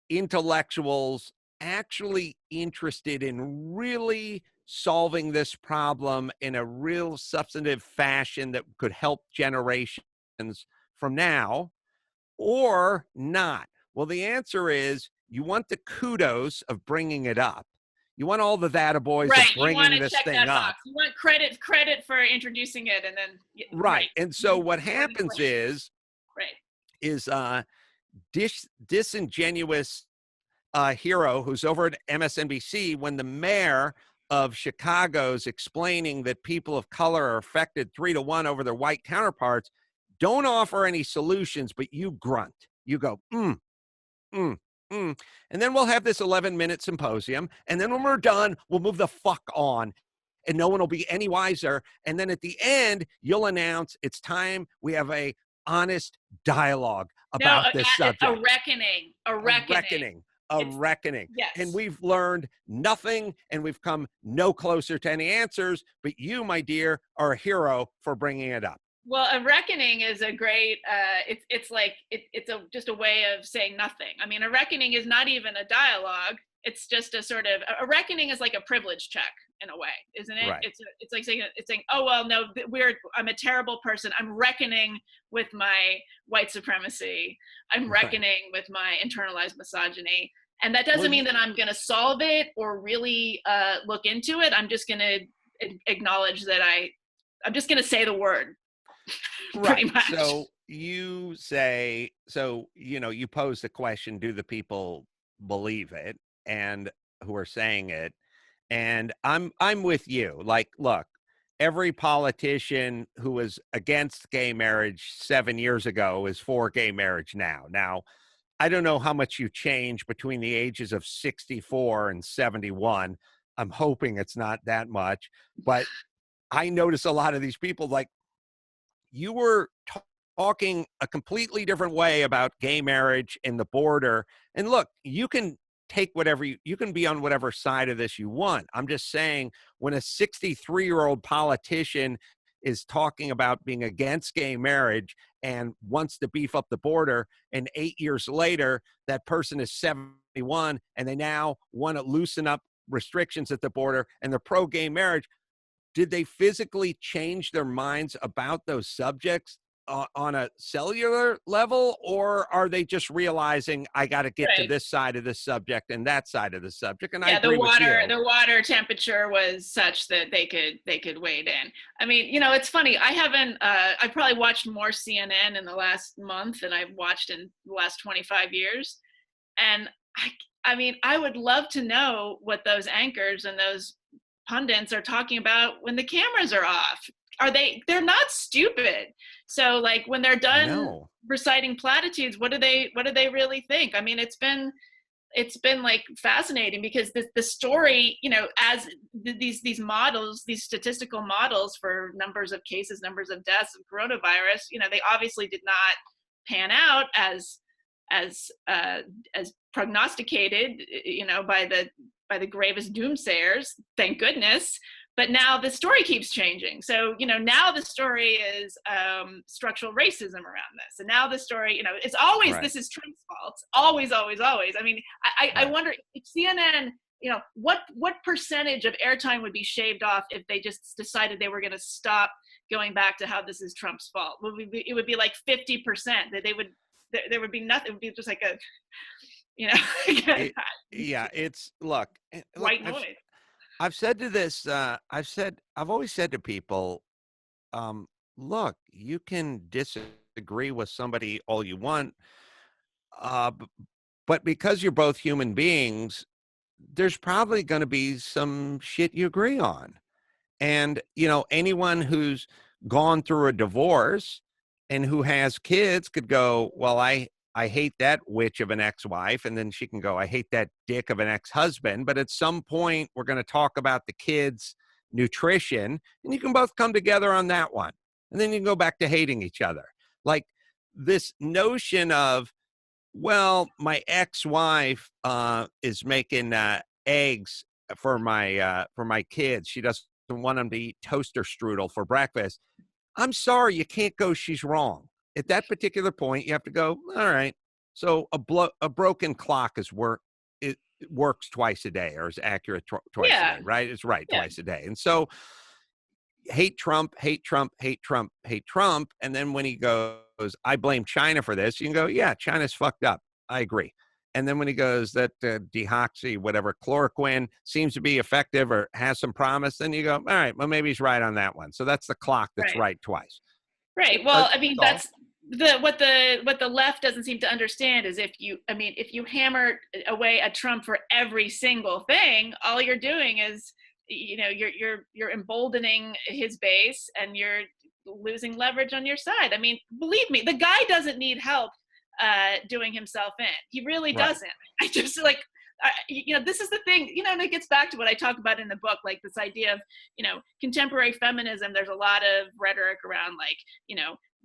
intellectuals actually interested in really solving this problem in a real substantive fashion that could help generations from now, or not? Well, the answer is you want the kudos of bringing it up. You want all the that boys of bringing this thing up. You want credit for introducing it, and then right. And so what happens is disingenuous hero who's over at MSNBC, when the mayor of Chicago's explaining that people of color are affected 3-to-1 over their white counterparts, don't offer any solutions, but you grunt. You go, and then we'll have this 11-minute symposium. And then when we're done, we'll move the fuck on, and no one will be any wiser. And then at the end, you'll announce it's time we have a honest dialogue about this subject. A reckoning. Yes. And we've learned nothing, and we've come no closer to any answers. But you, my dear, are a hero for bringing it up. Well, a reckoning is a great, it's just a way of saying nothing. I mean, a reckoning is not even a dialogue. It's just a sort of, a reckoning is like a privilege check in a way, isn't it? Right. It's like saying, oh, well, no, I'm a terrible person. I'm reckoning with my white supremacy. I'm reckoning with my internalized misogyny. And that doesn't mean that I'm going to solve it or really look into it. I'm just going to acknowledge that I'm just going to say the word. Right. So you say, you pose the question, do the people believe it, and who are saying it? And I'm with you. Like, look, every politician who was against gay marriage 7 years ago is for gay marriage now. Now, I don't know how much you change between the ages of 64 and 71. I'm hoping it's not that much, but I notice a lot of these people, like, you were talking a completely different way about gay marriage and the border. And look, you can take whatever you can be on whatever side of this you want. I'm just saying, when a 63-year-old politician is talking about being against gay marriage and wants to beef up the border, and 8 years later, that person is 71 and they now want to loosen up restrictions at the border and they're pro-gay marriage, did they physically change their minds about those subjects on a cellular level, or are they just realizing I got to get to this side of the subject and that side of the subject? And I agree with you. The water temperature was such that they could wade in. I mean, it's funny. I probably watched more CNN in the last month than I've watched in the last 25 years. And I mean, I would love to know what those anchors and those pundits are talking about when the cameras are off. They're not stupid. So like, when they're done reciting platitudes, what do they really think? I mean, it's been like fascinating, because the story, as these models, these statistical models for numbers of cases, numbers of deaths of coronavirus, they obviously did not pan out as prognosticated, by the gravest doomsayers, thank goodness. But now the story keeps changing. So, now the story is structural racism around this. And now the story, it's always, this is Trump's fault. Always, always, always. I mean, I wonder if CNN, what percentage of airtime would be shaved off if they just decided they were going to stop going back to how this is Trump's fault? It would be like 50%. That there would be nothing. It would be just like a, it's look, white noise. I've said to this, I've always said to people, look, you can disagree with somebody all you want, but because you're both human beings, there's probably going to be some shit you agree on. And, anyone who's gone through a divorce and who has kids could go, well, I hate that witch of an ex-wife. And then she can go, I hate that dick of an ex-husband. But at some point, we're going to talk about the kids' nutrition, and you can both come together on that one. And then you can go back to hating each other. Like this notion of, well, my ex-wife is making eggs for my kids. She doesn't want them to eat toaster strudel for breakfast. I'm sorry, you can't go, she's wrong. At that particular point, you have to go, all right, so a broken clock it works twice a day, or is accurate twice a day, right? It's right twice a day. And so hate Trump, hate Trump, hate Trump, hate Trump. And then when he goes, I blame China for this, you can go, yeah, China's fucked up. I agree. And then when he goes that dehoxy, whatever, chloroquine seems to be effective or has some promise, then you go, all right, well, maybe he's right on that one. So that's the clock that's right twice. Right. Well, I mean, that's what the left doesn't seem to understand is if you hammer away at Trump for every single thing, all you're doing is, you're emboldening his base and you're losing leverage on your side. I mean, believe me, the guy doesn't need help doing himself in. He really doesn't. I just this is the thing, and it gets back to what I talk about in the book, like this idea of, contemporary feminism. There's a lot of rhetoric around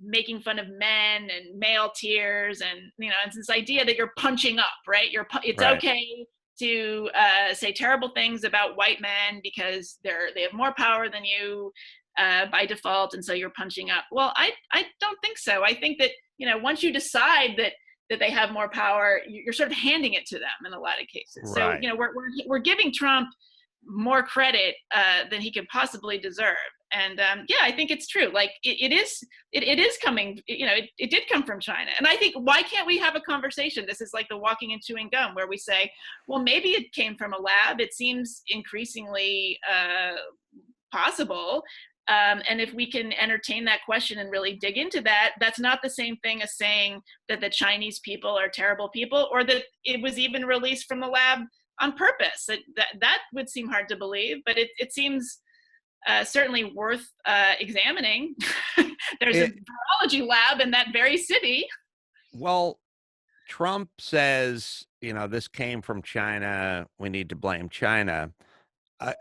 making fun of men and male tears. And, it's this idea that you're punching up, right? It's okay to say terrible things about white men because they have more power than you by default. And so you're punching up. Well, I don't think so. I think that, once you decide that they have more power, you're sort of handing it to them in a lot of cases. Right. So, we're giving Trump more credit than he could possibly deserve. And I think it's true. Like it is coming, it did come from China. And I think, why can't we have a conversation? This is like the walking and chewing gum, where we say, well, maybe it came from a lab. It seems increasingly possible. And if we can entertain that question and really dig into that, that's not the same thing as saying that the Chinese people are terrible people, or that it was even released from the lab on purpose. That would seem hard to believe, but it seems certainly worth examining. There's a virology lab in that very city. Well, Trump says, this came from China. We need to blame China.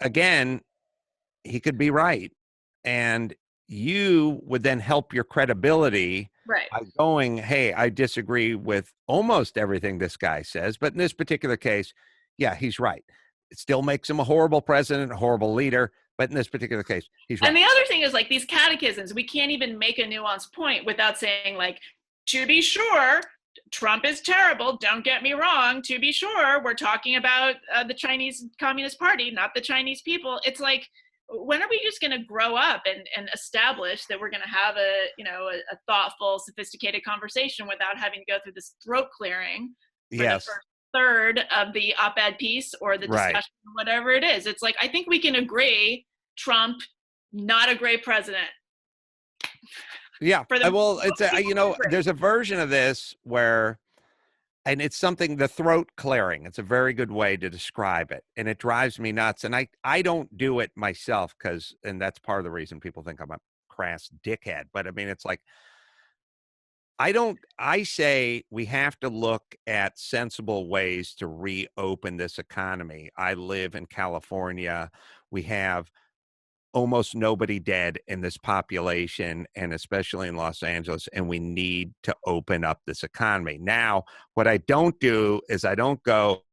Again, he could be right. And you would then help your credibility by going, hey, I disagree with almost everything this guy says. But in this particular case, yeah, he's right. It still makes him a horrible president, a horrible leader. But in this particular case, he's right. And the other thing is, like, these catechisms, we can't even make a nuanced point without saying, like, to be sure, Trump is terrible. Don't get me wrong. To be sure, we're talking about the Chinese Communist Party, not the Chinese people. It's like, when are we just going to grow up and establish that we're going to have a thoughtful, sophisticated conversation without having to go through this throat clearing for the first third of the op-ed piece or the discussion, whatever it is? It's like, I think we can agree, Trump, not a great president. Yeah. Well, there's a version of this where, and it's something, the throat clearing. It's a very good way to describe it. And it drives me nuts. And I don't do it myself and that's part of the reason people think I'm a crass dickhead. But I mean, it's like, I say we have to look at sensible ways to reopen this economy. I live in California. We have almost nobody dead in this population, and especially in Los Angeles, and we need to open up this economy. Now, what I don't do is I don't go,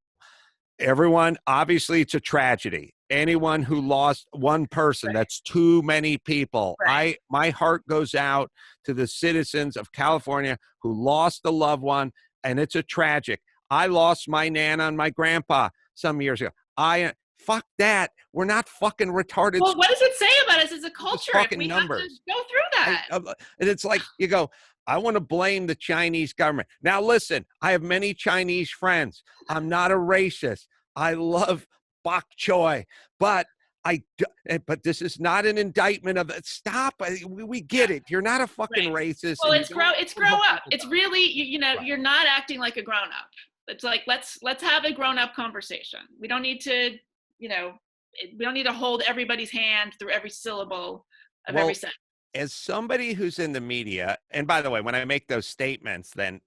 everyone, obviously it's a tragedy. Anyone who lost one person, that's too many people. My heart goes out to the citizens of California who lost a loved one, and it's a tragic. I lost my nana and my grandpa some years ago. Fuck that. We're not fucking retarded. Well, what does it say about us as a culture if we numbers. have to go through that? And it's like, you go, I want to blame the Chinese government. Now, listen, I have many Chinese friends. I'm not a racist. I love bok choy. But But this is not an indictment of it. Stop. We get it. You're not a fucking racist. Well, it's grow up. It's really, you're not acting like a grown up. It's like, let's have a grown up conversation. We don't need to, we don't need to hold everybody's hand through every syllable of every sentence. As somebody who's in the media, and by the way, when I make those statements, then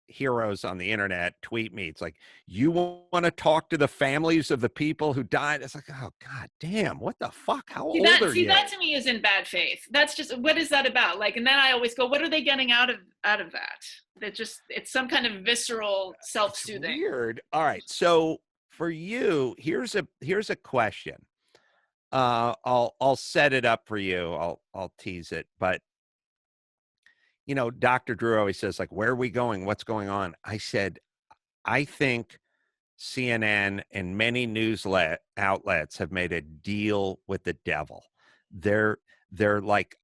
heroes on the internet tweet me. It's like, you want to talk to the families of the people who died? It's like, oh God damn, what the fuck? How old are you? That to me is in bad faith. That's just, what is that about? Like, and then I always go, what are they getting out of that? It's some kind of visceral self-soothing. Weird. All right. So for you, here's a question. I'll set it up for you. I'll tease it, but Dr. Drew always says, like, where are we going? What's going on? I said, I think CNN and many news outlets have made a deal with the devil. They're like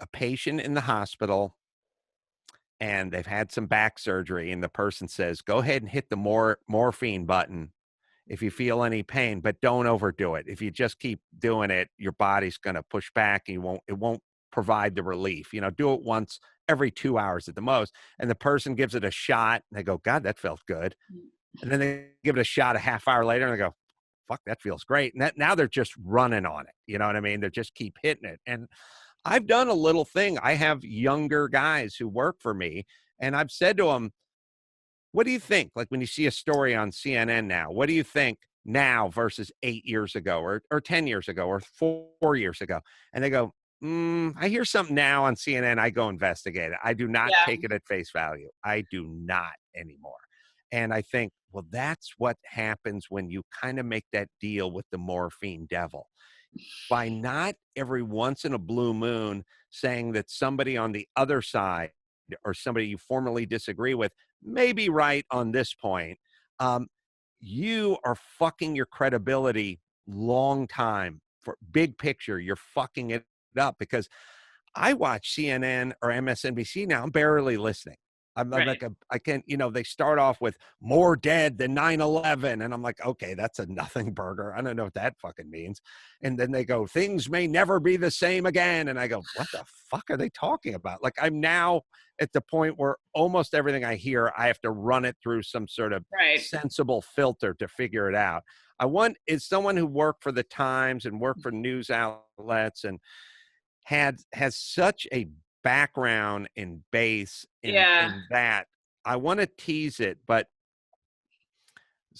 a patient in the hospital and they've had some back surgery, and the person says, go ahead and hit the morphine button if you feel any pain, but don't overdo it. If you just keep doing it, your body's going to push back and it won't provide the relief. Do it once every 2 hours at the most. And the person gives it a shot and they go, God, that felt good. And then they give it a shot a half hour later and they go, fuck, that feels great. And now they're just running on it. You know what I mean? They just keep hitting it. And I've done a little thing. I have younger guys who work for me, and I've said to them, what do you think? Like, when you see a story on CNN now, what do you think now versus 8 years ago or 10 years ago or 4 years ago? And they go, I hear something now on CNN. I go investigate it. I do not take it at face value. I do not anymore. And I think, well, that's what happens when you kind of make that deal with the morphine devil. By not every once in a blue moon saying that somebody on the other side or somebody you formally disagree with may be right on this point, you are fucking your credibility long time. For big picture, you're fucking it up, because I watch CNN or MSNBC now. I'm barely listening. I'm like, I can't, they start off with more dead than 9/11. And I'm like, okay, that's a nothing burger. I don't know what that fucking means. And then they go, things may never be the same again. And I go, what the fuck are they talking about? Like, I'm now at the point where almost everything I hear, I have to run it through some sort of sensible filter to figure it out. Is someone who worked for the Times and worked for news outlets and has such a background in base in that. I want to tease it, but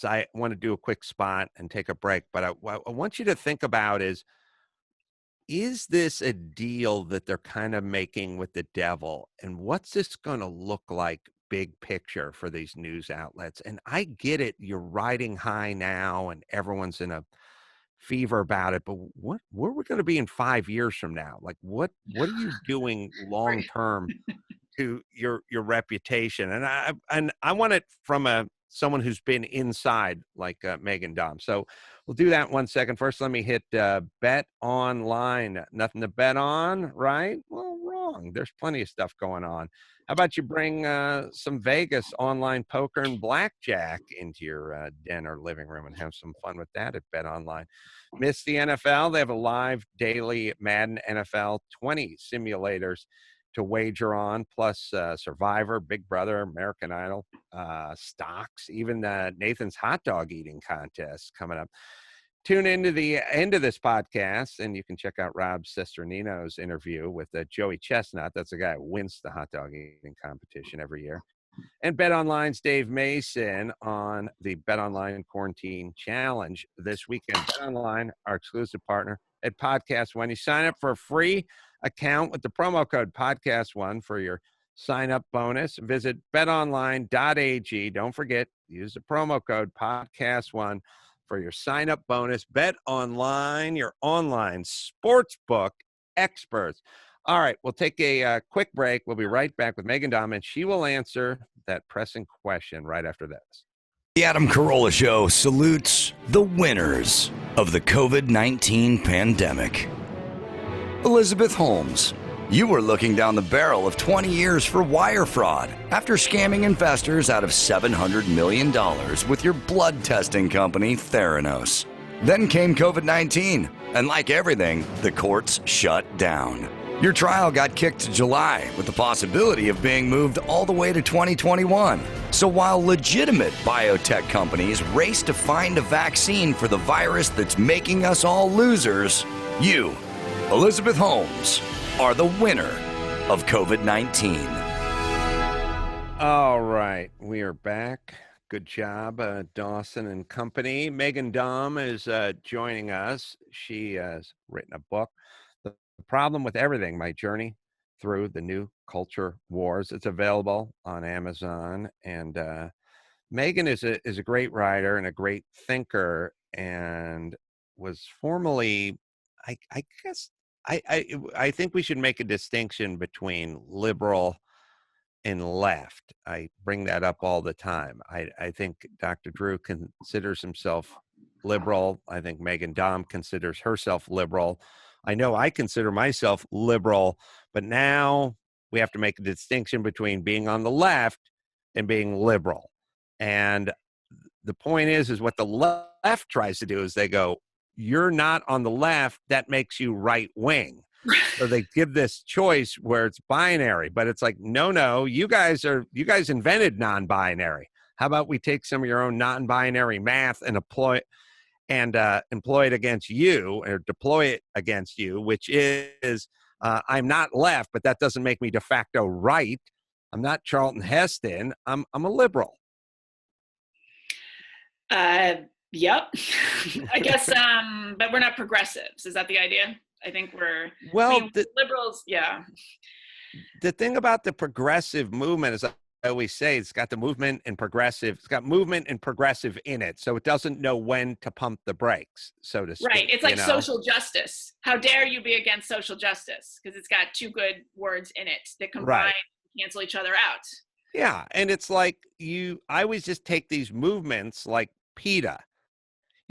I want to do a quick spot and take a break. But I want you to think about is this a deal that they're kind of making with the devil? And what's this going to look like big picture for these news outlets? And I get it. You're riding high now and everyone's in a fever about it, but where are we going to be in 5 years from now? Like, what are you doing long term to your reputation? And I want it from someone who's been inside, like Meghan Daum. So we'll do that in 1 second. First, let me hit Bet Online. Nothing to bet on, right? Well, wrong. There's plenty of stuff going on. How about you bring some Vegas online poker and blackjack into your den or living room and have some fun with that at Bet Online. Miss the NFL? They have a live daily Madden NFL 20 simulators to wager on, plus Survivor, Big Brother, American Idol, stocks, even Nathan's hot dog eating contest coming up. Tune into the end of this podcast, and you can check out Rob Cesternino's interview with Joey Chestnut. That's the guy who wins the hot dog eating competition every year. And Bet Online's Dave Mason on the Bet Online Quarantine Challenge this weekend. Bet Online, our exclusive partner at Podcast One. You sign up for a free account with the promo code Podcast1 for your sign-up bonus. Visit betonline.ag. Don't forget, use the promo code Podcast1 for your sign-up bonus. Bet Online, your online sportsbook experts. All right, we'll take a quick break. We'll be right back with Meghan Daum, and she will answer that pressing question right after this. The Adam Carolla Show salutes the winners of the COVID-19 pandemic. Elizabeth Holmes, you were looking down the barrel of 20 years for wire fraud after scamming investors out of $700 million with your blood testing company, Theranos. Then came COVID-19, and like everything, the courts shut down. Your trial got kicked to July with the possibility of being moved all the way to 2021. So while legitimate biotech companies race to find a vaccine for the virus that's making us all losers, you, Elizabeth Holmes, are the winner of COVID-19. All right, we are back. Good job, Dawson and company. Meghan Daum is joining us. She has written a book, The Problem with Everything, My Journey Through the New Culture Wars. It's available on Amazon. And Meghan is a great writer and a great thinker, and was formerly, I guess, I think we should make a distinction between liberal and left. I bring that up all the time. I think Dr. Drew considers himself liberal. I think Meghan Daum considers herself liberal. I know I consider myself liberal, but now we have to make a distinction between being on the left and being liberal. And the point is what the left tries to do is they go, you're not on the left, that makes you right wing. So they give this choice where it's binary, but it's like, no, you guys invented non-binary. How about we take some of your own non-binary math and employ it against you, or deploy it against you, which is I'm not left, but that doesn't make me de facto right. I'm not Charlton Heston. I'm a liberal. Yep. I guess, but we're not progressives. Is that the idea? I think liberals, yeah. The thing about the progressive movement is, I always say, it's got movement and progressive in it. So it doesn't know when to pump the brakes, so to speak. Right. It's like social justice. How dare you be against social justice? Because it's got two good words in it that combine and cancel each other out. Yeah. And it's like I always just take these movements like PETA.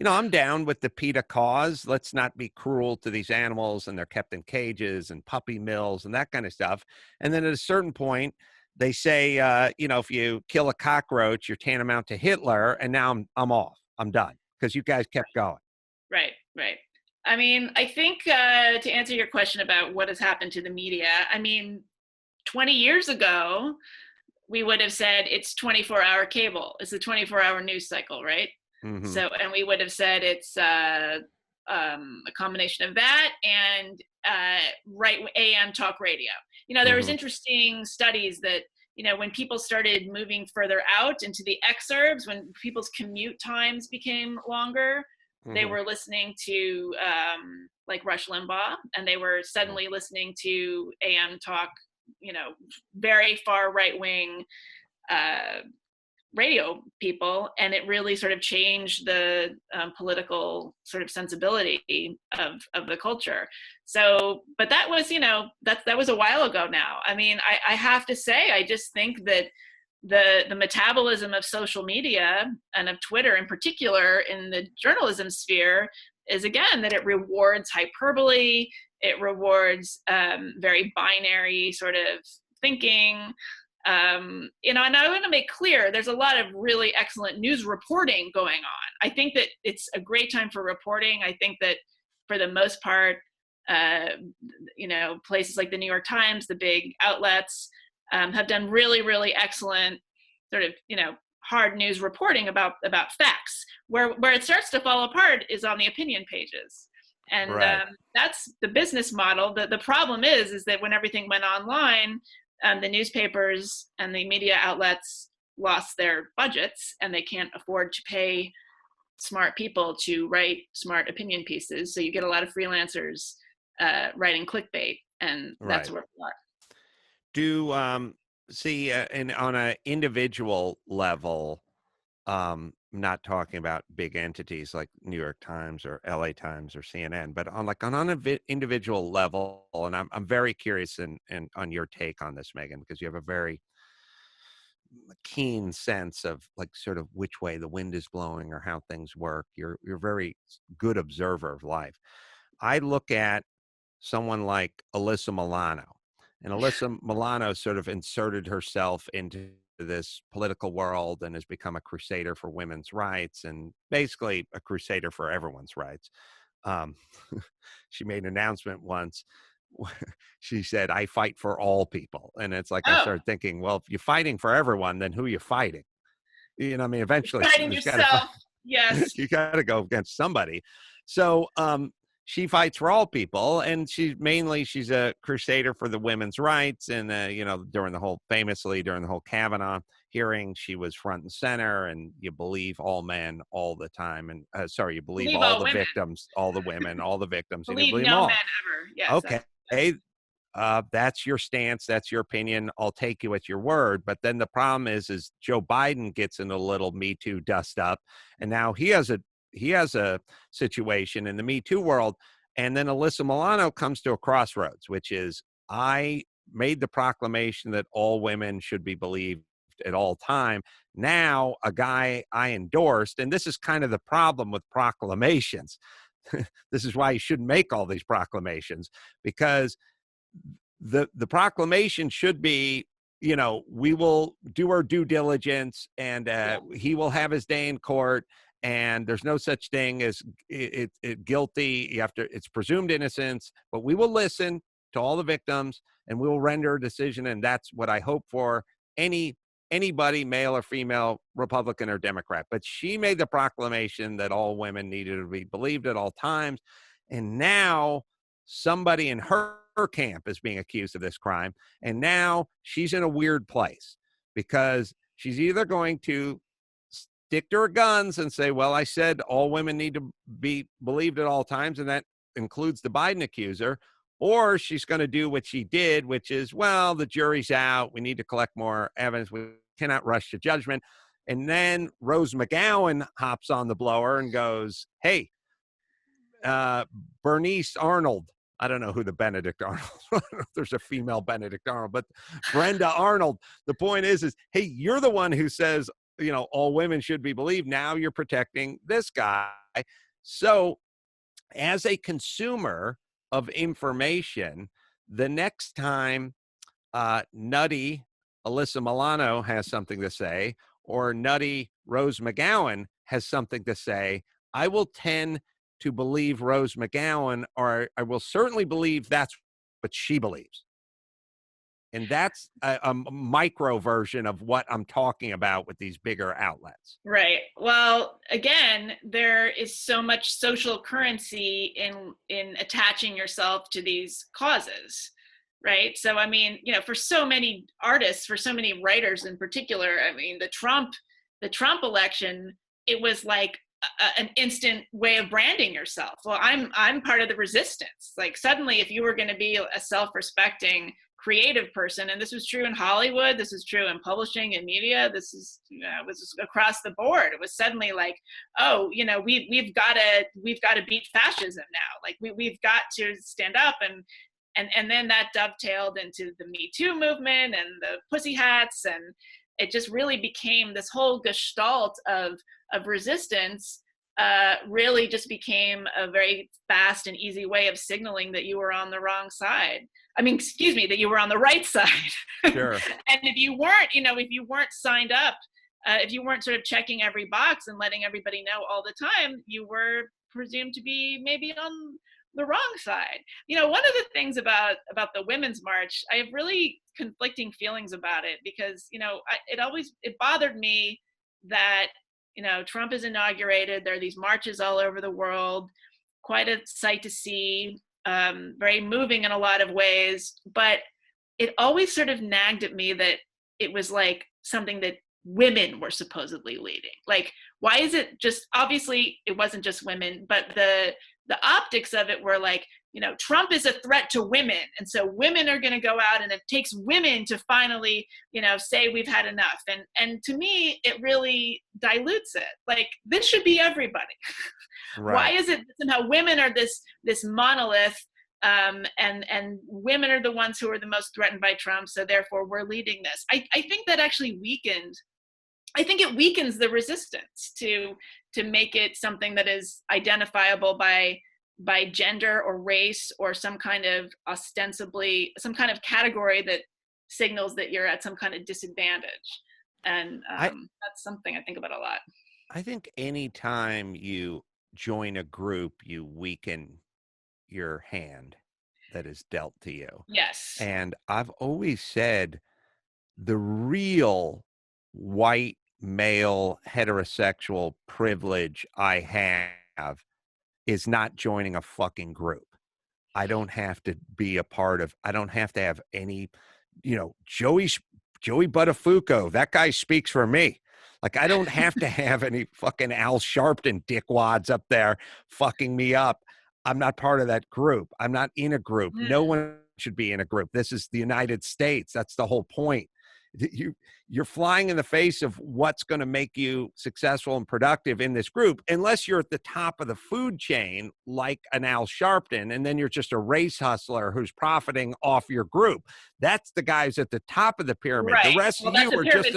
I'm down with the PETA cause. Let's not be cruel to these animals, and they're kept in cages and puppy mills and that kind of stuff. And then at a certain point, they say, if you kill a cockroach, you're tantamount to Hitler. And now I'm off. I'm done because you guys kept going. Right. I mean, I think to answer your question about what has happened to the media, 20 years ago, we would have said it's 24-hour cable. It's a 24-hour news cycle, right? Mm-hmm. So, and we would have said it's a combination of that and AM talk radio. There was interesting studies that, when people started moving further out into the exurbs, when people's commute times became longer, they were listening to like Rush Limbaugh, and they were suddenly listening to AM talk, very far right-wing radio people, and it really sort of changed the political sort of sensibility of the culture. So, but that was, that was a while ago now. I have to say, I just think that the metabolism of social media and of Twitter in particular in the journalism sphere is, again, that it rewards hyperbole, it rewards very binary sort of thinking. And I want to make clear, there's a lot of really excellent news reporting going on. I think that it's a great time for reporting. I think that for the most part, places like the New York Times, the big outlets, have done really, really excellent sort of, hard news reporting about facts. Where it starts to fall apart is on the opinion pages. And that's the business model. The problem is that when everything went online, the newspapers and the media outlets lost their budgets, and they can't afford to pay smart people to write smart opinion pieces. So you get a lot of freelancers writing clickbait, and that's where we are. Do and on an individual level, not talking about big entities like New York Times or LA Times or CNN, but on an individual level, and I'm very curious and on your take on this, Meghan, because you have a very keen sense of sort of which way the wind is blowing or how things work. You're a very good observer of life. I look at someone like Alyssa Milano, and Alyssa Milano sort of inserted herself into this political world and has become a crusader for women's rights and basically a crusader for everyone's rights. She made an announcement once. She said, "I fight for all people." And it's like, I started thinking, well, if you're fighting for everyone, then who are you fighting? You know, I mean, eventually Fighting yourself. Yes. you got to go against somebody. So she fights for all people, and she's a crusader for the women's rights. And you know, famously during the whole Kavanaugh hearing, she was front and center. And you believe all men all the time, and you believe all the women. Victims, all the women, all the victims. Believe and you no all. men ever. Yes. Okay. That's your stance. That's your opinion. I'll take you at your word. But then the problem is Joe Biden gets in a little Me Too dust up, and now he has a situation in the Me Too world. And then Alyssa Milano comes to a crossroads, which is, I made the proclamation that all women should be believed at all time. Now, a guy I endorsed, and this is kind of the problem with proclamations. This is why you shouldn't make all these proclamations, because the proclamation should be, you know, we will do our due diligence, and he will have his day in court, and there's no such thing as guilty. It's presumed innocence, but we will listen to all the victims and we will render a decision. And that's what I hope for anybody, male or female, Republican or Democrat. But she made the proclamation that all women needed to be believed at all times. And now somebody in her camp is being accused of this crime. And now she's in a weird place, because she's either going to stick to her guns and say, well, I said all women need to be believed at all times, and that includes the Biden accuser, or she's going to do what she did, which is, well, the jury's out. We need to collect more evidence. We cannot rush to judgment. And then Rose McGowan hops on the blower and goes, hey, Bernice Arnold. I don't know who the Benedict Arnold, I don't know if there's a female Benedict Arnold, but Brenda Arnold. The point is, hey, you're the one who says, you know, all women should be believed. Now you're protecting this guy. So as a consumer of information, the next time nutty Alyssa Milano has something to say, or nutty Rose McGowan has something to say, I will tend to believe Rose McGowan, or I will certainly believe that's what she believes. And that's a micro version of what I'm talking about with these bigger outlets. Right. Well, again, there is so much social currency in attaching yourself to these causes, right? So, I mean, you know, for so many artists, for so many writers in particular, I mean, the Trump election, it was like an instant way of branding yourself. Well, I'm part of the resistance. Like, suddenly, if you were going to be a self-respecting creative person, and this was true in Hollywood, this is true in publishing and media, this is, you know, it was across the board. It was suddenly like, oh, you know, we've got to beat fascism now. Like we've got to stand up, and then that dovetailed into the Me Too movement and the Pussy Hats, and it just really became this whole gestalt of resistance. Really just became a very fast and easy way of signaling that you were on the wrong side. I mean, excuse me, that you were on the right side. Sure. And if you weren't signed up, if you weren't sort of checking every box and letting everybody know all the time, you were presumed to be maybe on the wrong side. You know, one of the things about the Women's March, I have really conflicting feelings about it, because, you know, it bothered me that, you know, Trump is inaugurated. There are these marches all over the world, quite a sight to see, very moving in a lot of ways. But it always sort of nagged at me that it was like something that women were supposedly leading. Like, why is it just, obviously it wasn't just women, but the optics of it were like, you know, Trump is a threat to women, and so women are going to go out, and it takes women to finally, you know, say we've had enough. And to me, it really dilutes it. Like, this should be everybody. Right. Why is it somehow women are this monolith, and women are the ones who are the most threatened by Trump, so therefore we're leading this? I think that actually it weakens the resistance to make it something that is identifiable by gender or race, or some kind of ostensibly some kind of category that signals that you're at some kind of disadvantage. And that's something I think about a lot. I think anytime you join a group, you weaken your hand that is dealt to you. Yes. And I've always said the real white male heterosexual privilege I have is not joining a fucking group. I don't have to be a part of, I don't have to have any, Joey Buttafuoco, that guy speaks for me. Like, I don't have to have any fucking Al Sharpton dickwads up there fucking me up. I'm not part of that group. I'm not in a group. No one should be in a group. This is the United States. That's the whole point. You're flying in the face of what's going to make you successful and productive in this group, unless you're at the top of the food chain like an Al Sharpton, and then you're just a race hustler who's profiting off your group. That's the guys at the top of the pyramid. Right. The rest of you are just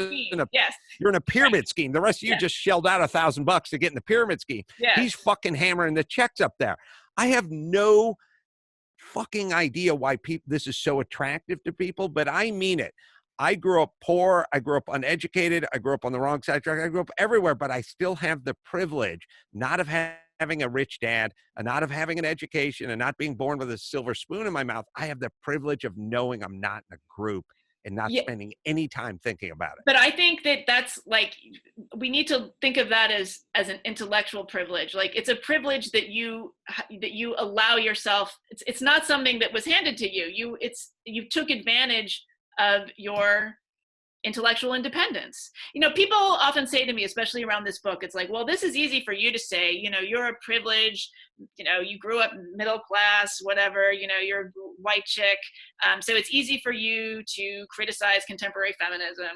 you're in a pyramid scheme. The rest of you just shelled out $1,000 to get in the pyramid scheme. Yes. He's fucking hammering the checks up there. I have no fucking idea why this is so attractive to people, but I mean it. I grew up poor. I grew up uneducated. I grew up on the wrong side of the track. I grew up everywhere, but I still have the privilege not of having a rich dad and not of having an education and not being born with a silver spoon in my mouth. I have the privilege of knowing I'm not in a group and not spending any time thinking about it. But I think that's like, we need to think of that as an intellectual privilege. Like, it's a privilege that you allow yourself. It's not something that was handed to you. You took advantage of your intellectual independence. People often say to me, especially around this book, it's like, well, this is easy for you to say, you're a privileged, you grew up middle class, whatever, you're a white chick. So it's easy for you to criticize contemporary feminism.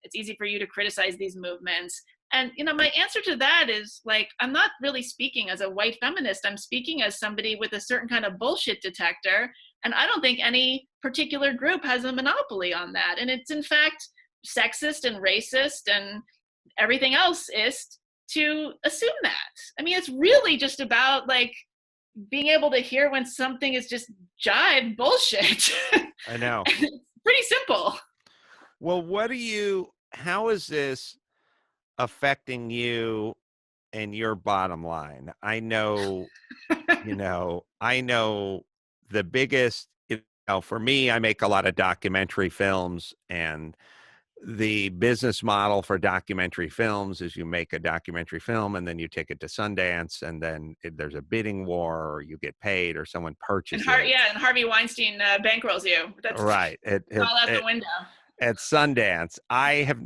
It's easy for you to criticize these movements. And, my answer to that is, like, I'm not really speaking as a white feminist. I'm speaking as somebody with a certain kind of bullshit detector. And I don't think any particular group has a monopoly on that. And it's, in fact, sexist and racist and everything else is to assume that. I mean, it's really just about, like, being able to hear when something is just jive bullshit. I know. It's pretty simple. Well, how is this affecting you and your bottom line? I know, I know the biggest, for me, I make a lot of documentary films, and the business model for documentary films is you make a documentary film and then you take it to Sundance, and then there's a bidding war, or you get paid, or someone purchases it. And Harvey Weinstein bankrolls you. That's right. It's all out the window. At Sundance, I have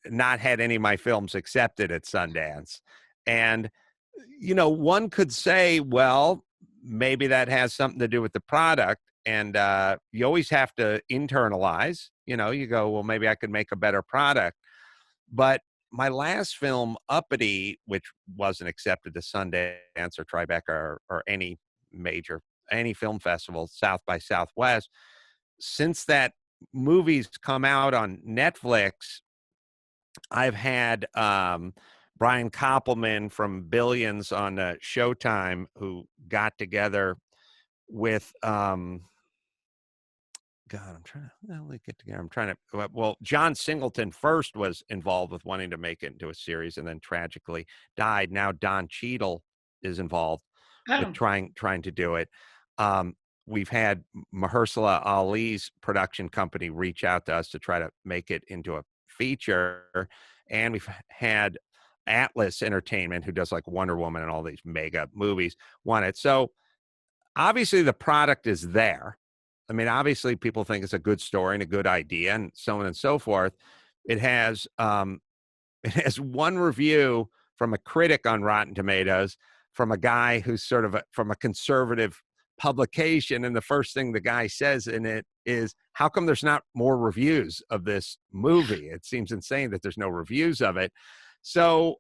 not had any of my films accepted at Sundance. And, one could say, well, maybe that has something to do with the product. And you always have to internalize, you go, well, maybe I could make a better product. But my last film, Uppity, which wasn't accepted to Sundance or Tribeca or any film festival, South by Southwest, since that movie's come out on Netflix, I've had Brian Koppelman from Billions on Showtime, who got together with John Singleton first was involved with wanting to make it into a series, and then tragically died. Now Don Cheadle is involved with trying to do it. We've had Mahershala Ali's production company reach out to us to try to make it into a feature, and we've had Atlas Entertainment, who does like Wonder Woman and all these mega movies, want it. So obviously the product is there. I mean, obviously people think it's a good story and a good idea and so on and so forth. It has one review from a critic on Rotten Tomatoes from a guy who's sort of from a conservative publication. And the first thing the guy says in it is, how come there's not more reviews of this movie? It seems insane that there's no reviews of it. So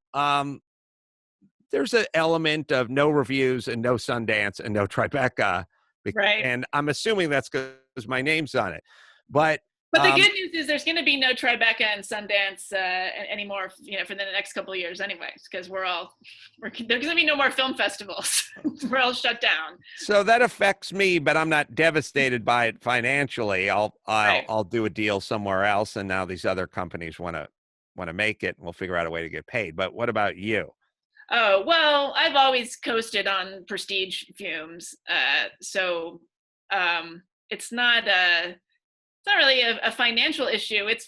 there's an element of no reviews and no Sundance and no Tribeca. Right. And I'm assuming that's because my name's on it. But the good news is there's going to be no Tribeca and Sundance anymore, for the next couple of years anyways, because there's going to be no more film festivals. We're all shut down. So that affects me, but I'm not devastated by it financially. I'll do a deal somewhere else, and now these other companies want to want to make it, and we'll figure out a way to get paid. But what about you? Oh, well, I've always coasted on prestige fumes. So it's not really a financial issue. It's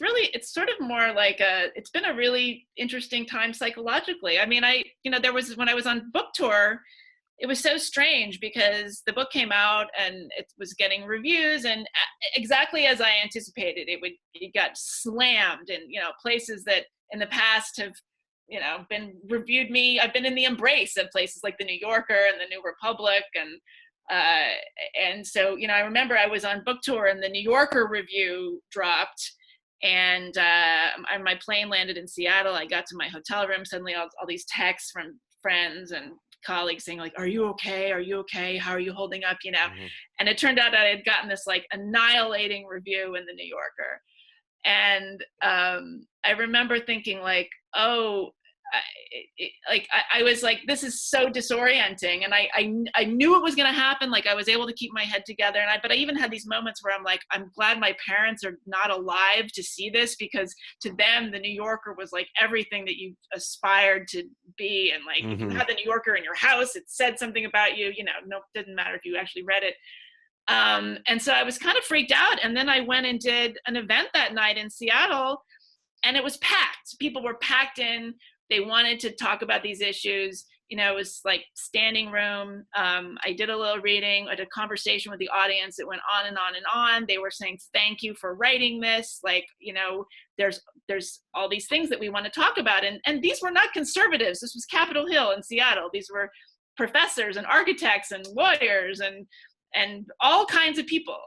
sort of more like it's been a really interesting time psychologically. I mean, when I was on book tour, it was so strange because the book came out and it was getting reviews, and exactly as I anticipated, it got slammed in, places that in the past have, been reviewed me. I've been in the embrace of places like the New Yorker and the New Republic. And so, I remember I was on book tour and the New Yorker review dropped, and my plane landed in Seattle. I got to my hotel room. Suddenly all these texts from friends and colleagues saying like, are you okay? Are you okay? How are you holding up? Mm-hmm. And it turned out I had gotten this like annihilating review in the New Yorker. And I remember thinking like, oh, I was like, this is so disorienting. And I knew it was going to happen. Like I was able to keep my head together. But I even had these moments where I'm like, I'm glad my parents are not alive to see this, because to them, the New Yorker was like everything that you aspired to be. And like, if you had the New Yorker in your house, it said something about you, no, it didn't matter if you actually read it. And so I was kind of freaked out. And then I went and did an event that night in Seattle, and it was packed. People were packed in. They wanted to talk about these issues. It was like standing room. I did a little reading. I did a conversation with the audience. It went on and on and on. They were saying, thank you for writing this. Like, there's all these things that we want to talk about. And these were not conservatives. This was Capitol Hill in Seattle. These were professors and architects and lawyers and all kinds of people.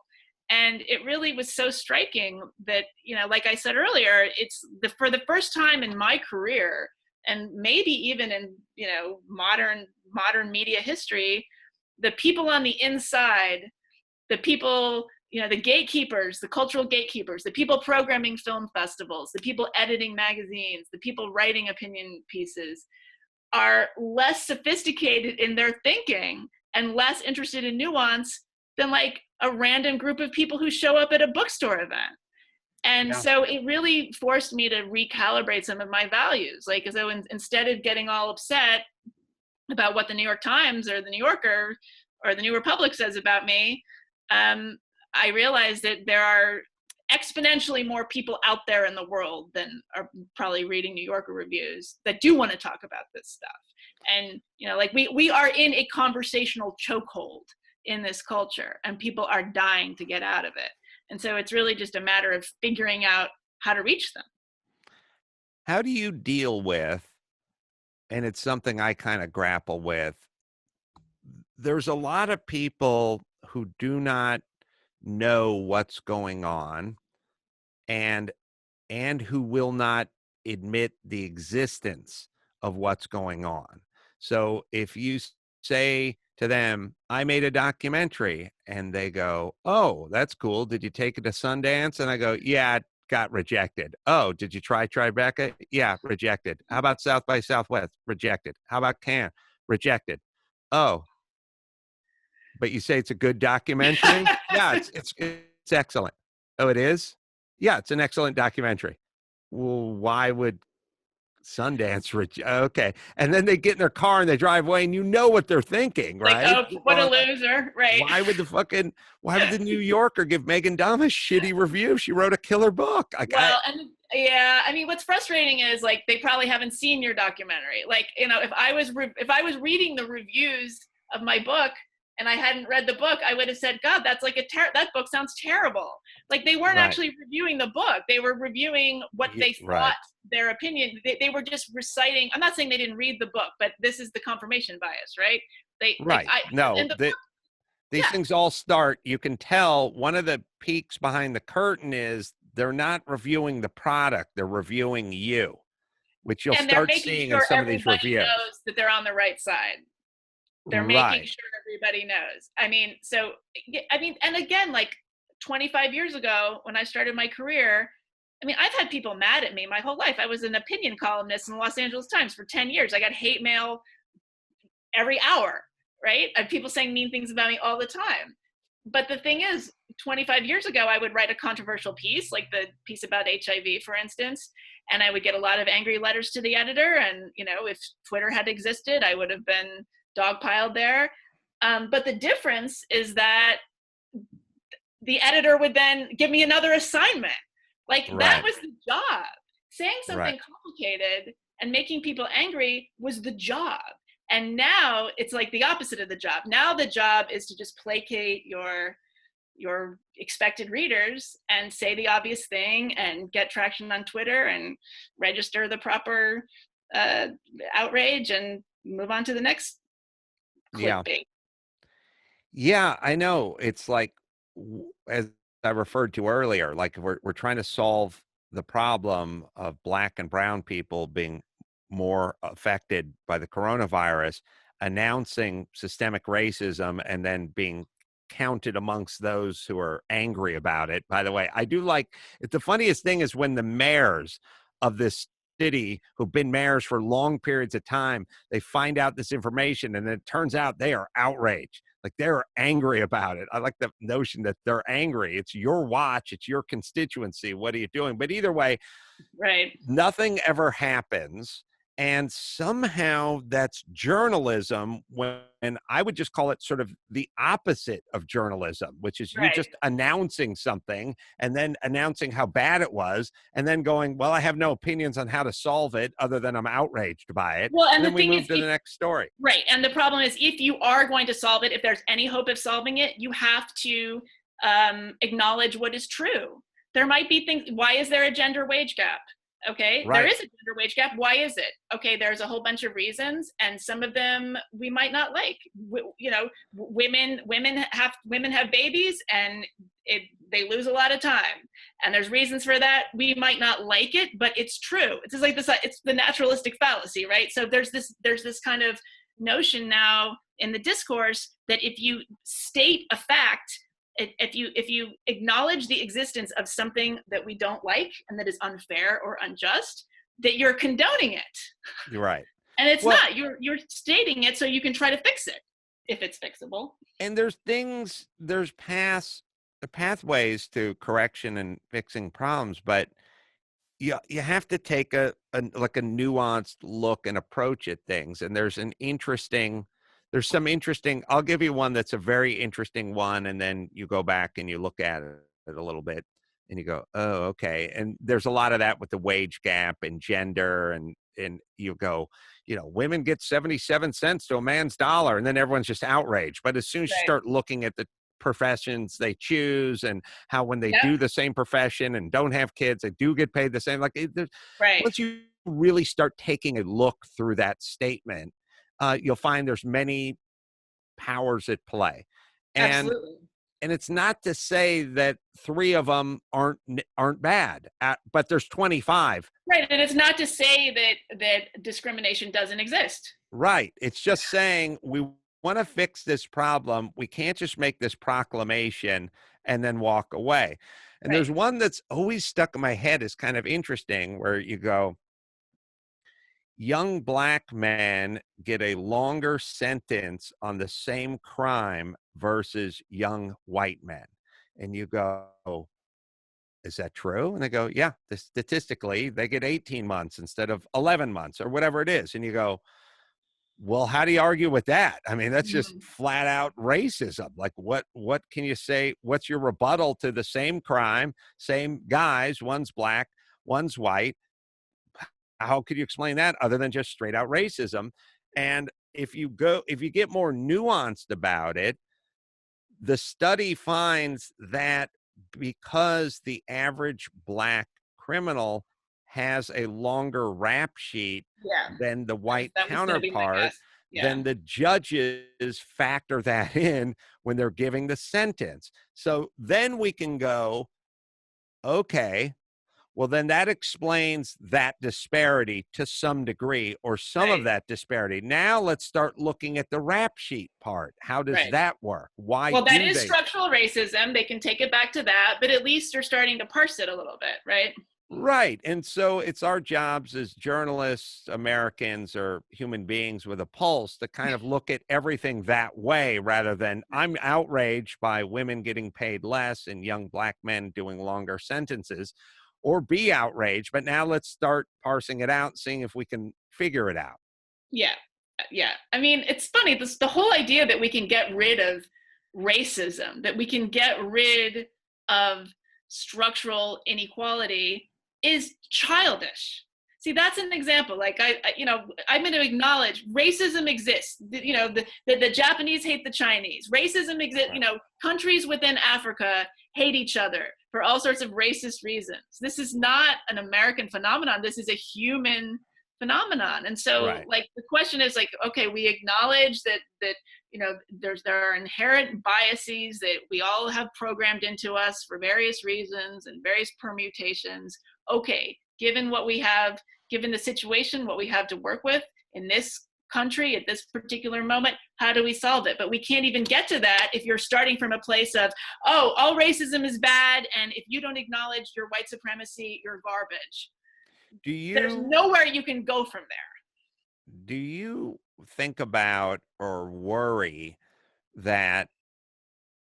And it really was so striking that, like I said earlier, it's for the first time in my career, and maybe even in, modern media history, the people on the inside, the people, the gatekeepers, the cultural gatekeepers, the people programming film festivals, the people editing magazines, the people writing opinion pieces, are less sophisticated in their thinking and less interested in nuance than like a random group of people who show up at a bookstore event. And so it really forced me to recalibrate some of my values. Like, so instead of getting all upset about what the New York Times or the New Yorker or the New Republic says about me, I realized that there are exponentially more people out there in the world than are probably reading New Yorker reviews that do want to talk about this stuff. And, like we are in a conversational chokehold in this culture, and people are dying to get out of it. And so it's really just a matter of figuring out how to reach them. How do you deal with, and it's something I kind of grapple with, there's a lot of people who do not know what's going on and who will not admit the existence of what's going on. So if you say to them, I made a documentary, and they go, oh, that's cool. Did you take it to Sundance? And I go, yeah, it got rejected. Oh, did you try Tribeca? Yeah, rejected. How about South by Southwest? Rejected. How about Cannes? Rejected. Oh, but you say it's a good documentary? Yeah, it's excellent. Oh, it is? Yeah, it's an excellent documentary. Well, why would Sundance? Okay. And then they get in their car and they drive away, and you know what they're thinking, right? Like, oh, what a loser, right? Why would the New Yorker give Meghan Daum a shitty review? She wrote a killer book. I mean, what's frustrating is like they probably haven't seen your documentary. Like, if I was reading the reviews of my book and I hadn't read the book, I would have said, God, that's like that book sounds terrible. Like they weren't actually reviewing the book. They were reviewing what they thought, their opinion. They were just reciting. I'm not saying they didn't read the book, but this is the confirmation bias, right? These things all start, you can tell one of the peaks behind the curtain is they're not reviewing the product, they're reviewing you, which you'll start seeing in some of these reviews. Knows that they're on the right side. They're making sure everybody knows. And again, like 25 years ago when I started my career, I've had people mad at me my whole life. I was an opinion columnist in the Los Angeles Times for 10 years. I got hate mail every hour, right? I had people saying mean things about me all the time. but the thing is, 25 years ago, I would write a controversial piece, like the piece about HIV, for instance, and I would get a lot of angry letters to the editor. And, you know, if Twitter had existed, I would have been dogpiled there. But the difference is that the editor would then give me another assignment. Like, that was the job. Saying something complicated and making people angry was the job. And now it's like the opposite of the job. Now the job is to just placate your expected readers and say the obvious thing and get traction on Twitter and register the proper outrage and move on to the next clickbait. Yeah, I know. It's like, as I referred to earlier, like we're trying to solve the problem of Black and brown people being more affected by the coronavirus, announcing systemic racism and then being counted amongst those who are angry about it. By the way, I do like it. The funniest thing is when the mayors of this city who've been mayors for long periods of time, they find out this information and it turns out they are outraged. Like, they're angry about it. I like the notion that they're angry. It's your watch. It's your constituency. What are you doing? But either way, nothing ever happens. And somehow that's journalism, when I would just call it sort of the opposite of journalism, which is you just announcing something and then announcing how bad it was and then going, well, I have no opinions on how to solve it other than I'm outraged by it. Well, and then we move to the next story. Right. And the problem is, if you are going to solve it, if there's any hope of solving it, you have to acknowledge what is true. There might be things. Why is there a gender wage gap? Okay, there is a gender wage gap. Why is it? Okay, there's a whole bunch of reasons, and some of them we might not like. You know, women have babies, and they lose a lot of time, and there's reasons for that. We might not like it, but it's true. It's just like this. It's the naturalistic fallacy, right? So there's this kind of notion now in the discourse that if you state a fact, if you acknowledge the existence of something that we don't like and that is unfair or unjust, that you're condoning it. You're right. And it's not. You're stating it so you can try to fix it if it's fixable. And there's pathways to correction and fixing problems, but you have to take a nuanced look and approach at things. And there's some interesting, I'll give you one that's a very interesting one, and then you go back and you look at it a little bit and you go, oh, okay. And there's a lot of that with the wage gap and gender, and you go, you know, women get 77 cents to a man's dollar, and then everyone's just outraged. But as soon as you start looking at the professions they choose and how when they do the same profession and don't have kids, they do get paid the same. Like, once you really start taking a look through that statement, you'll find there's many powers at play. And it's not to say that 3 of them aren't bad, but there's 25. Right, and it's not to say that discrimination doesn't exist. Right. It's just saying we want to fix this problem. We can't just make this proclamation and then walk away. And there's one that's always stuck in my head is kind of interesting, where you go, young Black men get a longer sentence on the same crime versus young white men. And you go, is that true? And they go, yeah, statistically, they get 18 months instead of 11 months or whatever it is. And you go, well, how do you argue with that? I mean, that's just flat out racism. Like, what can you say? What's your rebuttal to the same crime, same guys, one's Black, one's white? How could you explain that other than just straight out racism? And if you get more nuanced about it, the study finds that because the average Black criminal has a longer rap sheet than the white counterpart, then the judges factor that in when they're giving the sentence. So then we can go, okay, well, then that explains that disparity to some degree, or some of that disparity. Now let's start looking at the rap sheet part. How does that work? Why? Well, that is structural racism. They can take it back to that, but at least they're starting to parse it a little bit, right? Right. And so it's our jobs as journalists, Americans, or human beings with a pulse to kind of look at everything that way rather than I'm outraged by women getting paid less and young black men doing longer sentences, or be outraged. But now let's start parsing it out, seeing if we can figure it out. Yeah. Yeah. I mean, it's funny, the whole idea that we can get rid of racism, that we can get rid of structural inequality is childish. See, that's an example. Like I'm going to acknowledge racism exists. The Japanese hate the Chinese. Racism exists. Countries within Africa hate each other for all sorts of racist reasons. This is not an American phenomenon. This is a human phenomenon. And so like the question is like, okay, we acknowledge that there are inherent biases that we all have programmed into us for various reasons and various permutations. Okay, given what we have, given the situation, what we have to work with in this country at this particular moment, how do we solve it? But we can't even get to that if you're starting from a place of, oh, all racism is bad, and if you don't acknowledge your white supremacy, you're garbage. There's nowhere you can go from there. Do you think about or worry that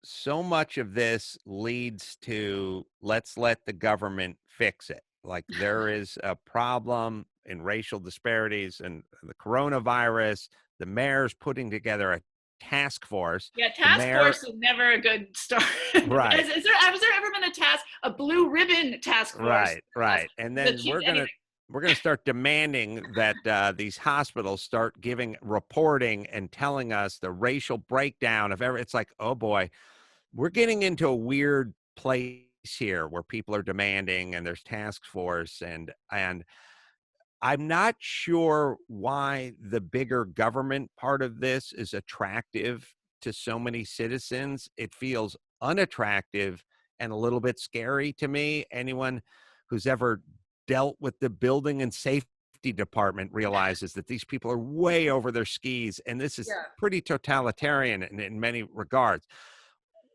so much of this leads to let's let the government fix it? Like there is a problem in racial disparities and the coronavirus, the mayor's putting together a task force. Yeah, task force is never a good start. Right. Has there ever been a blue ribbon task force? Right. And then we're gonna start demanding that these hospitals start giving reporting and telling us the racial breakdown of every. It's like, oh boy, we're getting into a weird place here where people are demanding and there's task force and I'm not sure why the bigger government part of this is attractive to so many citizens. It feels unattractive and a little bit scary to me. Anyone who's ever dealt with the building and safety department realizes that these people are way over their skis and this is pretty totalitarian in many regards.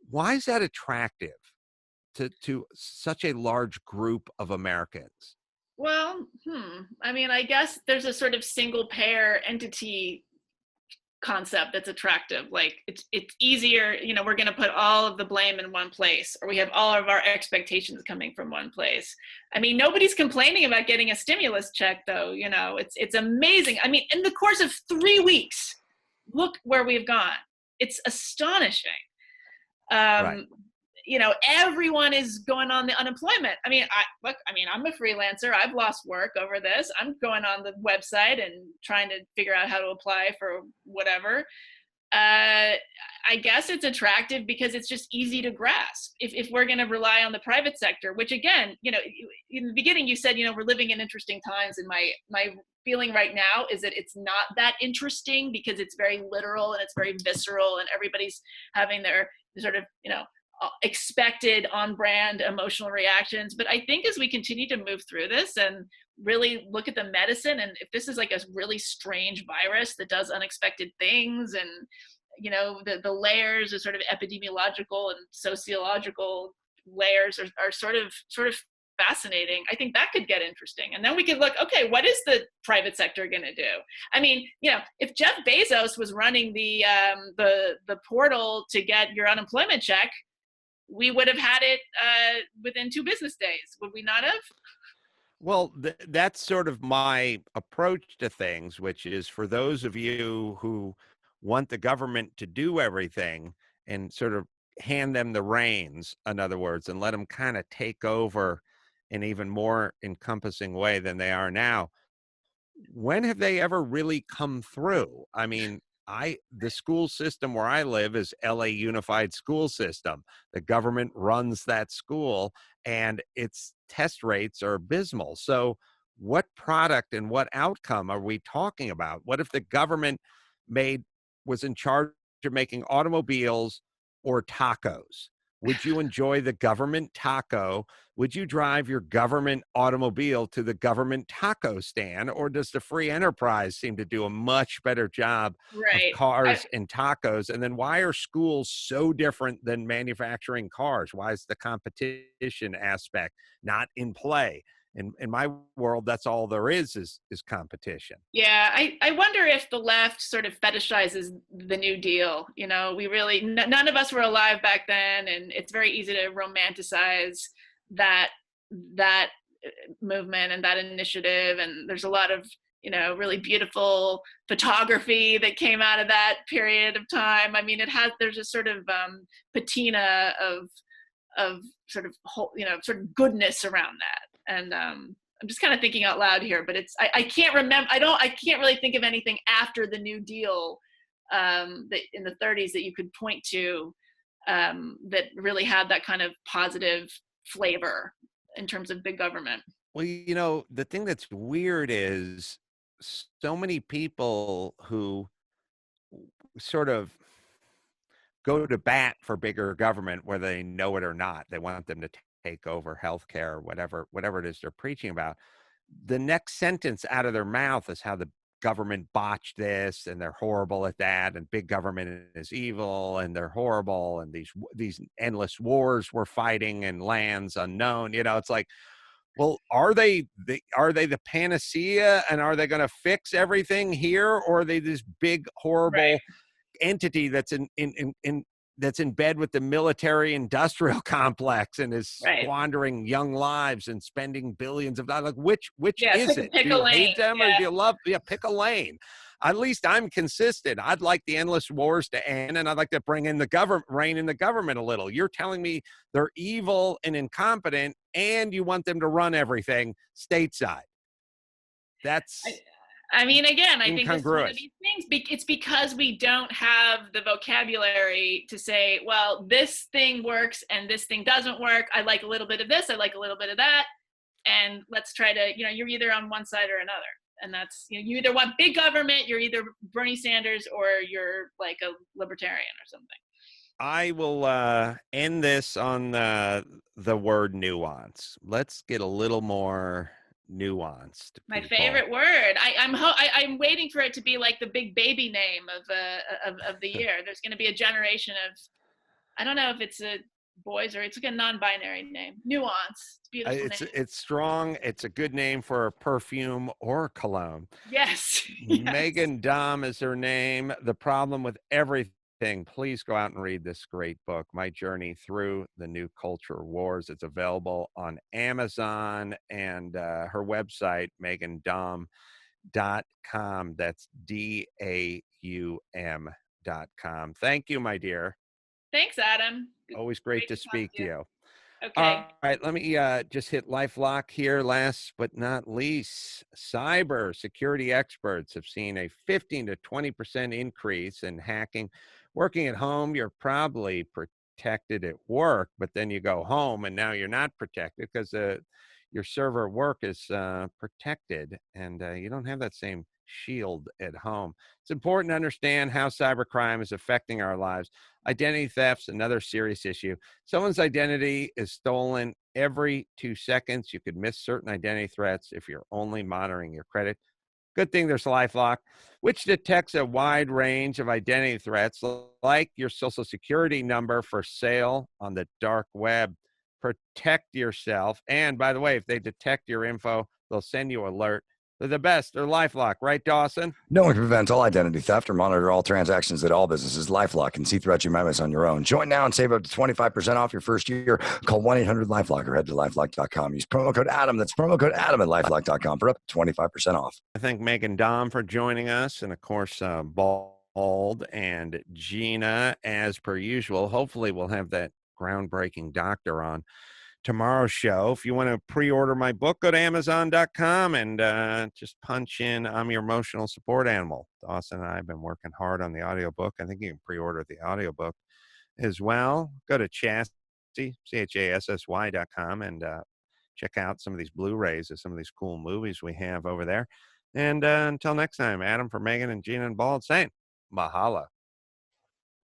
Why is that attractive to such a large group of Americans? Well, I mean, I guess there's a sort of single payer entity concept that's attractive. Like it's easier, we're going to put all of the blame in one place, or we have all of our expectations coming from one place. I mean, nobody's complaining about getting a stimulus check though. It's amazing. I mean, in the course of 3 weeks, look where we've gone. It's astonishing. Everyone is going on the unemployment. I mean, I'm a freelancer. I've lost work over this. I'm going on the website and trying to figure out how to apply for whatever. I guess it's attractive because it's just easy to grasp. If we're going to rely on the private sector, which again, in the beginning you said, we're living in interesting times, and my feeling right now is that it's not that interesting because it's very literal and it's very visceral and everybody's having their sort of, expected on-brand emotional reactions. But I think as we continue to move through this and really look at the medicine, and if this is like a really strange virus that does unexpected things, and the layers of sort of epidemiological and sociological layers are sort of fascinating. I think that could get interesting. And then we could look, okay, what is the private sector going to do? I mean, if Jeff Bezos was running the portal to get your unemployment check, we would have had it within 2 business days. Would we not have? Well, that's sort of my approach to things, which is for those of you who want the government to do everything and sort of hand them the reins, in other words, and let them kind of take over in even more encompassing way than they are now. When have they ever really come through? I mean, the school system where I live is LA Unified School System. The government runs that school and its test rates are abysmal. So what product and what outcome are we talking about? What if the government was in charge of making automobiles or tacos? Would you enjoy the government taco? Would you drive your government automobile to the government taco stand? Or does the free enterprise seem to do a much better job of cars and tacos? And then why are schools so different than manufacturing cars? Why is the competition aspect not in play? in my world, that's all there is competition. Yeah, I wonder if the left sort of fetishizes the New Deal. You know, we really, none of us were alive back then, and it's very easy to romanticize that movement and that initiative. And there's a lot of, you know, really beautiful photography that came out of that period of time. I mean, there's a sort of patina of sort of whole, you know, sort of goodness around that. And I'm just kind of thinking out loud here, but I can't remember. I can't really think of anything after the New Deal that in the 30s that you could point to that really had that kind of positive flavor in terms of big government. Well, you know, the thing that's weird is so many people who sort of go to bat for bigger government, whether they know it or not. They want them to take over healthcare, whatever it is they're preaching about. The next sentence out of their mouth is how the government botched this, and they're horrible at that, and big government is evil, and they're horrible, and these endless wars we're fighting in lands unknown. You know, it's like, well, are they the panacea, and are they going to fix everything here, or are they this big horrible entity that's that's in bed with the military industrial complex and is squandering young lives and spending billions of dollars? Like, which is it? Do you hate them or do you love? Yeah, pick a lane. At least I'm consistent. I'd like the endless wars to end, and I'd like to bring in the government, rein in the government a little. You're telling me they're evil and incompetent, and you want them to run everything stateside. That's. I mean, again, I think this is one of these things. It's because we don't have the vocabulary to say, well, this thing works and this thing doesn't work. I like a little bit of this. I like a little bit of that. And let's try to, you know, you're either on one side or another. And that's, you know, you either want big government, you're either Bernie Sanders, or you're like a libertarian or something. I will end this on the word nuance. Let's get a little more nuanced. My favorite word. I'm waiting for it to be like the big baby name of the year. There's going to be a generation of, I don't know if it's a boys or it's like a non-binary name. Nuance. It's beautiful. It's strong. It's a good name for a perfume or cologne. Yes. Meghan Daum is her name. The Problem with Everything. Please go out and read this great book, My Journey Through the New Culture Wars. It's available on Amazon, and her website, MeghanDaum.com. That's DAUM.com. Thank you, my dear. Thanks, Adam. Always great to speak to you. Okay. All right, let me just hit LifeLock here. Last but not least, cyber security experts have seen a 15 to 20% increase in hacking. Working at home, you're probably protected at work, but then you go home and now you're not protected because your server work is protected, and you don't have that same shield at home. It's important to understand how cybercrime is affecting our lives. Identity theft's another serious issue. Someone's identity is stolen every 2 seconds. You could miss certain identity threats if you're only monitoring your credit. Good thing there's LifeLock, which detects a wide range of identity threats, like your social security number for sale on the dark web. Protect yourself. And by the way, if they detect your info, they'll send you an alert. They're the best. They're LifeLock, right, Dawson? No one can prevent all identity theft or monitor all transactions at all businesses. LifeLock can see threats you might miss on your own. Join now and save up to 25% off your first year. Call 1-800-LifeLock or head to LifeLock.com. Use promo code Adam. That's promo code Adam at LifeLock.com for up to 25% off. I thank Meghan Daum for joining us, and of course, Bald and Gina, as per usual. Hopefully, we'll have that groundbreaking doctor on tomorrow's show. If you want to pre-order my book, go to Amazon.com and just punch in "I'm Your Emotional Support Animal." Dawson and I have been working hard on the audiobook. I think you can pre-order the audiobook as well. Go to Chassy, CHASSY.com, and check out some of these Blu-rays of some of these cool movies we have over there. And until next time, Adam, for Meghan and Gina and Bald, saying mahalo.